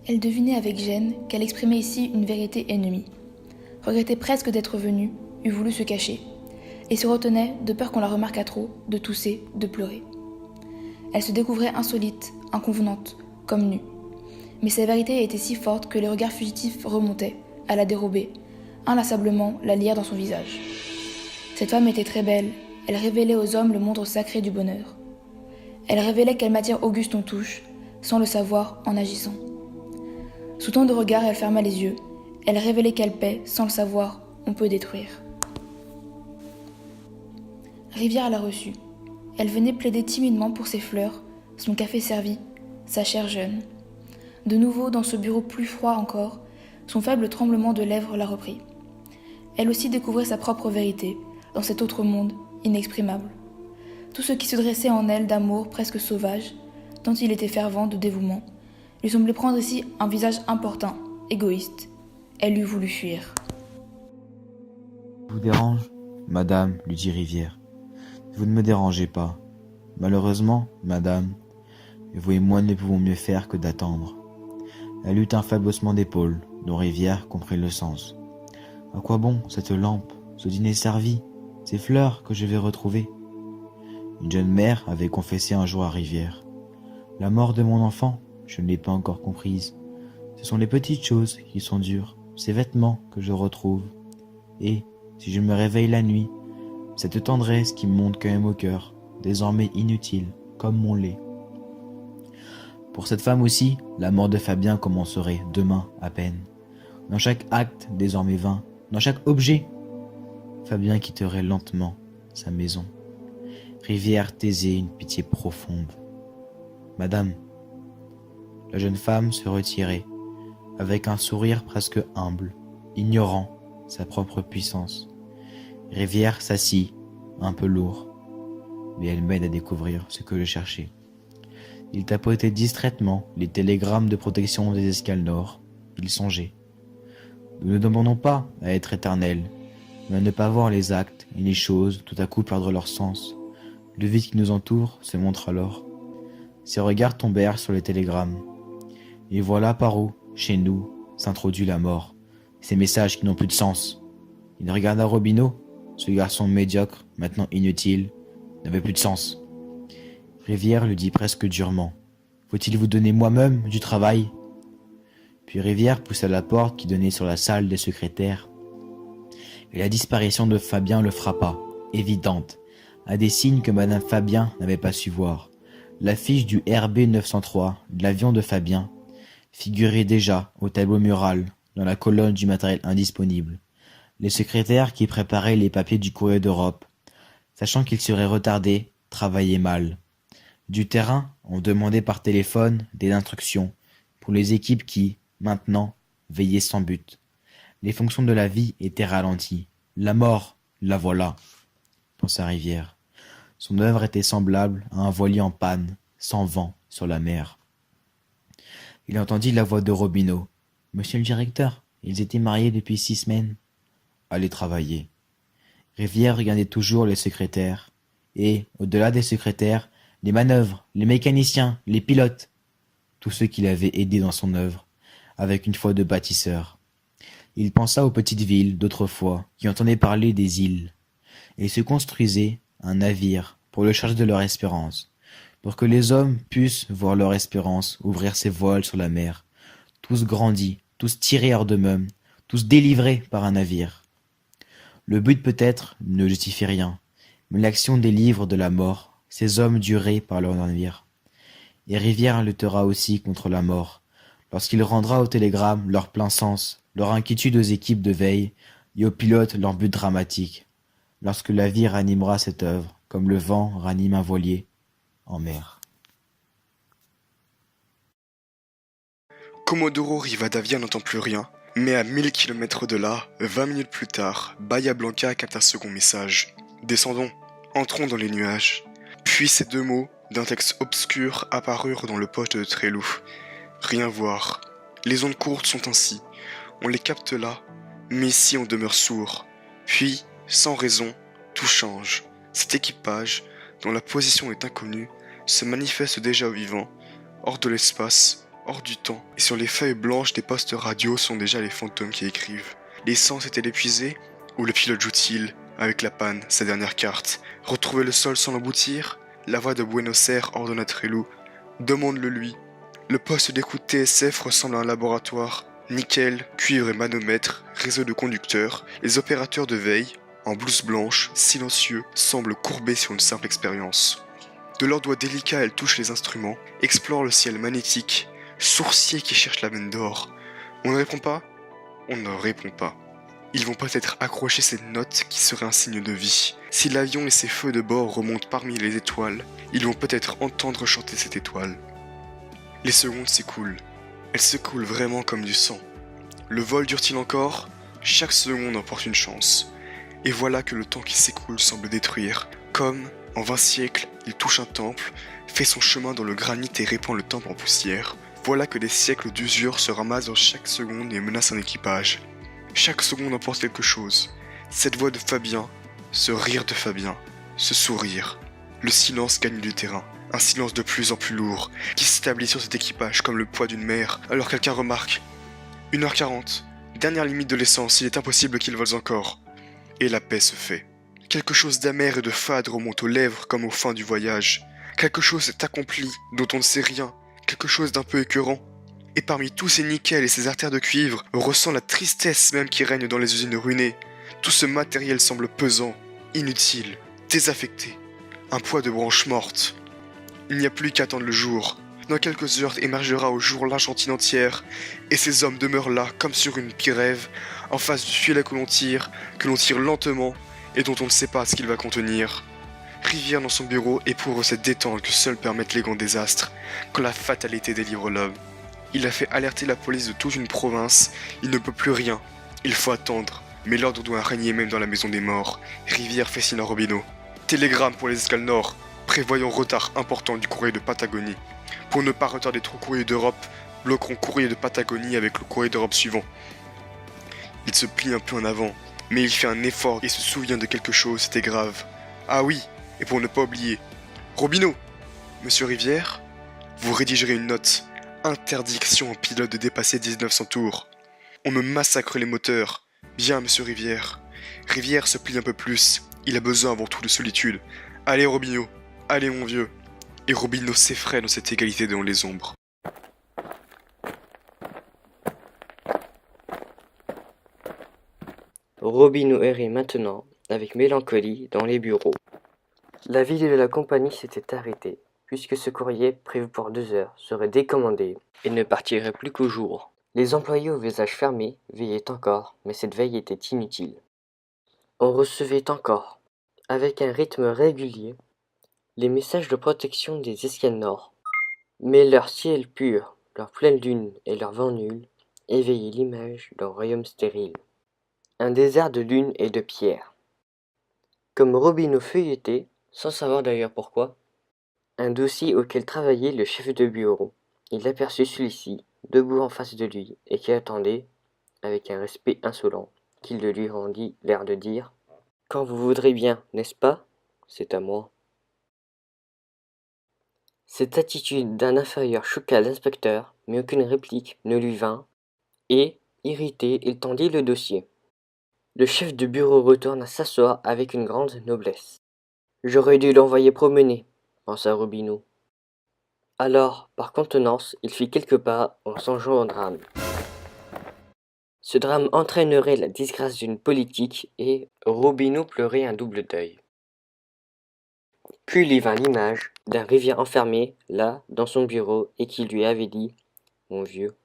Elle devinait avec gêne qu'elle exprimait ici une vérité ennemie. Regrettait presque d'être venue, eût voulu se cacher, et se retenait, de peur qu'on la remarquât trop, de tousser, de pleurer. Elle se découvrait insolite, inconvenante, comme nue. Mais sa vérité était si forte que les regards fugitifs remontaient, à la dérober, inlassablement la lire dans son visage. Cette femme était très belle, elle révélait aux hommes le monde sacré du bonheur. Elle révélait quelle matière auguste on touche, sans le savoir, en agissant. Sous tant de regards, elle ferma les yeux, elle révélait quelle paix, sans le savoir, on peut détruire. Rivière la reçut. Elle venait plaider timidement pour ses fleurs, son café servi, sa chère jeune. De nouveau, dans ce bureau plus froid encore, son faible tremblement de lèvres la reprit. Elle aussi découvrait sa propre vérité, dans cet autre monde, inexprimable. Tout ce qui se dressait en elle d'amour presque sauvage, tant il était fervent de dévouement, lui semblait prendre ici un visage importun, égoïste. Elle eût voulu fuir. « Vous dérange, madame, lui dit Rivière. Vous ne me dérangez pas. Malheureusement, madame, vous et moi ne pouvons mieux faire que d'attendre. » Elle eut un faible haussement d'épaule, dont Rivière comprit le sens. « À quoi bon cette lampe, ce dîner servi, ces fleurs que je vais retrouver ?» Une jeune mère avait confessé un jour à Rivière. « La mort de mon enfant, je ne l'ai pas encore comprise. Ce sont les petites choses qui sont dures, ces vêtements que je retrouve. Et, si je me réveille la nuit, cette tendresse qui me monte quand même au cœur, désormais inutile, comme mon lait. » Pour cette femme aussi, la mort de Fabien commencerait demain à peine. Dans chaque acte désormais vain, dans chaque objet, Fabien quitterait lentement sa maison. Rivière taisait une pitié profonde. « Madame !» La jeune femme se retirait, avec un sourire presque humble, ignorant sa propre puissance. Rivière s'assit, un peu lourd, mais elle m'aide à découvrir ce que je cherchais. Il tapotait distraitement les télégrammes de protection des escales nord. Il songeait. Nous ne demandons pas à être éternels, mais à ne pas voir les actes et les choses tout à coup perdre leur sens. Le vide qui nous entoure se montre alors. Ses regards tombèrent sur les télégrammes. Et voilà par où, chez nous, s'introduit la mort. Ces messages qui n'ont plus de sens. Il regarda Robineau, ce garçon médiocre, maintenant inutile, n'avait plus de sens. Rivière lui dit presque durement. « Faut-il vous donner moi-même du travail ?» Puis Rivière poussa la porte qui donnait sur la salle des secrétaires. Et la disparition de Fabien le frappa, évidente, à des signes que madame Fabien n'avait pas su voir. L'affiche du RB 903, de l'avion de Fabien, figurait déjà au tableau mural, dans la colonne du matériel indisponible. Les secrétaires qui préparaient les papiers du courrier d'Europe, sachant qu'ils seraient retardés, travaillaient mal. Du terrain, on demandait par téléphone des instructions pour les équipes qui, maintenant, veillaient sans but. Les fonctions de la vie étaient ralenties. La mort, la voilà, pensa Rivière. Son œuvre était semblable à un voilier en panne, sans vent, sur la mer. Il entendit la voix de Robineau. « Monsieur le directeur, ils étaient mariés depuis 6 semaines. » « Allez travailler. » Rivière regardait toujours les secrétaires. Et, au-delà des secrétaires, les manœuvres, les mécaniciens, les pilotes, tous ceux qui l'avaient aidé dans son œuvre, avec une foi de bâtisseur. Il pensa aux petites villes d'autrefois, qui entendaient parler des îles, et se construisaient un navire pour le charger de leur espérance, pour que les hommes puissent voir leur espérance ouvrir ses voiles sur la mer, tous grandis, tous tirés hors d'eux-mêmes, tous délivrés par un navire. Le but peut-être ne justifie rien, mais l'action délivre de la mort ces hommes durés par leur navire. Et Rivière luttera aussi contre la mort, lorsqu'il rendra au télégramme leur plein sens, leur inquiétude aux équipes de veille et aux pilotes leur but dramatique, lorsque la vie ranimera cette œuvre, comme le vent ranime un voilier en mer. Comodoro Rivadavia n'entend plus rien, mais à 1000 km de là, 20 minutes plus tard, Bahia Blanca capte un second message. Descendons, entrons dans les nuages. Puis ces deux mots, d'un texte obscur, apparurent dans le poche de Trelou. Rien voir. Les ondes courtes sont ainsi. On les capte là, mais ici on demeure sourd. Puis, sans raison, tout change. Cet équipage, dont la position est inconnue, se manifeste déjà au vivant, hors de l'espace, hors du temps, et sur les feuilles blanches des postes radio sont déjà les fantômes qui écrivent. L'essence est-elle épuisée? Ou le pilote joue-t-il, avec la panne, sa dernière carte? Retrouver le sol sans l'emboutir? La voix de Buenos Aires ordonne à Trelou. Demande-le lui. Le poste d'écoute TSF ressemble à un laboratoire. Nickel, cuivre et manomètre, réseau de conducteurs, les opérateurs de veille, en blouse blanche, silencieux, semblent courbés sur une simple expérience. De leurs doigts délicats, elles touchent les instruments, explorent le ciel magnétique, sourciers qui cherchent la veine d'or. On ne répond pas? On ne répond pas. Ils vont peut-être accrocher cette note qui serait un signe de vie. Si l'avion et ses feux de bord remontent parmi les étoiles, ils vont peut-être entendre chanter cette étoile. Les secondes s'écoulent. Elles s'écoulent vraiment comme du sang. Le vol dure-t-il encore? Chaque seconde emporte une chance. Et voilà que le temps qui s'écoule semble détruire. Comme, en 20 siècles, il touche un temple, fait son chemin dans le granit et répand le temple en poussière. Voilà que des siècles d'usure se ramassent dans chaque seconde et menacent un équipage. Chaque seconde emporte quelque chose. Cette voix de Fabien, ce rire de Fabien, ce sourire. Le silence gagne du terrain. Un silence de plus en plus lourd, qui s'établit sur cet équipage comme le poids d'une mer, alors quelqu'un remarque. 1h40, dernière limite de l'essence, il est impossible qu'ils volent encore. Et la paix se fait. Quelque chose d'amer et de fade remonte aux lèvres comme aux fins du voyage. Quelque chose s'est accompli, dont on ne sait rien, quelque chose d'un peu écœurant. Et parmi tous ces nickels et ces artères de cuivre, on ressent la tristesse même qui règne dans les usines ruinées. Tout ce matériel semble pesant, inutile, désaffecté. Un poids de branches mortes. Il n'y a plus qu'à attendre le jour. Dans quelques heures émergera au jour l'Argentine entière, et ces hommes demeurent là, comme sur une pirève, en face du filet que l'on tire lentement, et dont on ne sait pas ce qu'il va contenir. Rivière dans son bureau éprouve cette détente que seuls permettent les grands désastres, quand la fatalité délivre l'homme. Il a fait alerter la police de toute une province, il ne peut plus rien, il faut attendre, mais l'ordre doit régner même dans la maison des morts. Rivière fait signe à Robineau. Télégramme pour les escales nord, prévoyons retard important du courrier de Patagonie. Pour ne pas retarder trop courrier d'Europe, bloquerons courrier de Patagonie avec le courrier d'Europe suivant. Il se plie un peu en avant, mais il fait un effort et se souvient de quelque chose, c'était grave. Ah oui, et pour ne pas oublier, Robineau, Monsieur Rivière, vous rédigerez une note. Interdiction aux pilotes de dépasser 1900 tours. On me massacre les moteurs. Bien, Monsieur Rivière. Rivière se plie un peu plus. Il a besoin avant tout de solitude. Allez, Robineau. Allez, mon vieux. Et Robineau s'effraie dans cette égalité dans les ombres. Robineau errait maintenant, avec mélancolie, dans les bureaux. La vie de la compagnie s'était arrêtée, puisque ce courrier, prévu pour 2 heures, serait décommandé et ne partirait plus qu'au jour. Les employés au visage fermé veillaient encore, mais cette veille était inutile. On recevait encore, avec un rythme régulier, les messages de protection des escales nord. Mais leur ciel pur, leur pleine lune et leur vent nul éveillaient l'image d'un royaume stérile. Un désert de lune et de pierre. Comme Robineau feuilletait, sans savoir d'ailleurs pourquoi, un dossier auquel travaillait le chef de bureau, il aperçut celui-ci, debout en face de lui, et qui attendait, avec un respect insolent, qu'il le lui rendit l'air de dire « Quand vous voudrez bien, n'est-ce pas? C'est à moi. » Cette attitude d'un inférieur choqua l'inspecteur, mais aucune réplique ne lui vint, et, irrité, il tendit le dossier. Le chef de bureau retourna s'asseoir avec une grande noblesse. « J'aurais dû l'envoyer promener, » pensa Robineau. Alors, par contenance, il fit quelques pas en songeant au drame. Ce drame entraînerait la disgrâce d'une politique et Robineau pleurait un double deuil. Puis lui vint l'image d'un Rivière enfermé, là, dans son bureau, et qui lui avait dit « Mon vieux,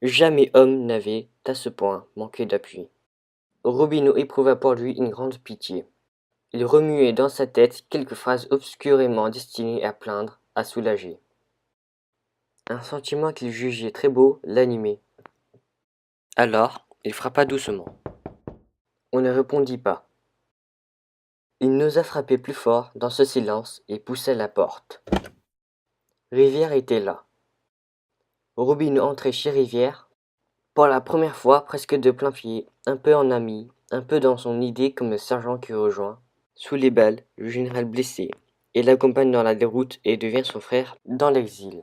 jamais homme n'avait, à ce point, manqué d'appui. » Robineau éprouva pour lui une grande pitié. Il remuait dans sa tête quelques phrases obscurément destinées à plaindre, à soulager. Un sentiment qu'il jugeait très beau l'animait. Alors, il frappa doucement. On ne répondit pas. Il n'osa frapper plus fort dans ce silence et poussa la porte. Rivière était là. Robineau entrait chez Rivière, pour la première fois presque de plein pied, un peu en ami, un peu dans son idée comme le sergent qui rejoint, sous les balles, le général blessé, et l'accompagne dans la déroute et devient son frère dans l'exil.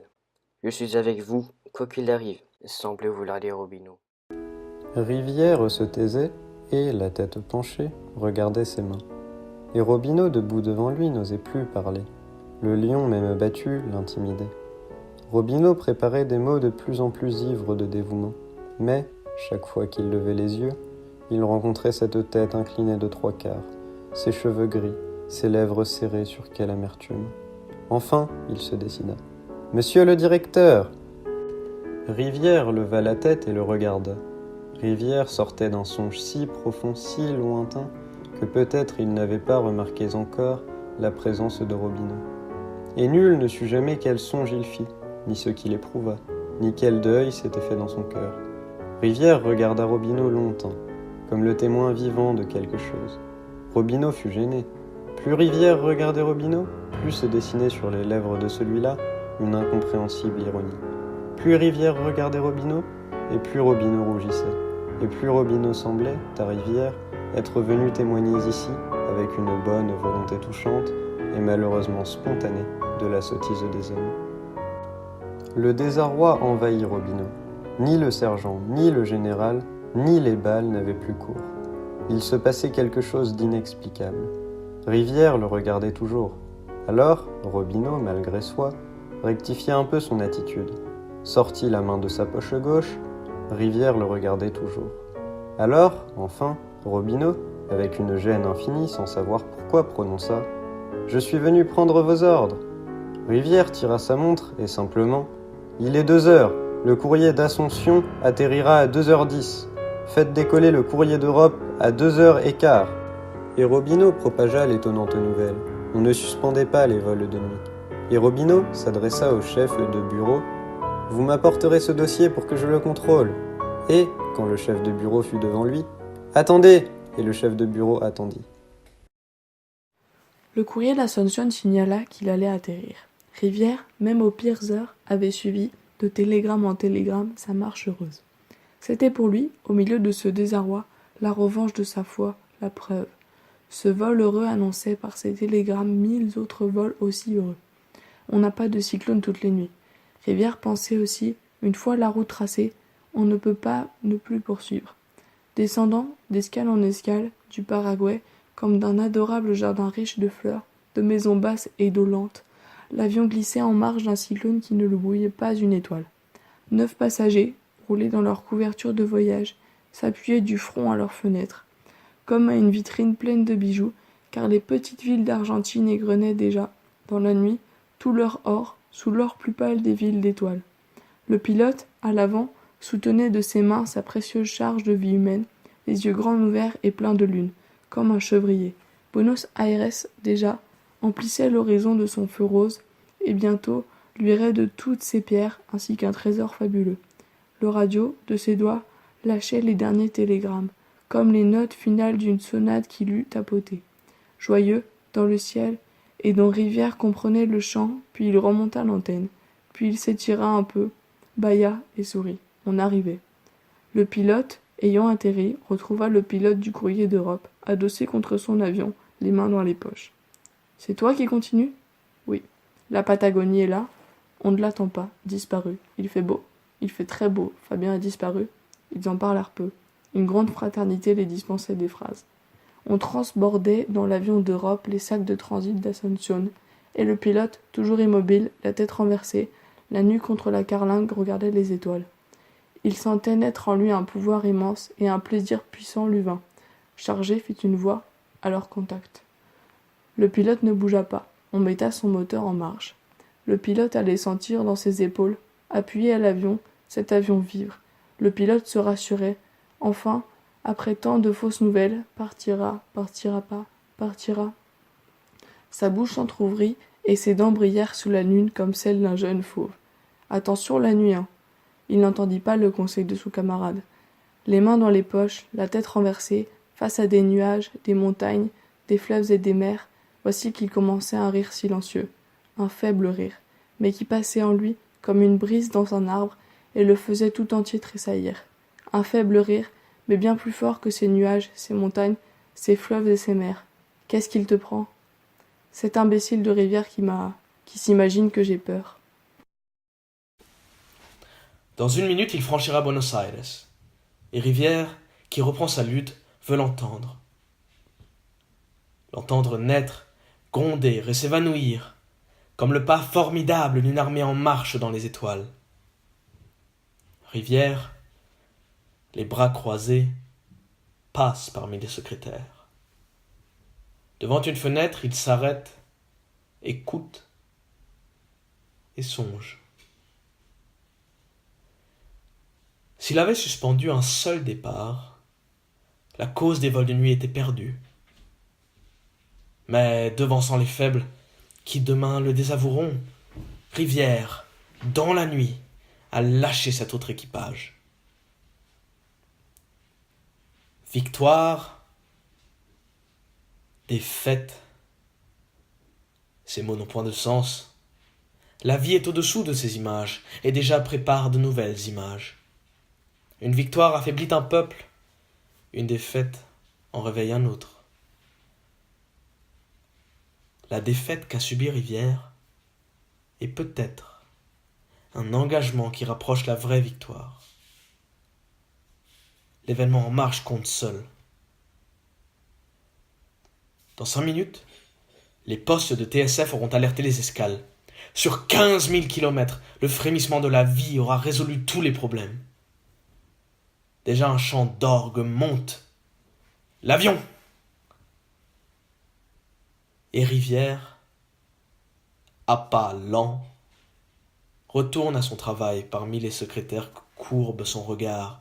Je suis avec vous, quoi qu'il arrive, semblait vouloir dire Robineau. Rivière se taisait et, la tête penchée, regardait ses mains. Et Robineau, debout devant lui, n'osait plus parler. Le lion, même battu, l'intimidait. Robineau préparait des mots de plus en plus ivres de dévouement. Mais, chaque fois qu'il levait les yeux, il rencontrait cette tête inclinée de 3/4, ses cheveux gris, ses lèvres serrées sur quelle amertume. Enfin, il se décida. « Monsieur le directeur !» Rivière leva la tête et le regarda. Rivière sortait d'un songe si profond, si lointain, que peut-être il n'avait pas remarqué encore la présence de Robineau. Et nul ne sut jamais quel songe il fit, ni ce qu'il éprouva, ni quel deuil s'était fait dans son cœur. Rivière regarda Robineau longtemps, comme le témoin vivant de quelque chose. Robineau fut gêné. Plus Rivière regardait Robineau, plus se dessinait sur les lèvres de celui-là une incompréhensible ironie. Plus Rivière regardait Robineau, et plus Robineau rougissait. Et plus Robineau semblait, à Rivière, être venu témoigner ici, avec une bonne volonté touchante et malheureusement spontanée, de la sottise des hommes. Le désarroi envahit Robineau. Ni le sergent, ni le général, ni les balles n'avaient plus cours. Il se passait quelque chose d'inexplicable. Rivière le regardait toujours. Alors, Robineau, malgré soi, rectifia un peu son attitude, sortit la main de sa poche gauche. Rivière le regardait toujours. Alors, enfin, Robineau, avec une gêne infinie, sans savoir pourquoi, prononça « Je suis venu prendre vos ordres ». Rivière tira sa montre et simplement « Il est 2h, le courrier d'Assomption atterrira à 2h10. Faites décoller le courrier d'Europe à 2h15. » Et Robineau propagea l'étonnante nouvelle. On ne suspendait pas les vols de nuit. Et Robineau s'adressa au chef de bureau. « Vous m'apporterez ce dossier pour que je le contrôle. » Et, quand le chef de bureau fut devant lui, « Attendez !» Et le chef de bureau attendit. Le courrier d'Assomption signala qu'il allait atterrir. Rivière, même aux pires heures, avait suivi, de télégramme en télégramme, sa marche heureuse. C'était pour lui, au milieu de ce désarroi, la revanche de sa foi, la preuve. Ce vol heureux annonçait par ces télégrammes 1000 autres vols aussi heureux. On n'a pas de cyclone toutes les nuits. Rivière pensait aussi, une fois la route tracée, on ne peut pas ne plus poursuivre. Descendant d'escale en escale, du Paraguay, comme d'un adorable jardin riche de fleurs, de maisons basses et d'eau lente, l'avion glissait en marge d'un cyclone qui ne le brouillait pas une étoile. 9 passagers, roulés dans leur couverture de voyage, s'appuyaient du front à leurs fenêtres, comme à une vitrine pleine de bijoux, car les petites villes d'Argentine égrenaient déjà, dans la nuit, tout leur or, sous l'or plus pâle des villes d'étoiles. Le pilote, à l'avant, soutenait de ses mains sa précieuse charge de vie humaine, les yeux grands ouverts et pleins de lune, comme un chevrier. Buenos Aires, déjà, emplissait l'horizon de son feu rose, et bientôt luirait de toutes ses pierres ainsi qu'un trésor fabuleux. Le radio, de ses doigts, lâchait les derniers télégrammes, comme les notes finales d'une sonate qu'il eût tapotée. Joyeux, dans le ciel, et dont Rivière comprenait le chant, puis il remonta l'antenne, puis il s'étira un peu, bâilla et sourit. On arrivait. Le pilote, ayant atterri, retrouva le pilote du courrier d'Europe, adossé contre son avion, les mains dans les poches. « C'est toi qui continues ?»« Oui. La Patagonie est là. On ne l'attend pas. Disparu. Il fait beau. Il fait très beau. Fabien a disparu. » Ils en parlèrent peu. Une grande fraternité les dispensait des phrases. On transbordait dans l'avion d'Europe les sacs de transit d'Assomption, et le pilote, toujours immobile, la tête renversée, la nuque contre la carlingue, regardait les étoiles. Il sentait naître en lui un pouvoir immense et un plaisir puissant lui vint. Chargé fit une voix à leur contact. Le pilote ne bougea pas. On metta son moteur en marche. Le pilote allait sentir dans ses épaules, appuyé à l'avion, cet avion vivre. Le pilote se rassurait. Enfin, après tant de fausses nouvelles, partira pas, partira. Sa bouche s'entr'ouvrit et ses dents brillèrent sous la lune comme celles d'un jeune fauve. Attention la nuit, hein. Il n'entendit pas le conseil de son camarade. Les mains dans les poches, la tête renversée, face à des nuages, des montagnes, des fleuves et des mers, voici qu'il commençait un rire silencieux, un faible rire, mais qui passait en lui comme une brise dans un arbre et le faisait tout entier tressaillir. Un faible rire, mais bien plus fort que ces nuages, ces montagnes, ces fleuves et ces mers. Qu'est-ce qu'il te prend ? Cet imbécile de Rivière qui s'imagine que j'ai peur. Dans 1 minute, il franchira Buenos Aires. Et Rivière, qui reprend sa lutte, veut l'entendre. L'entendre naître, gronder et s'évanouir, comme le pas formidable d'une armée en marche dans les étoiles. Rivière, les bras croisés, passe parmi les secrétaires. Devant une fenêtre, il s'arrête, écoute et songe. S'il avait suspendu un seul départ, la cause des vols de nuit était perdue. Mais devançant les faibles, qui demain le désavoueront, Rivière, dans la nuit, a lâché cet autre équipage. Victoire, défaite, ces mots n'ont point de sens. La vie est au-dessous de ces images, et déjà prépare de nouvelles images. Une victoire affaiblit un peuple, une défaite en réveille un autre. La défaite qu'a subie Rivière est peut-être un engagement qui rapproche la vraie victoire. L'événement en marche compte seul. Dans 5 minutes, les postes de TSF auront alerté les escales. Sur 15 000 kilomètres, le frémissement de la vie aura résolu tous les problèmes. Déjà un chant d'orgue monte. L'avion! Et Rivière, à pas lents, retourne à son travail parmi les secrétaires que courbe son regard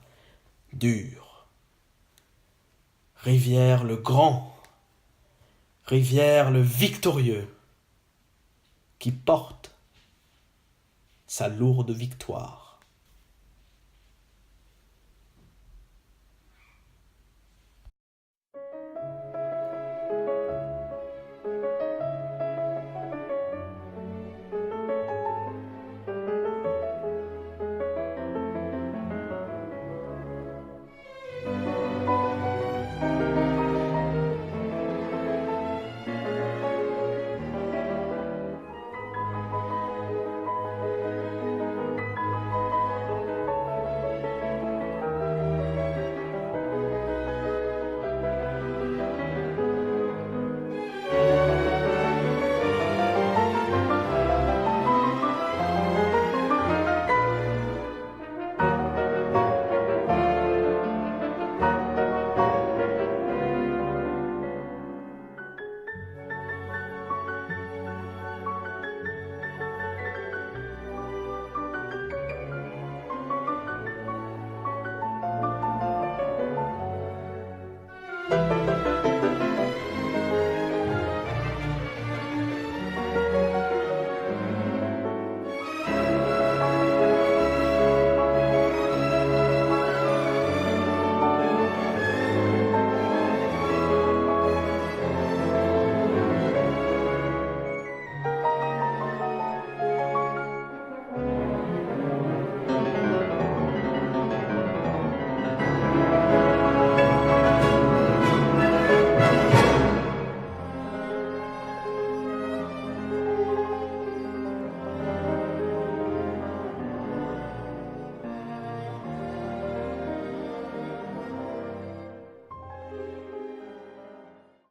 dur. Rivière le grand, Rivière le victorieux, qui porte sa lourde victoire.